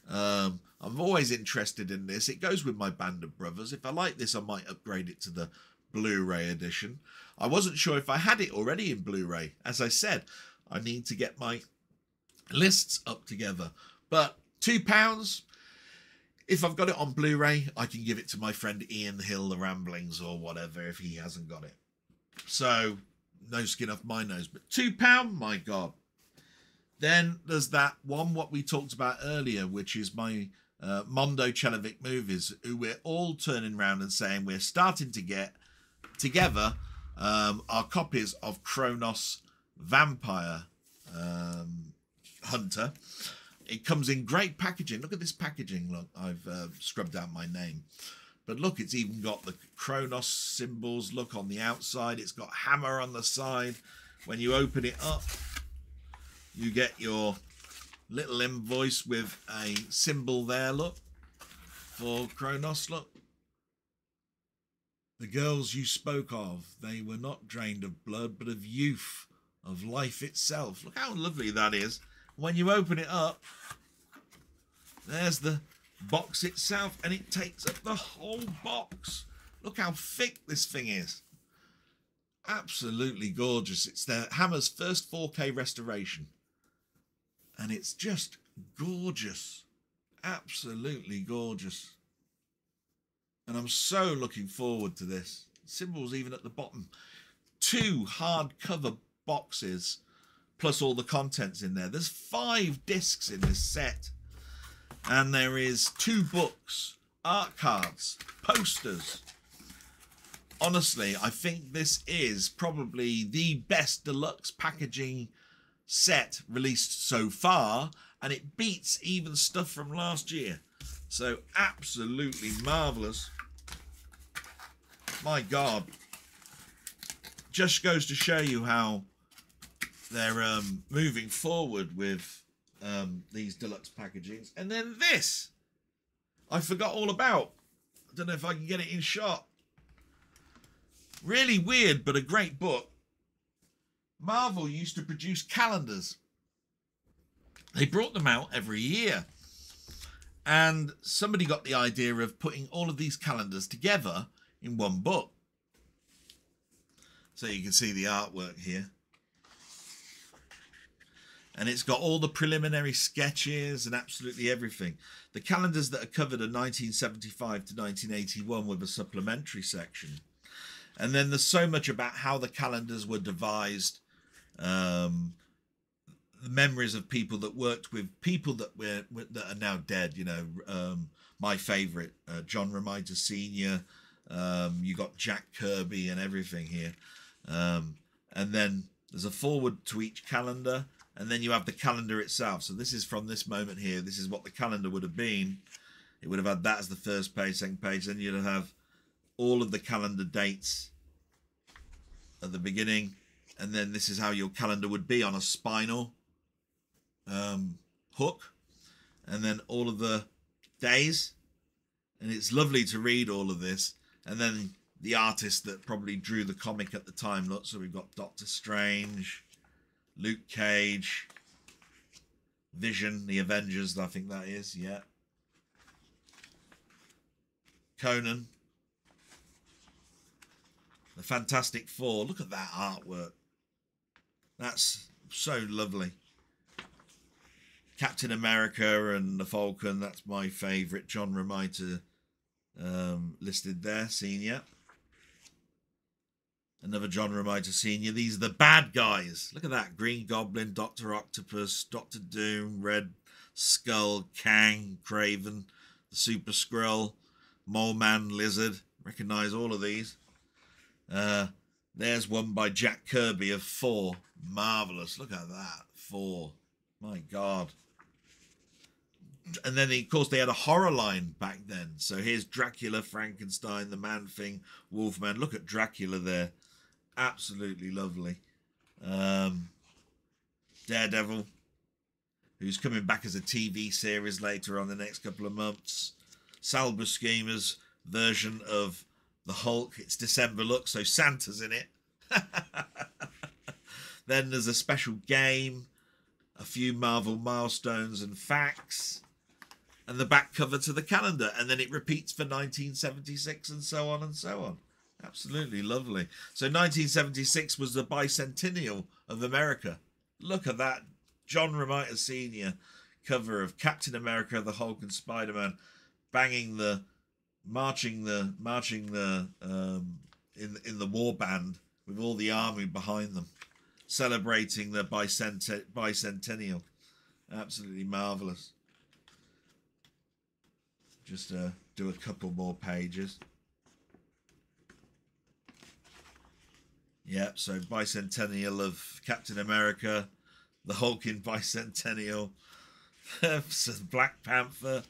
I'm always interested in this. It goes with my Band of Brothers. If I like this, I might upgrade it to the Blu-ray edition. I wasn't sure if I had it already in Blu-ray. As I said, I need to get my lists up together, but £2, if I've got it on Blu-ray, I can give it to my friend Ian Hill the Ramblings or whatever if he hasn't got it. So no skin off my nose, but £2, my God. Then there's that one what we talked about earlier, which is my Mondo Chelovic Movies, who we're all turning around and saying we're starting to get together our copies of Kronos Vampire Hunter. It comes in great packaging. Look at this packaging. Look, I've scrubbed out my name, but look, it's even got the Kronos symbols. Look on the outside, it's got hammer on the side. When you open it up, you get your little invoice with a symbol there. Look, for Kronos. Look, the girls you spoke of, they were not drained of blood but of youth. of life itself. Look how lovely that is. When you open it up, there's the box itself, and it takes up the whole box. Look how thick this thing is. Absolutely gorgeous. It's the Hammer's first 4K restoration, and it's just gorgeous. Absolutely gorgeous. And I'm so looking forward to this. Symbols even at the bottom. 2 hardcover boxes plus all the contents in there. There's 5 discs in this set, and there is 2 books, art cards, posters. Honestly, I think this is probably the best deluxe packaging set released so far, and it beats even stuff from last year. So absolutely marvelous. My God. Just goes to show you how they're moving forward with these deluxe packagings. And then this, I forgot all about. I don't know if I can get it in shot. Really weird, but a great book. Marvel used to produce calendars. They brought them out every year. And somebody got the idea of putting all of these calendars together in one book. So you can see the artwork here. And it's got all the preliminary sketches and absolutely everything. The calendars that are covered are 1975 to 1981 with a supplementary section. And then there's so much about how the calendars were devised, the memories of people that worked with people that are now dead. You know, my favourite, John Romita Sr. You got Jack Kirby and everything here. And then there's a forward to each calendar, and then you have the calendar itself. So this is from this moment here. This is what the calendar would have been. It would have had that as the first page, second page. Then you'd have all of the calendar dates at the beginning, and then this is how your calendar would be on a spinal hook, and then all of the days. And it's lovely to read all of this. And then the artist that probably drew the comic at the time. Look, so we've got Doctor Strange, Luke Cage, Vision, the Avengers, I think that is, yeah. Conan, the Fantastic Four. Look at that artwork. That's so lovely. Captain America and the Falcon, that's my favourite. John Romita listed there, Senior. Another John Romita Senior. These are the bad guys. Look at that. Green Goblin, Dr. Octopus, Dr. Doom, Red Skull, Kang, Kraven, the Super Skrull, Mole Man, Lizard. Recognise all of these. There's one by Jack Kirby of 4. Marvellous. Look at that. 4. My God. And then, of course, they had a horror line back then. So here's Dracula, Frankenstein, the Man-Thing, Wolfman. Look at Dracula there. Absolutely lovely. Daredevil, who's coming back as a TV series later on the next couple of months. Sal Buscema's version of the Hulk. It's December look, so Santa's in it. Then there's a special game, a few Marvel milestones and facts, and the back cover to the calendar. And then it repeats for 1976 and so on and so on. Absolutely lovely. So 1976 was the bicentennial of America. Look at that. John Romita Sr. cover of Captain America, the Hulk and Spider-Man banging the marching the in the war band with all the army behind them, celebrating the bicentennial. Absolutely marvelous. Just do a couple more pages. Yep, so bicentennial of Captain America, the Hulk in bicentennial, Black Panther,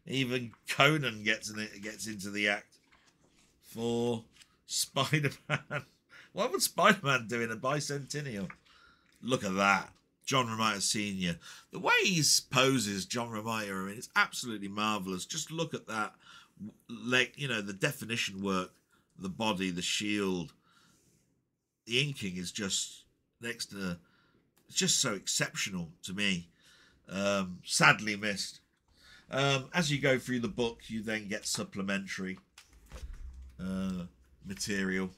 even Conan gets into the act. 4, Spider-Man. What would Spider-Man do in a bicentennial? Look at that. John Romita Sr. The way he poses John Romita, I mean, it's absolutely marvellous. Just look at that, like, you know, the definition work, the body, the shield. The inking is just next to, it's just so exceptional to me. Sadly missed. As you go through the book, you then get supplementary material,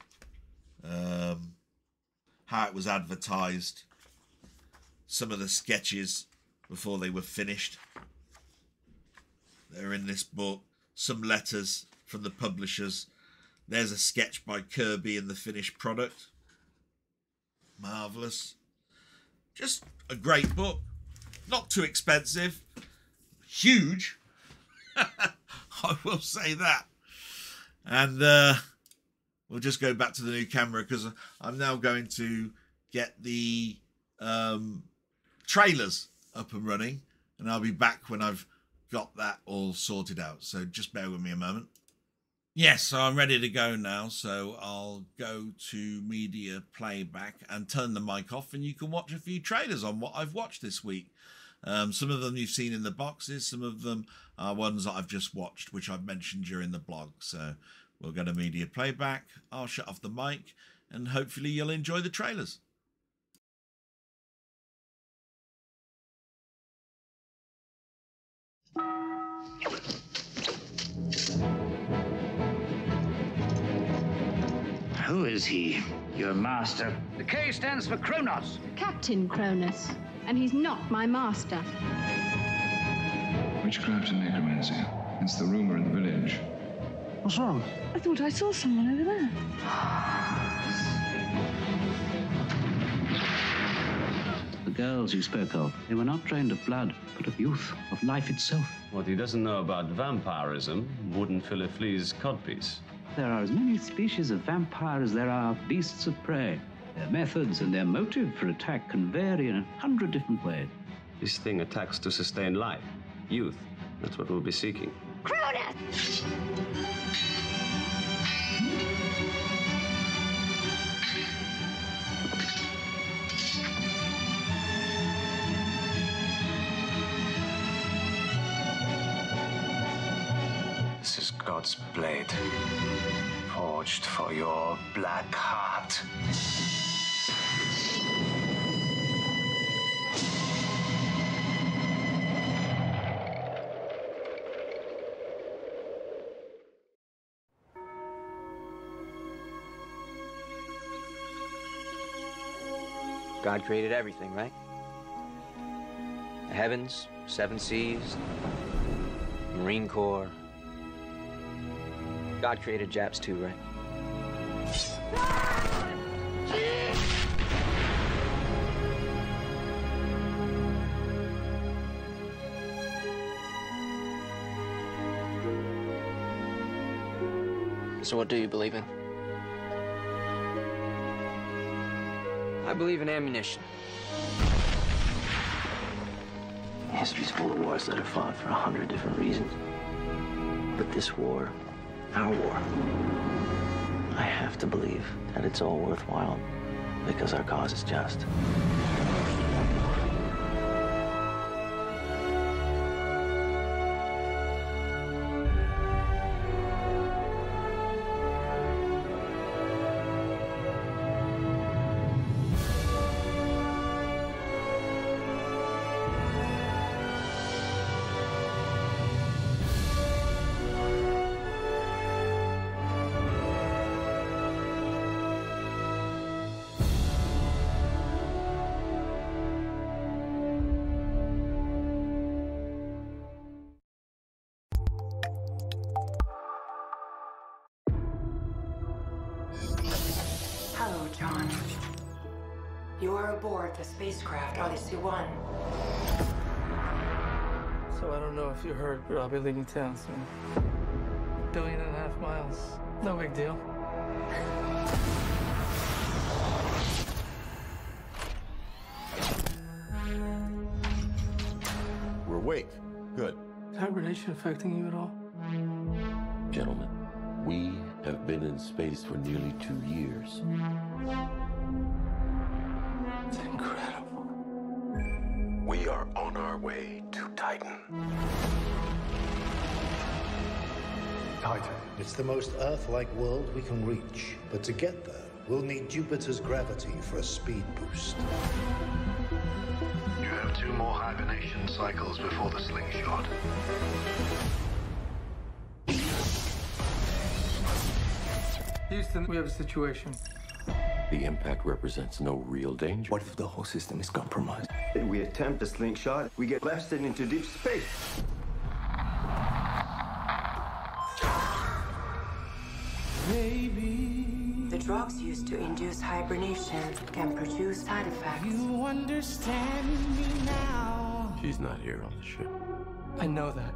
how it was advertised, some of the sketches before they were finished. They're in this book. Some letters from the publishers. There's a sketch by Kirby in the finished product. Marvellous. Just a great book. Not too expensive. Huge. I will say that. And we'll just go back to the new camera because I'm now going to get the trailers up and running. And I'll be back when I've got that all sorted out. So just bear with me a moment. Yes, so I'm ready to go now. So I'll go to media playback and turn the mic off, and you can watch a few trailers on what I've watched this week. Some of them you've seen in the boxes. Some of them are ones that I've just watched, which I've mentioned during the blog. So we'll go to media playback. I'll shut off the mic, and hopefully you'll enjoy the trailers. Who is he? Your master? The K stands for Kronos. Captain Cronus, and he's not my master. Witchcraft and necromancy. It's the rumor in the village. What's wrong? I thought I saw someone over there. The girls you spoke of, they were not trained of blood, but of youth, of life itself. What he doesn't know about vampirism wouldn't fill a flea's codpiece. There are as many species of vampire as there are beasts of prey. Their methods and their motive for attack can vary in 100 different ways. This thing attacks to sustain life, youth. That's what we'll be seeking. Cronus! This is God's blade, forged for your black heart. God created everything, right? The heavens, 7 seas, Marine Corps. God created Japs too, right? So what do you believe in? I believe in ammunition. History's full of wars that are fought for 100 different reasons. But this war, our war, I have to believe that it's all worthwhile because our cause is just. Hello, John. You are aboard the spacecraft Odyssey 1. So I don't know if you heard, but I'll be leaving town soon. 1.5 billion miles. No big deal. We're awake. Good. Is hibernation affecting you at all? Gentlemen, we have been in space for nearly 2 years. It's incredible. We are on our way to Titan. Titan. It's the most Earth-like world we can reach. But to get there, we'll need Jupiter's gravity for a speed boost. You have 2 more hibernation cycles before the slingshot. Houston, we have a situation. The impact represents no real danger. What if the whole system is compromised? If we attempt a slingshot, we get blasted into deep space. The drugs used to induce hibernation can produce side effects. You understand me now. She's not here on the ship. I know that.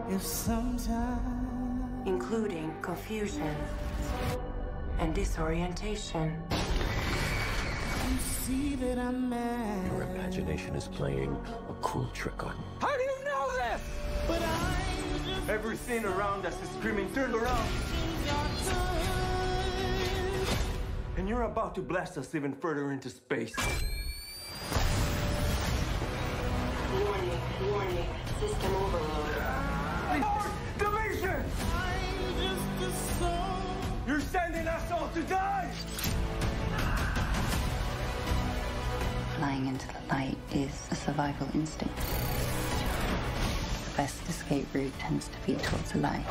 If sometimes... including confusion and disorientation. You see that I'm mad. Your imagination is playing a cruel trick on you. How do you know this? But Everything around us is screaming, turn around. And you're about to blast us even further into space. Warning, warning, system overload. Division! You're sending us all to die! Flying into the light is a survival instinct. The best escape route tends to be towards the light.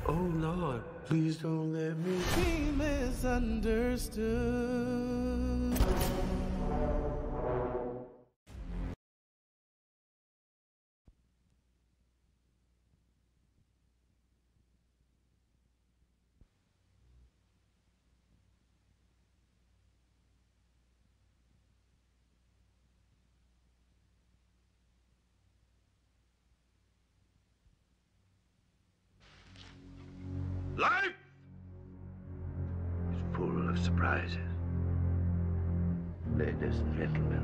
Oh, Lord, please don't let me be misunderstood. Life is full of surprises. Ladies and gentlemen,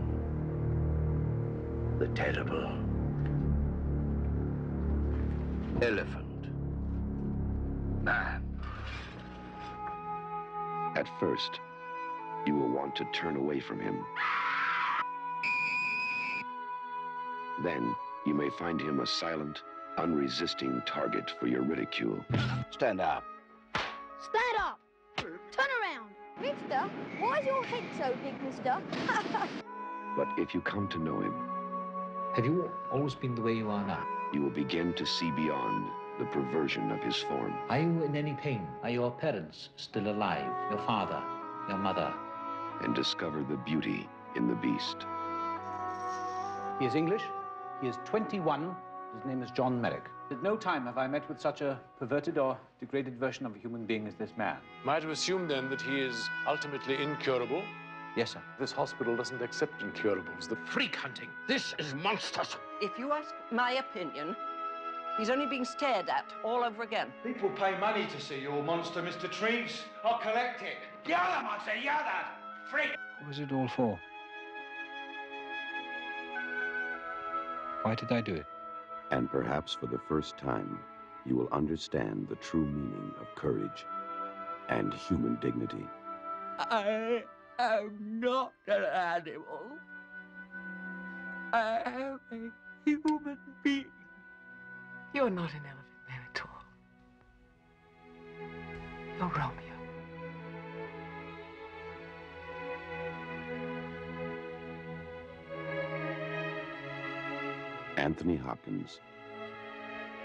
the terrible elephant man. At first, you will want to turn away from him. Then, you may find him a silent, unresisting target for your ridicule. Stand up. Stand up! Turn around! Mister, why is your head so big, mister? But if you come to know him... Have you always been the way you are now? You will begin to see beyond the perversion of his form. Are you in any pain? Are your parents still alive? Your father? Your mother? And discover the beauty in the beast. He is English. He is 21. His name is John Merrick. At no time have I met with such a perverted or degraded version of a human being as this man. Am I to assume, then, that he is ultimately incurable? Yes, sir. This hospital doesn't accept incurables. The freak hunting. This is monstrous. If you ask my opinion, he's only being stared at all over again. People pay money to see your monster, Mr. Treves. I'll collect it. You're the monster, you're that freak. What was it all for? Why did I do it? And perhaps for the first time, you will understand the true meaning of courage and human dignity. I am not an animal. I am a human being. You're not an elephant man at all. You're Romeo. Anthony Hopkins,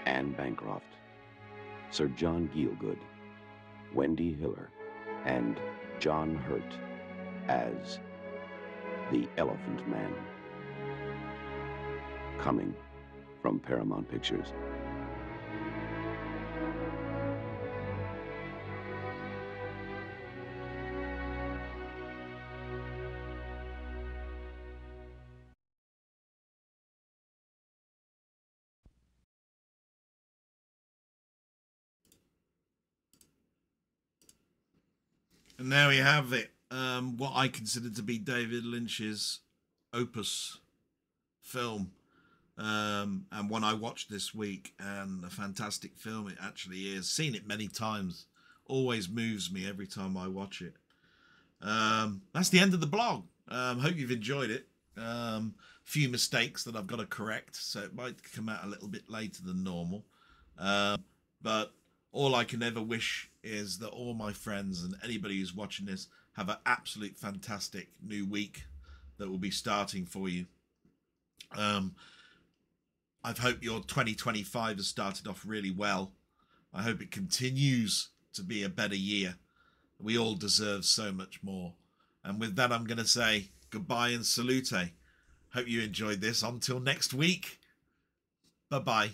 Anne Bancroft, Sir John Gielgud, Wendy Hiller, and John Hurt as the Elephant Man. Coming from Paramount Pictures. And there we have it. What I consider to be David Lynch's opus film. And one I watched this week, and a fantastic film it actually is. Seen it many times. Always moves me every time I watch it. That's the end of the blog. Hope you've enjoyed it. Few mistakes that I've got to correct, so it might come out a little bit later than normal. But all I can ever wish is that all my friends and anybody who's watching this have an absolute fantastic new week that will be starting for you. I hope your 2025 has started off really well. I hope it continues to be a better year. We all deserve so much more. And with that, I'm going to say goodbye and salute. Hope you enjoyed this. Until next week. Bye-bye.